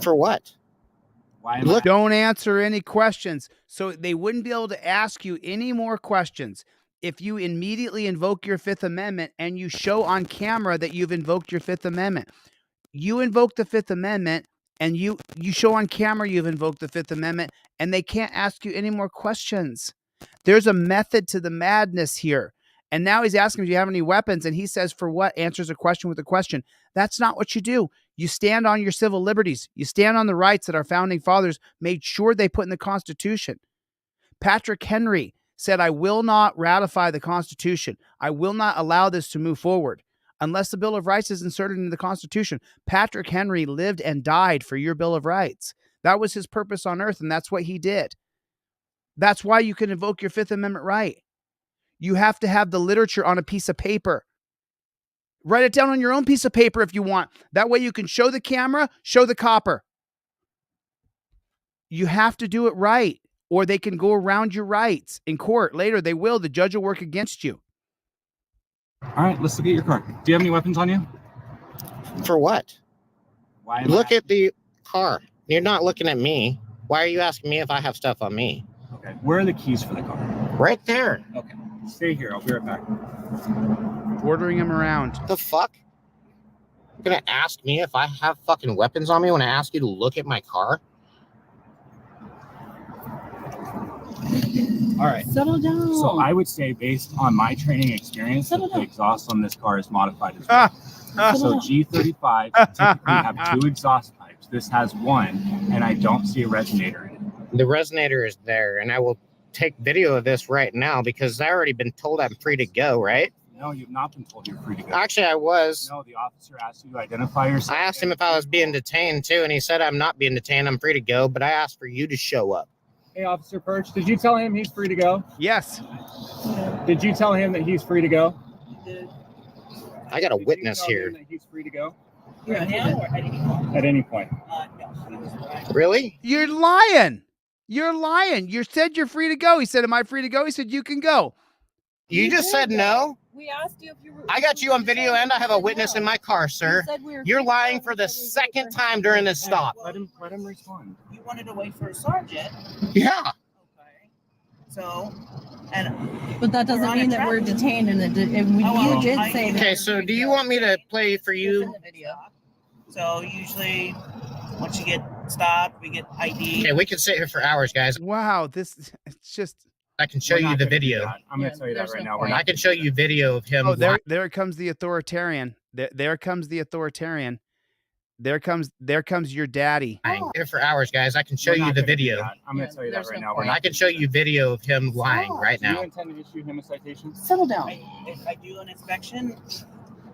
For what? Why am I? Don't answer any questions. So they wouldn't be able to ask you any more questions if you immediately invoke your Fifth Amendment and you show on camera that you've invoked your Fifth Amendment. You invoke the Fifth Amendment and you show on camera you've invoked the Fifth Amendment, and they can't ask you any more questions. There's a method to the madness here. And now he's asking, do you have any weapons? And he says, for what? Answers a question with a question. That's not what you do. You stand on your civil liberties. You stand on the rights that our founding fathers made sure they put in the Constitution. Patrick Henry said, I will not ratify the Constitution. I will not allow this to move forward unless the Bill of Rights is inserted into the Constitution. Patrick Henry lived and died for your Bill of Rights. That was his purpose on earth, and that's what he did. That's why you can invoke your Fifth Amendment right. You have to have the literature on a piece of paper. Write it down on your own piece of paper if you want. That way you can show the camera, show the copper. You have to do it right, or they can go around your rights in court. Later, they will. The judge will work against you. All right, let's look at your car. Do you have any weapons on you? For what? Why? Look at the car. You're not looking at me. Why are you asking me if I have stuff on me? Okay. Where are the keys for the car? Right there. Okay. Stay here. I'll be right back. Ordering him around. The fuck? You're gonna ask me if I have fucking weapons on me when I ask you to look at my car? All right. Settle down. So I would say, based on my training experience, that the exhaust on this car is modified as well. So G35 typically have 2 exhaust pipes. This has 1, and I don't see a resonator in it. The resonator is there, and I will take video of this right now because I already been told I'm free to go, right? No, you've not been told you're free to go. Actually, I was. No, the officer asked you to identify yourself. I asked him if I was being detained too, and he said I'm not being detained. I'm free to go, but I asked for you to show up. Hey, Officer Perch, did you tell him he's free to go? Yes. Did you tell him that he's free to go? I got a witness here. That he's free to go? Right now or at any point? At any point. Really? You're lying. You're lying. You said you're free to go. He said, am I free to go? He said, you can go. You just said no? We asked you if you were. I got you on video and I have a witness in my car, sir. You're lying for the second time during this stop. Let him respond. You wanted to wait for a sergeant. Yeah. Okay. So, and But that doesn't mean that we're detained and you did say that. Okay, so do you want me to play for you? So usually once you get stopped, we get ID. Okay, we can sit here for hours, guys. Wow, it's just. I can show you the video. I'm going to tell you that right now. I can show you video of him. Oh, there comes the authoritarian. There comes the authoritarian. There comes your daddy. Here for hours, guys. I can show you the video. I'm going to tell you that right now. I can show you video of him lying right Do you now. intend to issue him a citation? Settle down. If I do an inspection,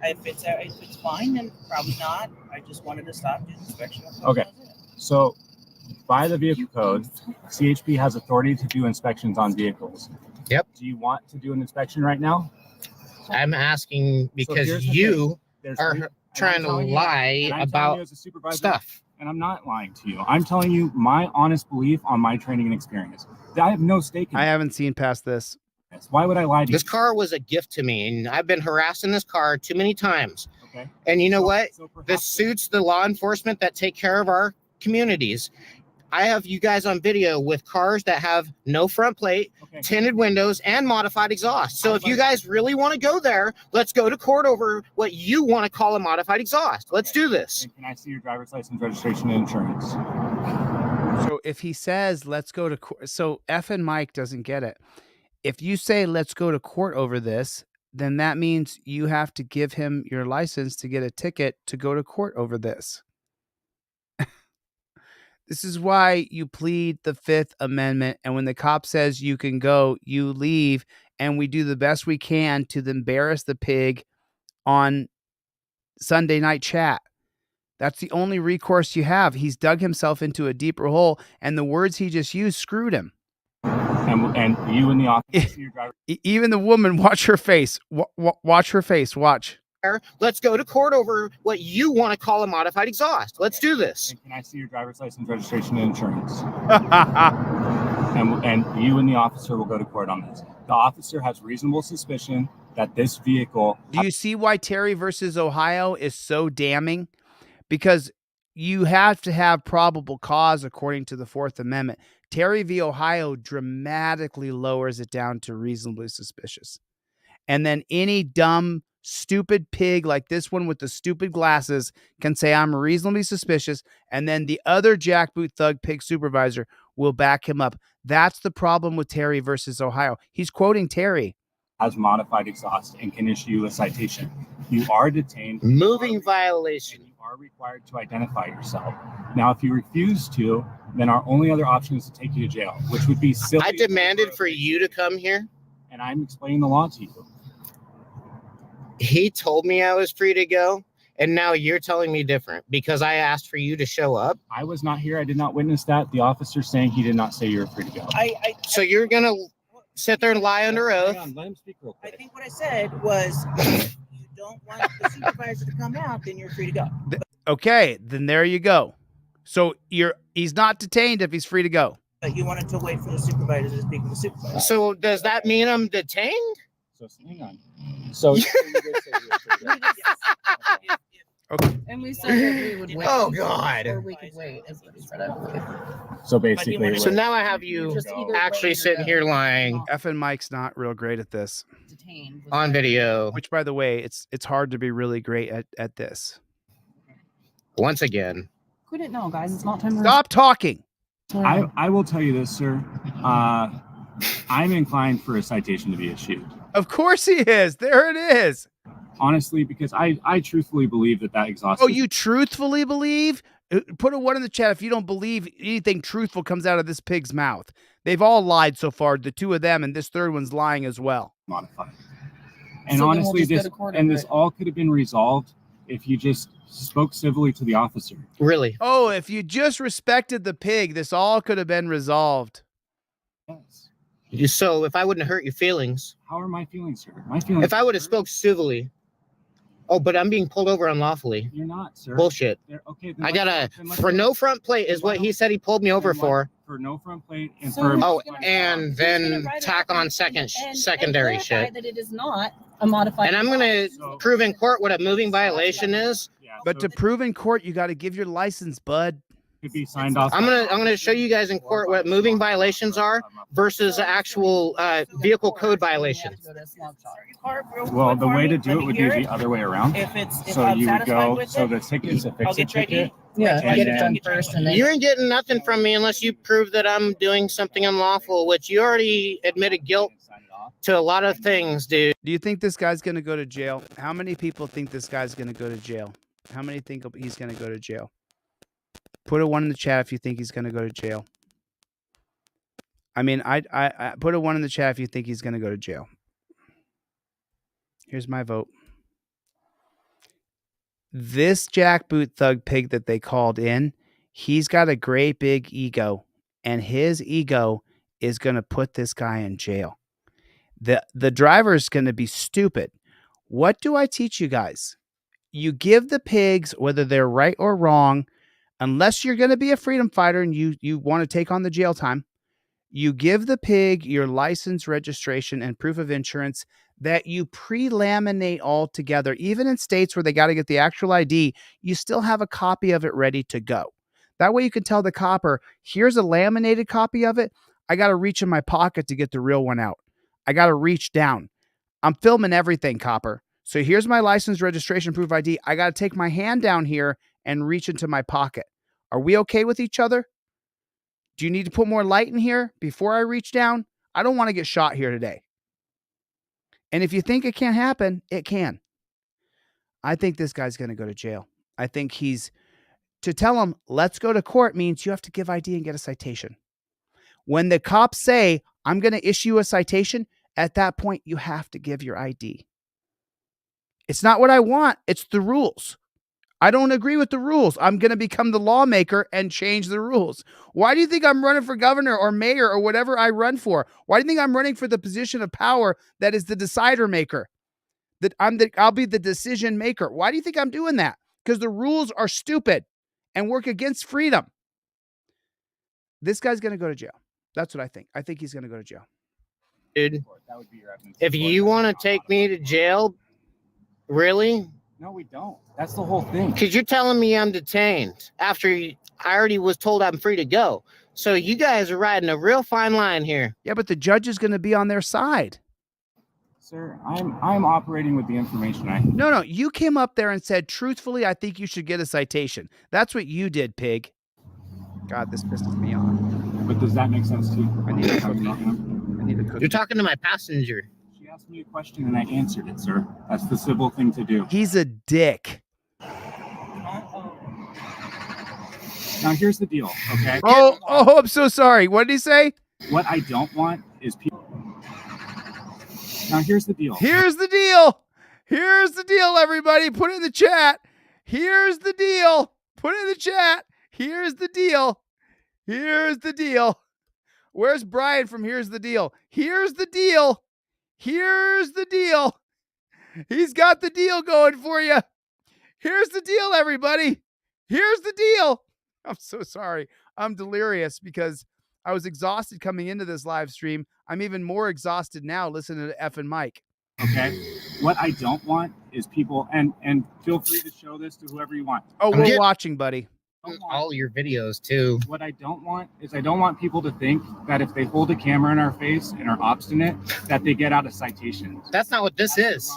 if it's fine, then probably not. I just wanted to stop the inspection. Okay. So, by the vehicle code, CHP has authority to do inspections on vehicles. Yep. Do you want to do an inspection right now? I'm asking because here's the you thing. are trying to lie about stuff. And I'm not lying to you. I'm telling you my honest belief on my training and experience. I have no stake in I haven't seen past this. Why would I lie to you? This car was a gift to me, and I've been harassed in this car too many times. Okay. And you know what? This suits the law enforcement that take care of our communities. I have you guys on video with cars that have no front plate, tinted windows, and modified exhaust. So if you guys really want to go there, let's go to court over what you want to call a modified exhaust. Let's do this. And can I see your driver's license, registration, and insurance? So if he says, let's go to court. So F and Mike doesn't get it. If you say, let's go to court over this, then that means you have to give him your license to get a ticket to go to court over this. This is why you plead the Fifth Amendment. And when the cop says you can go, you leave. And we do the best we can to embarrass the pig on Sunday Night Chat. That's the only recourse you have. He's dug himself into a deeper hole, and the words he just used screwed him. And you in the office, your driver. Even the woman, watch her face. Watch her face. Watch. Let's go to court over what you want to call a modified exhaust. Let's do this. Can I see your driver's license, registration, and insurance? and you and the officer will go to court on this. The officer has reasonable suspicion that this vehicle. Do you see why Terry versus Ohio is so damning? Because you have to have probable cause according to the Fourth Amendment. Terry v. Ohio dramatically lowers it down to reasonably suspicious. And then any dumb, stupid pig like this one with the stupid glasses can say, I'm reasonably suspicious. And then the other jackboot thug pig supervisor will back him up. That's the problem with Terry versus Ohio. He's quoting Terry. Has modified exhaust and can issue you a citation. You are detained. Moving violation. You are required to identify yourself. Now, if you refuse to, then our only other option is to take you to jail, which would be silly. I demanded for you to come here. And I'm explaining the law to you. He told me I was free to go. And now you're telling me different because I asked for you to show up. I was not here. I did not witness that. The officer saying he did not say you were free to go. So you're going to sit there and lie under oath. Let him speak real quick. I think what I said was, if you don't want the supervisor to come out, then you're free to go. Okay, then there you go. So he's not detained if he's free to go. But you wanted to wait for the supervisor to speak with the supervisor. So does that mean I'm detained? So hang on. So okay. And we said that we would wait. Oh, God. Or we could wait, is what he said, I believe. So basically, So now I have you actually sitting here lying Effing Mike's not real great at this. on video. Which, by the way, it's hard to be really great at this. Once again. We didn't know, guys. It's not time to Stop talking. I will tell you this, sir. I'm inclined for a citation to be issued. Of course he is. There it is. Honestly, because I truthfully believe that exhaust. Oh, you truthfully believe? Put a 1 in the chat if you don't believe anything truthful comes out of this pig's mouth. They've all lied so far, the two of them, and this third one's lying as well. Modified. And So then honestly, we'll just go to court this all could have been resolved if you just spoke civilly to the officer. Really? Oh, if you just respected the pig, this all could have been resolved. Yes. So if I wouldn't hurt your feelings. How are my feelings, sir? My feelings. If I would have spoke civilly. Oh, but I'm being pulled over unlawfully. You're not, sir. Bullshit. Okay. I got for no front plate is what he said he pulled me over for. For no front plate and So for. Oh, and then tack on secondary shit. That it is not a modified. And I'm going to prove in court what a moving violation is. But to prove in court, you got to give your license, bud. Could be signed off. I'm gonna show you guys in court what moving violations are versus actual vehicle code violations. Well, the way to do it would be the other way around. So you would go. So the ticket's a fix-it ticket. Yeah, And get it then- done first, and then You ain't getting nothing from me unless you prove that I'm doing something unlawful, which you already admitted guilt to a lot of things, dude. Do you think this guy's going to go to jail? How many people think this guy's going to go to jail? How many think he's going to go to jail? Put a 1 in the chat if you think he's going to go to jail. I mean, I put a 1 in the chat if you think he's going to go to jail. Here's my vote. This jackboot thug pig that they called in, he's got a great big ego, and his ego is going to put this guy in jail. The driver is going to be stupid. What do I teach you guys? You give the pigs, whether they're right or wrong, unless you're going to be a freedom fighter and you want to take on the jail time, you give the pig your license, registration, and proof of insurance that you pre-laminate all together. Even in states where they got to get the actual ID, you still have a copy of it ready to go. That way you can tell the copper, here's a laminated copy of it. I got to reach in my pocket to get the real one out. I got to reach down. I'm filming everything, copper. So here's my license, registration, proof of ID. I got to take my hand down here and reach into my pocket. Are we okay with each other? Do you need to put more light in here before I reach down? I don't want to get shot here today. And if you think it can't happen, it can. I think this guy's going to go to jail. I think to tell him, let's go to court means you have to give ID and get a citation. When the cops say, I'm going to issue a citation, at that point, you have to give your ID. It's not what I want. It's the rules. I don't agree with the rules. I'm going to become the lawmaker and change the rules. Why do you think I'm running for governor or mayor or whatever I run for? Why do you think I'm running for the position of power that is the decider maker? That I'll be the decision maker. Why do you think I'm doing that? Because the rules are stupid and work against freedom. This guy's going to go to jail. That's what I think. I think he's going to go to jail. Dude, if you want to take me to jail, really? No, we don't. That's the whole thing. Because you're telling me I'm detained after I already was told I'm free to go. So you guys are riding a real fine line here. Yeah, but the judge is going to be on their side. Sir, I'm operating with the information I have. No, you came up there and said, truthfully, I think you should get a citation. That's what you did, pig. God, this pisses me off. But does that make sense to you? I need a cookie. You're talking to my passenger. She asked me a question and I answered it, sir. That's the civil thing to do. He's a dick. Now, here's the deal, okay? Oh, I'm so sorry. What did he say? What I don't want is people... Now, here's the deal. Here's the deal. Here's the deal, everybody. Put it in the chat. Here's the deal. Put it in the chat. Here's the deal. Here's the deal. Where's Brian from Here's the Deal? Here's the deal. Here's the deal. He's got the deal going for you. Here's the deal, everybody. Here's the deal. I'm so sorry. I'm delirious because I was exhausted coming into this live stream. I'm even more exhausted now listening to effing Mike. Okay. What I don't want is people, and feel free to show this to whoever you want. Oh, we're watching, buddy. All your videos too. What I don't want is I don't want people to think that if they hold a camera in our face and are obstinate, that they get out of citations. That's not what this is.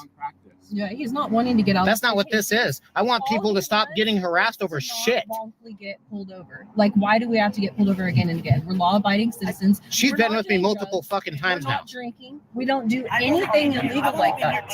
Yeah, he's not wanting to get out. That's not what this is. I want people to stop getting harassed over shit. Wrongfully get pulled over. Like, why do we have to get pulled over again and again? We're law-abiding citizens. She's been with me multiple fucking times now. Drinking. We don't do anything illegal like that.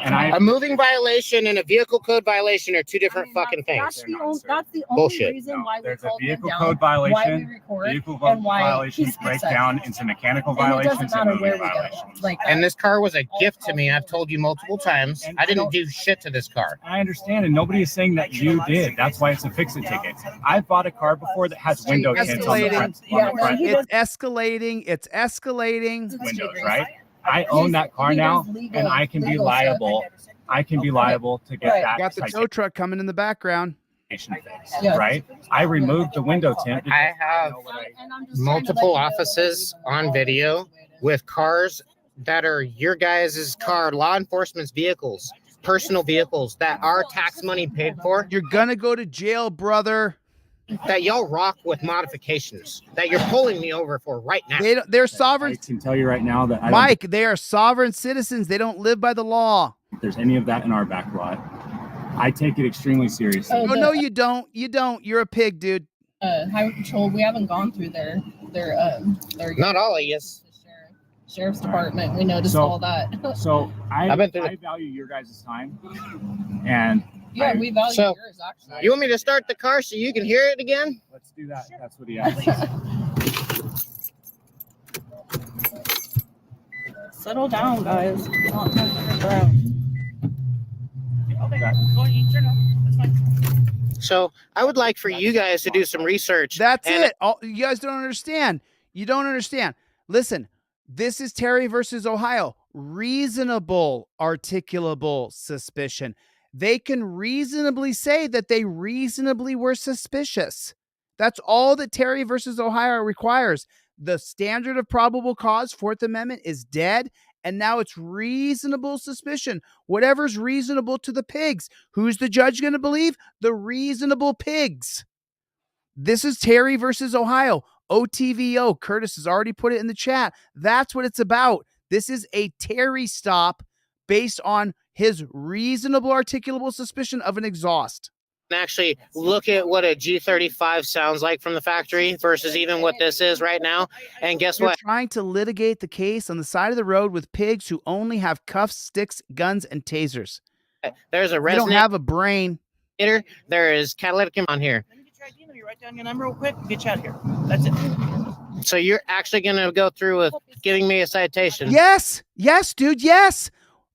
And a moving violation and a vehicle code violation are two different fucking things. That's the only Bullshit. reason why There's we a called him vehicle down, code why we violation. record, Vehicle and why violations he's break upset. down into mechanical And it violations doesn't and matter where moving we violations. go. Like, And this car was a gift to me. I've told you multiple times. I didn't do shit to this car. I understand, and nobody is saying that you did. That's why it's a fix-it ticket. I've bought a car before that has window tints on the front. It's escalating. It's escalating. Windows, right? I own that car now, and I can be liable. I can be liable to get that. Got the tow truck coming in the background. Right? I removed the window tint. I have multiple offices on video with cars that are your guys' car, law enforcement's vehicles, personal vehicles that our tax money paid for. You're gonna go to jail, brother. That y'all rock with modifications that you're pulling me over for right now. They're sovereign. I can tell you right now that Mike, they are sovereign citizens. They don't live by the law. if there's any of that in our back lot, I take it extremely seriously. Oh, no, you don't. You don't. You're a pig, dude. Highway Patrol, we haven't gone through their Not all of us. Sheriff's Department. We noticed all that. So I value your guys' time, and yeah, we value yours actually. You want me to start the car so you can hear it again? Let's do that. That's what he asked. Settle down, guys. So I would like for you guys to do some research. That's it. You guys don't understand. You don't understand. Listen, this is Terry versus Ohio. Reasonable, articulable suspicion. They can reasonably say that they reasonably were suspicious. That's all that Terry versus Ohio requires. The standard of probable cause, Fourth Amendment, is dead. And now it's reasonable suspicion. Whatever's reasonable to the pigs. Who's the judge going to believe? The reasonable pigs. This is Terry versus Ohio. OTVO. Curtis has already put it in the chat. That's what it's about. This is a Terry stop based on his reasonable articulable suspicion of an exhaust. Actually look at what a G35 sounds like from the factory versus even what this is right now. And guess You're what? Trying to litigate the case on the side of the road with pigs who only have cuffs, sticks, guns, and tasers. There's a They don't resonant. have a brain. There is catalytic on here. Let me write down your number real quick and get you out of here. That's it. So you're actually going to go through with giving me a citation. Yes. Yes, dude. Yes.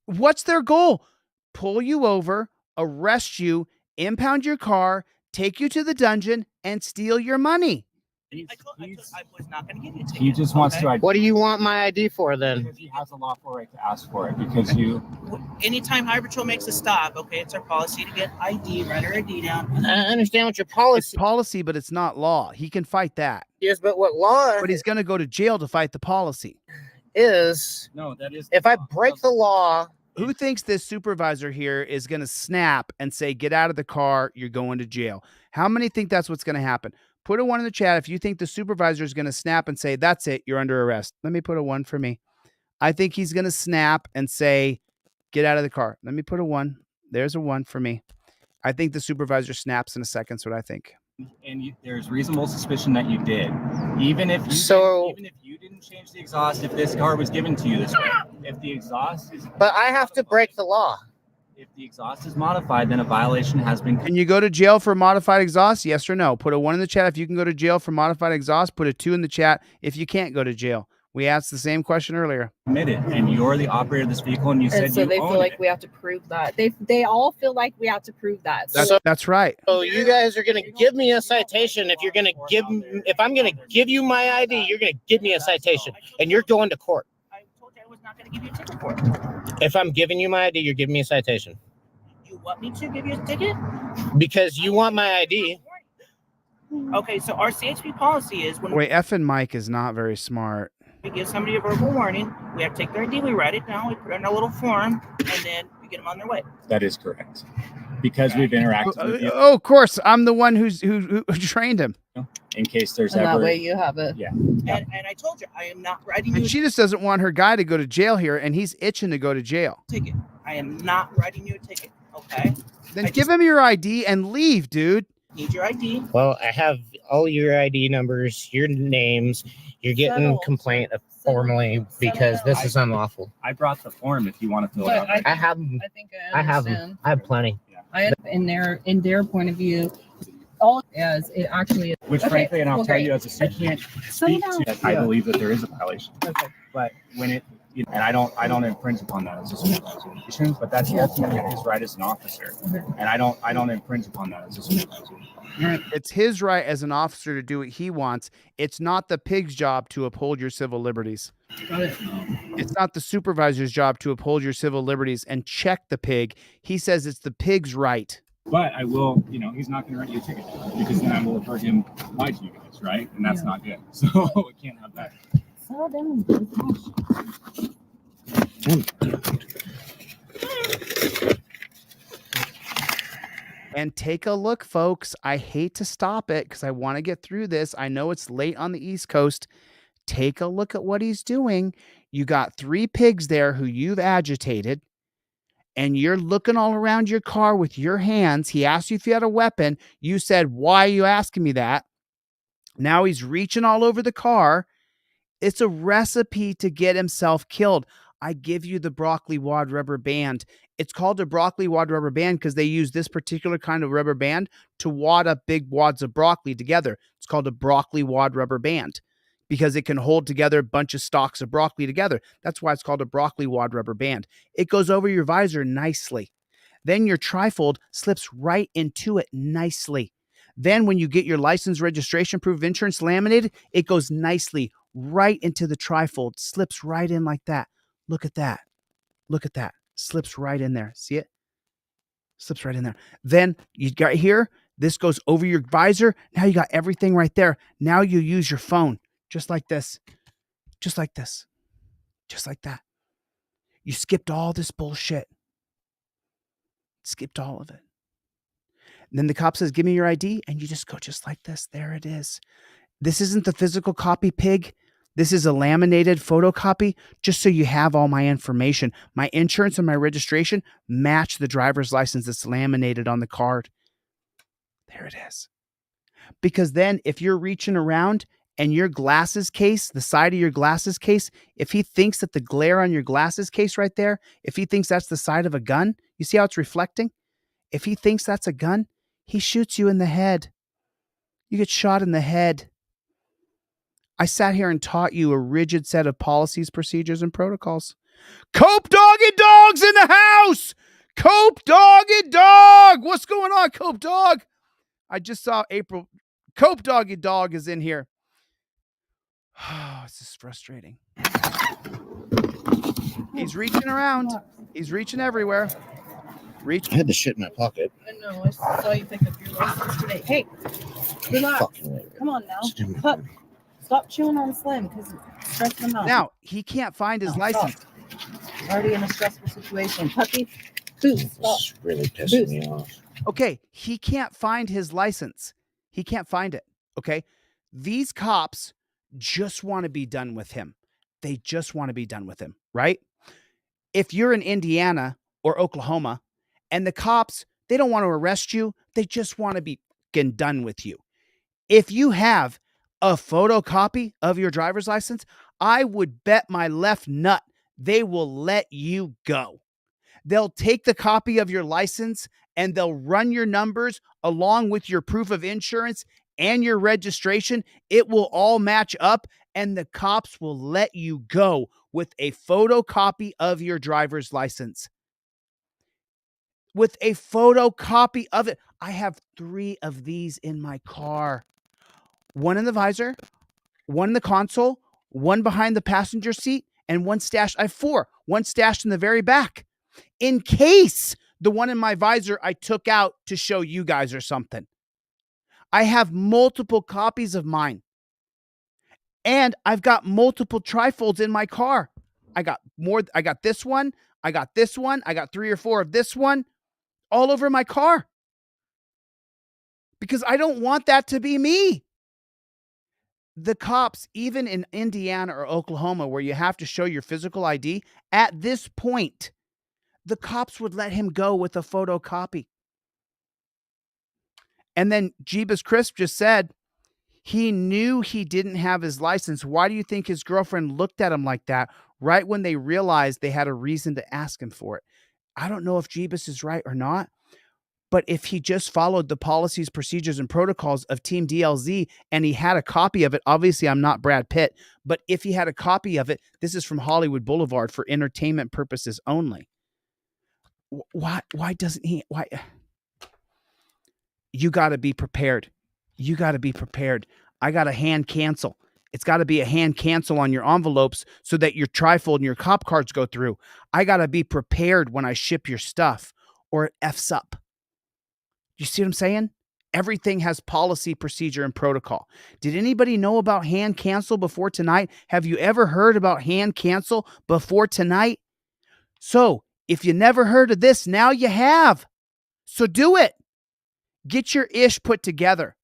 What's their goal? Pull you over, arrest you, impound your car, take you to the dungeon, and steal your money. I was not going to give you a ticket. He just wants to. What do you want my ID for then? Because he has a lawful right to ask for it. Because you. Anytime Highway Patrol makes a stop, okay, it's our policy to get ID, write our ID down. I understand what your policy. It's policy, but it's not law. He can fight that. Yes, but what law? But he's going to go to jail to fight the policy. Is that is if I break the law. Who thinks this supervisor here is going to snap and say, get out of the car, you're going to jail? How many think that's what's going to happen? Put a 1 in the chat if you think the supervisor is going to snap and say, that's it, you're under arrest. Let me put a 1 for me. I think he's going to snap and say, get out of the car. Let me put a 1. There's a 1 for me. I think the supervisor snaps in a second. That's what I think. And there's reasonable suspicion that you did. Even if you didn't change the exhaust, if this car was given to you this way, if the exhaust is. But I have to break the law. If the exhaust is modified, then a violation has been. Can you go to jail for modified exhaust? Yes or no? Put a 1 in the chat if you can go to jail for modified exhaust. Put a 2 in the chat if you can't go to jail. We asked the same question earlier. Committed, and you're the operator of this vehicle, and you said so you they own feel like it. we have to prove that. They all feel like we have to prove that. That's right. So you guys are going to give me a citation if you're going to if I'm going to give you my ID, you're going to give me a citation, and you're going to court. I told you I was not going to give you a ticket for it. If I'm giving you my ID, you're giving me a citation. You want me to give you a ticket? Because you want my ID. Okay, so our CHP policy is when Wait, effing Mike is not very smart. we give somebody a verbal warning, we have to take their ID, we write it down, we put it in a little form, and then we get them on their way. That is correct. Because we've interacted with you. Oh, of course. I'm the one who trained him. In case there's And ever. that way you have it. Yeah. And I told you, I am not writing you And she just doesn't want her guy to go to jail here, and he's itching to go to jail. a ticket. I am not writing you a ticket, okay? Then give him your ID and leave, dude. Need your ID. Well, I have all your ID numbers, your names. You're getting a complaint formally because this is unlawful. I brought the form if you want to fill it out. I have them. I have them. I have plenty. In their point of view, all as it actually is. Which frankly, and I'll tell you as a I can't speak to that. I believe that there is a violation. Okay. But when it, and I don't infringe upon that as a supervisor, but that's ultimately his right as an officer. And I don't infringe upon that as a supervisor. It's his right as an officer to do what he wants. It's not the pig's job to uphold your civil liberties. It's not the supervisor's job to uphold your civil liberties and check the pig. He says it's the pig's right. But I will, he's not going to write you a ticket because then I will have heard him lie to you guys, right? And that's not good. So we can't have that. Settle down. And take a look, folks. I hate to stop it because I want to get through this. I know it's late on the East Coast. Take a look at what he's doing. You got 3 pigs there who you've agitated, and you're looking all around your car with your hands. He asked you if you had a weapon. You said, why are you asking me that? Now he's reaching all over the car. It's a recipe to get himself killed. I give you the broccoli wad rubber band. It's called a broccoli wad rubber band because they use this particular kind of rubber band to wad up big wads of broccoli together. It's called a broccoli wad rubber band because it can hold together a bunch of stalks of broccoli together. That's why it's called a broccoli wad rubber band. It goes over your visor nicely. Then your trifold slips right into it nicely. Then when you get your license, registration, proof of insurance laminated, it goes nicely right into the trifold, slips right in like that. Look at that. Look at that. Slips right in there. See it? Slips right in there. Then you got here. This goes over your visor. Now you got everything right there. Now you use your phone just like this. Just like this. Just like that. You skipped all this bullshit. Skipped all of it. And then the cop says, give me your ID. And you just go just like this. There it is. This isn't the physical copy, pig. This is a laminated photocopy just so you have all my information. My insurance and my registration match the driver's license that's laminated on the card. There it is. Because then if you're reaching around and your glasses case, the side of your glasses case, if he thinks that the glare on your glasses case right there, if he thinks that's the side of a gun, you see how it's reflecting? If he thinks that's a gun, he shoots you in the head. You get shot in the head. I sat here and taught you a rigid set of policies, procedures, and protocols. Cope doggy dogs in the house! Cope Doggy Dog. What's going on, Cope Dog? I just saw April. Cope Doggy Dog is in here. Oh, this is frustrating. He's reaching around. He's reaching everywhere. Reach. I had the shit in my pocket. I know. I saw you pick up your license today. Hey, relax. Come on now. Pup, stop chewing on Slim because it's stressing him out. Now, he can't find his license. Stop. Already in a stressful situation. Puppy, boost. Stop. This is really pissing me off. Okay, he can't find his license. He can't find it. Okay, these cops just want to be done with him. They just want to be done with him, right? If you're in Indiana or Oklahoma and the cops, they don't want to arrest you. They just want to be fucking done with you. If you have a photocopy of your driver's license, I would bet my left nut they will let you go. They'll take the copy of your license and they'll run your numbers along with your proof of insurance and your registration. It will all match up and the cops will let you go with a photocopy of your driver's license. With a photocopy of it. I have 3 of these in my car. One in the visor, one in the console, one behind the passenger seat, and one stashed. I have 4. One stashed in the very back. In case the one in my visor I took out to show you guys or something. I have multiple copies of mine. And I've got multiple trifolds in my car. I got this one. I got this one. I got 3 or 4 of this one all over my car. Because I don't want that to be me. The cops, even in Indiana or Oklahoma, where you have to show your physical ID, at this point, the cops would let him go with a photocopy. And then Jeebus Crisp just said he knew he didn't have his license. Why do you think his girlfriend looked at him like that right when they realized they had a reason to ask him for it? I don't know if Jeebus is right or not, but if he just followed the policies, procedures, and protocols of Team DLZ and he had a copy of it, obviously I'm not Brad Pitt, but if he had a copy of it, this is from Hollywood Boulevard for entertainment purposes only. Why doesn't he? Why? You got to be prepared. You got to be prepared. I got to hand cancel. It's got to be a hand cancel on your envelopes so that your trifold and your cop cards go through. I got to be prepared when I ship your stuff or it F's up. You see what I'm saying? Everything has policy, procedure, and protocol. Did anybody know about hand cancel before tonight? Have you ever heard about hand cancel before tonight? So if you never heard of this, now you have. So do it. Get your ish put together.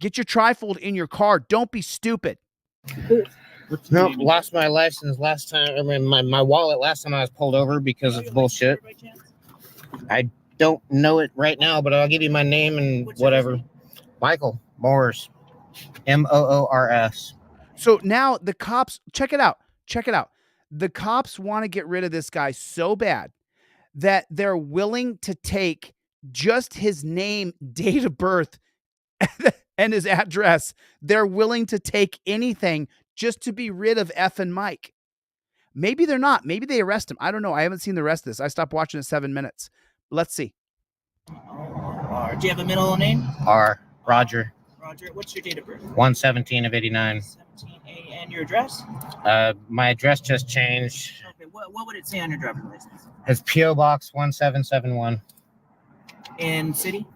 Get your trifold in your car. Don't be stupid. Nope, lost my license last time. I mean, my wallet last time I was pulled over because of bullshit. I don't know it right now, but I'll give you my name and whatever. Michael Moores. Moors. So now the cops, check it out. Check it out. The cops want to get rid of this guy so bad that they're willing to take just his name, date of birth, and his address. They're willing to take anything just to be rid of effing Mike. Maybe they're not. Maybe they arrest him. I don't know. I haven't seen the rest of this. I stopped watching at 7 minutes. Let's see. Do you have a middle name? R. Roger. Roger. What's your date of birth? 1/17 of 89. 17A. And your address? My address just changed. Okay. What would it say on your driver's license? It's P.O. Box 1771. In city?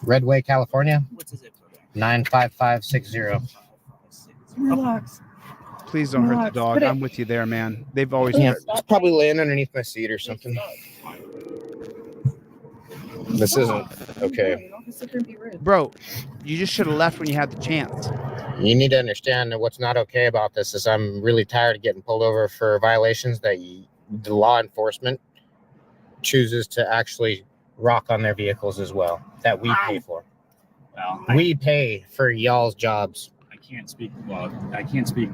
Redway, California. What's the zip code? 95560. Relax. Please don't hurt the dog. I'm with you there, man. They've always hurt. It's probably laying underneath my seat or something. This isn't okay. Bro, you just should have left when you had the chance. You need to understand that what's not okay about this is I'm really tired of getting pulled over for violations that the law enforcement chooses to actually rock on their vehicles as well, that we pay for. Well, we pay for y'all's jobs. I can't speak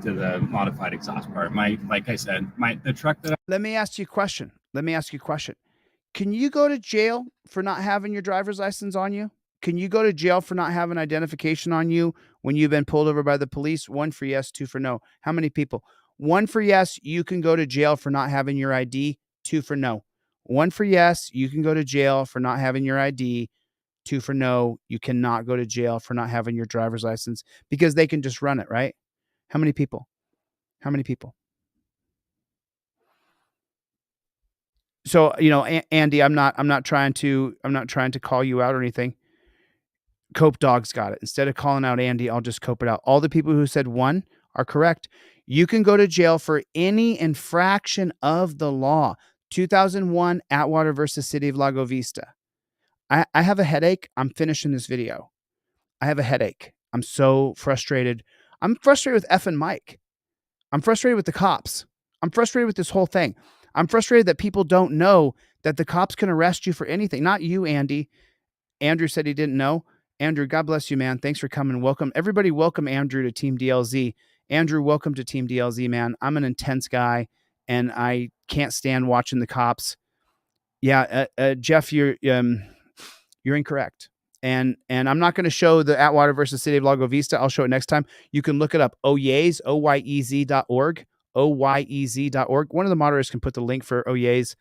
to the modified exhaust part. Like I said, the truck that Let me ask you a question. Can you go to jail for not having your driver's license on you? Can you go to jail for not having identification on you when you've been pulled over by the police? 1 for yes, 2 for no. How many people? 1 for yes, you can go to jail for not having your ID. 2 for no. 1 for yes, you can go to jail for not having your ID. 2 for no, you cannot go to jail for not having your driver's license because they can just run it, right? How many people? How many people? So, you know, Andy, I'm not trying to call you out or anything. Cope Dog's got it. Instead of calling out Andy, I'll just cope it out. All the people who said 1 are correct. You can go to jail for any infraction of the law. 2001 Atwater versus City of Lago Vista. I have a headache. I'm finishing this video. I have a headache. I'm so frustrated. I'm frustrated with effing Mike. I'm frustrated with the cops. I'm frustrated with this whole thing. I'm frustrated that people don't know that the cops can arrest you for anything. Not you, Andy. Andrew said he didn't know. Andrew, God bless you, man. Thanks for coming. Welcome. Everybody welcome Andrew to Team DLZ. Andrew, welcome to Team DLZ, man. I'm an intense guy, and I can't stand watching the cops. Yeah, Jeff, you're incorrect. And I'm not going to show the Atwater versus City of Lago Vista. I'll show it next time. You can look it up. Oyez, OYEZ.org. OYEZ.org. One of the moderators can put the link for Oyez.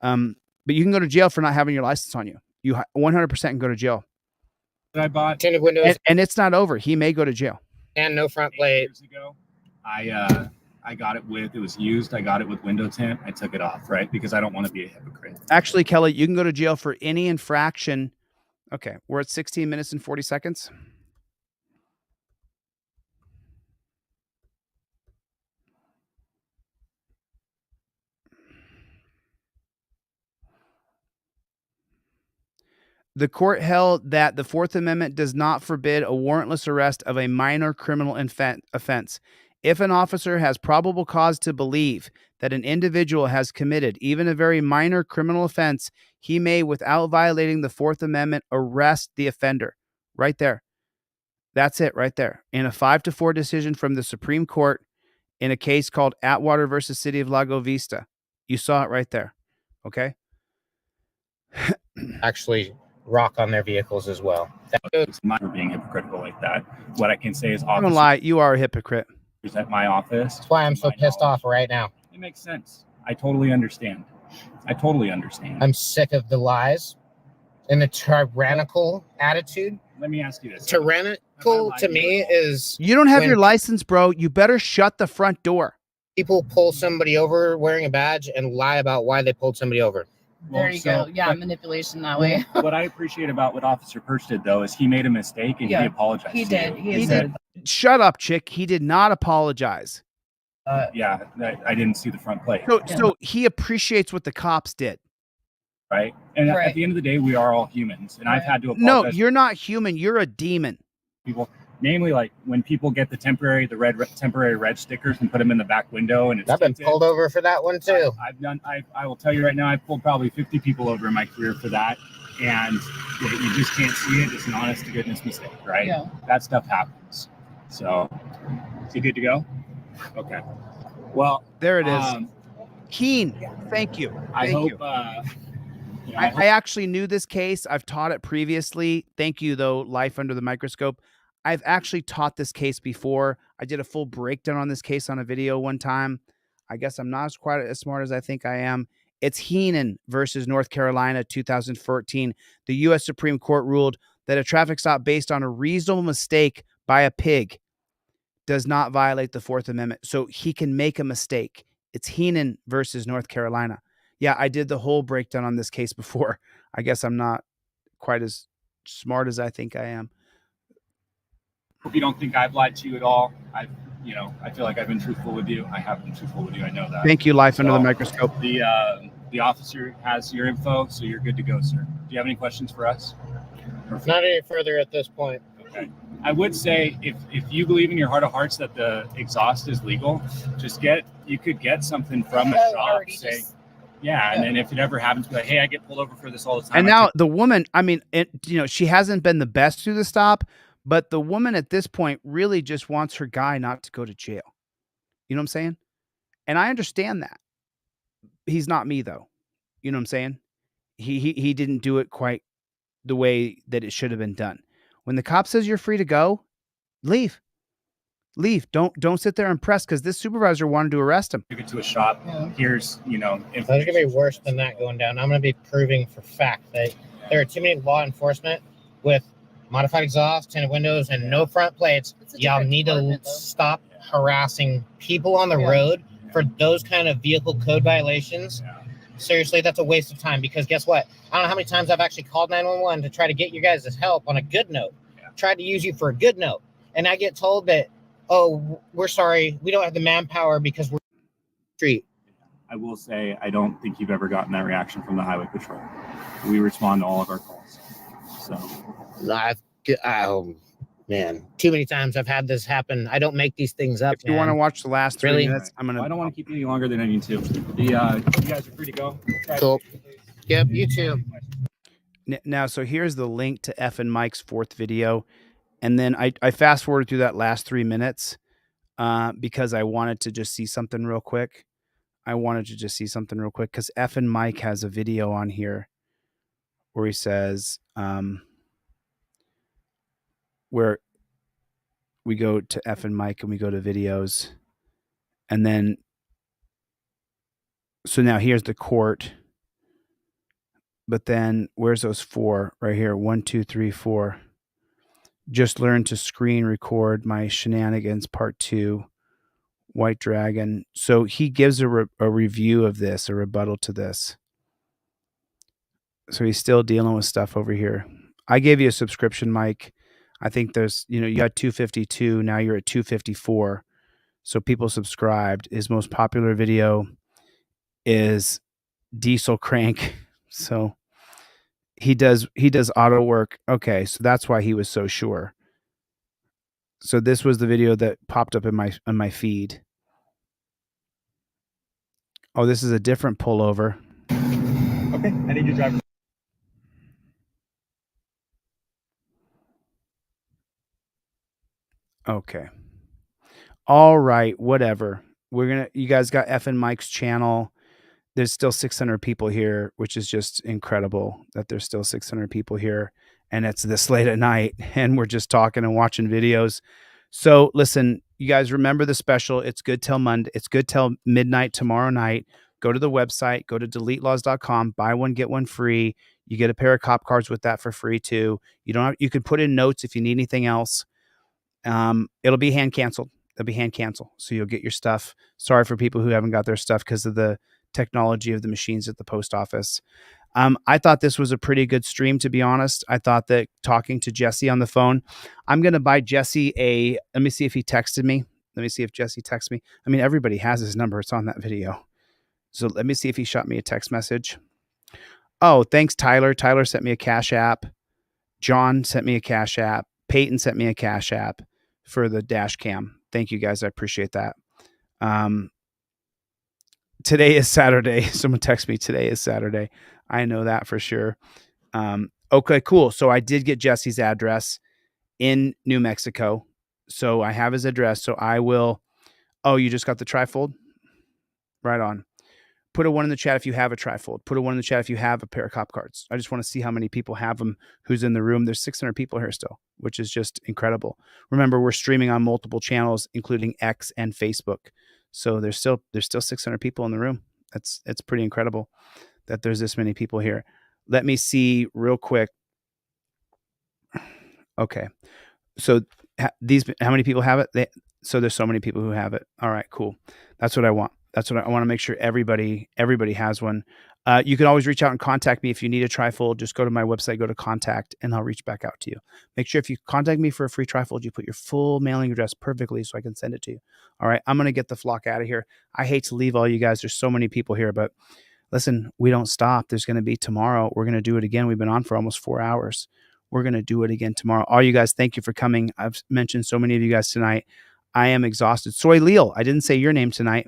But you can go to jail for not having your license on you. You 100% can go to jail. I bought tinted windows and it's not over. He may go to jail. and no front plate. Years ago, I got it with, it was used. I got it with window tint. I took it off, right? Because I don't want to be a hypocrite. Actually, Kelly, you can go to jail for any infraction. Okay, we're at 16 minutes and 40 seconds. The court held that the Fourth Amendment does not forbid a warrantless arrest of a minor criminal offense. If an officer has probable cause to believe that an individual has committed even a very minor criminal offense, he may, without violating the Fourth Amendment, arrest the offender. Right there. That's it right there. In a 5-4 decision from the Supreme Court in a case called Atwater versus City of Lago Vista. You saw it right there. Okay? Actually rock on their vehicles as well. It's not for being hypocritical like that. What I can say is, I'm gonna lie, you are a hypocrite. At my office. That's why I'm so pissed off right now. It makes sense. I totally understand. I'm sick of the lies and the tyrannical attitude. Let me ask you this. Tyrannical to me is you don't have when your license, bro. You better shut the front door. people pull somebody over wearing a badge and lie about why they pulled somebody over. There you go. Yeah, manipulation that way. What I appreciate about what Officer Perch did, though, is he made a mistake and he apologized. He to did. you. He did. Shut up, chick. He did not apologize. Yeah, I didn't see the front plate. So he appreciates what the cops did. Right? And Right. at the end of the day, we are all humans. And I've had to No, apologize you're not human. You're a demon. to people. Namely, like when people get the temporary red stickers and put them in the back window. And it's I've been tinted. pulled over for that one too. I will tell you right now, I've pulled probably 50 people over in my career for that. And you just can't see it. It's an honest to goodness mistake, right? Yeah. That stuff happens. So, is he good to go? Okay. Well, There it is. Keen. Thank you. I Thank hope. you. I I actually knew this case. I've taught it previously. Thank you, though, Life Under the Microscope. I've actually taught this case before. I did a full breakdown on this case on a video one time. I guess I'm not quite as smart as I think I am. It's Heenan versus North Carolina, 2014. The U.S. Supreme Court ruled that a traffic stop based on a reasonable mistake by a pig does not violate the Fourth Amendment. So he can make a mistake. It's Heenan versus North Carolina. Yeah, I did the whole breakdown on this case before. I guess I'm not quite as smart as I think I am. hope you don't think I've lied to you at all. I feel like I've been truthful with you. I have been truthful with you. I know that. Thank you, Life Under the Microscope. The officer has your info, so you're good to go, sir. Do you have any questions for us? Not any further at this point. Okay. I would say if you believe in your heart of hearts that the exhaust is legal, you could get something from the shop. Say, and then if it ever happens, be like, hey, I get pulled over for this all the time. And now the woman, I mean, she hasn't been the best through the stop, but the woman at this point really just wants her guy not to go to jail. You know what I'm saying? And I understand that. He's not me, though. You know what I'm saying? He didn't do it quite the way that it should have been done. When the cop says you're free to go, leave. Leave. Don't sit there and press because this supervisor wanted to arrest him. Took it to a shop. Here's, There's going to be worse than that going down. I'm going to be proving for fact that there are too many law enforcement with modified exhaust, tinted windows, and no front plates. Y'all need to stop harassing people on the road for those kind of vehicle code violations. Seriously, that's a waste of time because guess what? I don't know how many times I've actually called 911 to try to get you guys' help on a good note. Tried to use you for a good note. And I get told that, oh, we're sorry, we don't have the manpower because we're street. I will say, I don't think you've ever gotten that reaction from the Highway Patrol. We respond to all of our calls. So, oh man, too many times I've had this happen. I don't make these things up. If you want to watch the last 3 minutes, I don't want to keep you any longer than I need to. You guys are free to go. Cool. Yep, you too. Now, so here's the link to F and Mike's 4th video. And then I fast forwarded through that last 3 minutes because I wanted to just see something real quick. Because F and Mike has a video on here where he says, where we go to F and Mike and we go to videos. And then, so now here's the court. But then where's those 4 right here? 1, 2, 3, 4. Just learned to screen record my shenanigans part 2, White Dragon. So he gives a review of this, a rebuttal to this. So he's still dealing with stuff over here. I gave you a subscription, Mike. I think there's, you got 252. Now you're at 254. So people subscribed. His most popular video is Diesel Crank. So he does auto work. Okay, so that's why he was so sure. So this was the video that popped up in my feed. Oh, this is a different pullover. Okay, I need your driver. Okay. All right, whatever. You guys got F and Mike's channel. There's still 600 people here, which is just incredible that there's still 600 people here. And it's this late at night and we're just talking and watching videos. So listen, you guys remember the special. It's good till Monday. It's good till midnight tomorrow night. Go to the website, go to deletelaws.com, buy one, get one free. You get a pair of cop cards with that for free too. You can put in notes if you need anything else. It'll be hand canceled. It'll be hand cancel. So you'll get your stuff. Sorry for people who haven't got their stuff because of the technology of the machines at the post office. I thought this was a pretty good stream, to be honest. I thought that talking to Jesse on the phone, I'm going to buy Jesse let me see if he texted me. Let me see if Jesse texted me. I mean, everybody has his number. It's on that video. So let me see if he shot me a text message. Oh, thanks, Tyler. Tyler sent me a Cash App. John sent me a Cash App. Peyton sent me a Cash App for the dash cam. Thank you guys. I appreciate that. Today is Saturday. Someone text me today is Saturday. I know that for sure. Okay, cool. So I did get Jesse's address in New Mexico. So I have his address. So I will. Oh, you just got the trifold? Right on. Put a 1 in the chat if you have a trifold. Put a 1 in the chat if you have a pair of cop cards. I just want to see how many people have them, who's in the room. There's 600 people here still, which is just incredible. Remember, we're streaming on multiple channels, including X and Facebook. So there's still 600 people in the room. It's pretty incredible that there's this many people here. Let me see real quick. Okay. So how many people have it? So there's so many people who have it. All right, cool. That's what I want. That's what I want to make sure everybody has one. You can always reach out and contact me if you need a trifold. Just go to my website, go to contact, and I'll reach back out to you. Make sure if you contact me for a free trifold, you put your full mailing address perfectly so I can send it to you. All right, I'm going to get the flock out of here. I hate to leave all you guys. There's so many people here, but listen, we don't stop. There's going to be tomorrow. We're going to do it again. We've been on for almost 4 hours. We're going to do it again tomorrow. All you guys, thank you for coming. I've mentioned so many of you guys tonight. I am exhausted. Soy Leal, I didn't say your name tonight.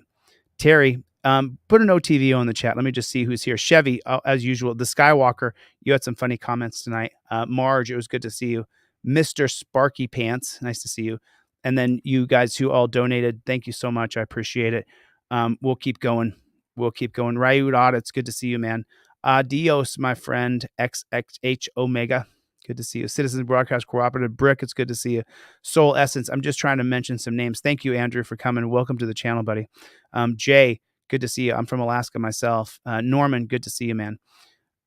Terry, put an OTVO in the chat. Let me just see who's here. Chevy, as usual. The Skywalker, you had some funny comments tonight. Marge, it was good to see you. Mr. Sparky Pants, nice to see you. And then you guys who all donated, thank you so much. I appreciate it. We'll keep going. Ryud Odd, it's good to see you, man. Dios, my friend, XXH Omega. Good to see you. Citizens Broadcast Cooperative. Brick, it's good to see you. Soul Essence. I'm just trying to mention some names. Thank you, Andrew, for coming. Welcome to the channel, buddy. Jay, good to see you. I'm from Alaska myself. Norman, good to see you, man.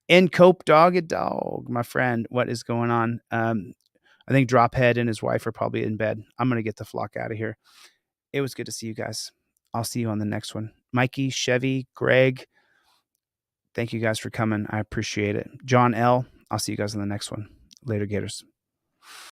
In Cope Dog, my friend, what is going on? I think Drophead and his wife are probably in bed. I'm going to get the flock out of here. It was good to see you guys. I'll see you on the next one. Mikey, Chevy, Greg, thank you guys for coming. I appreciate it. John L., I'll see you guys on the next one. Later, Gators.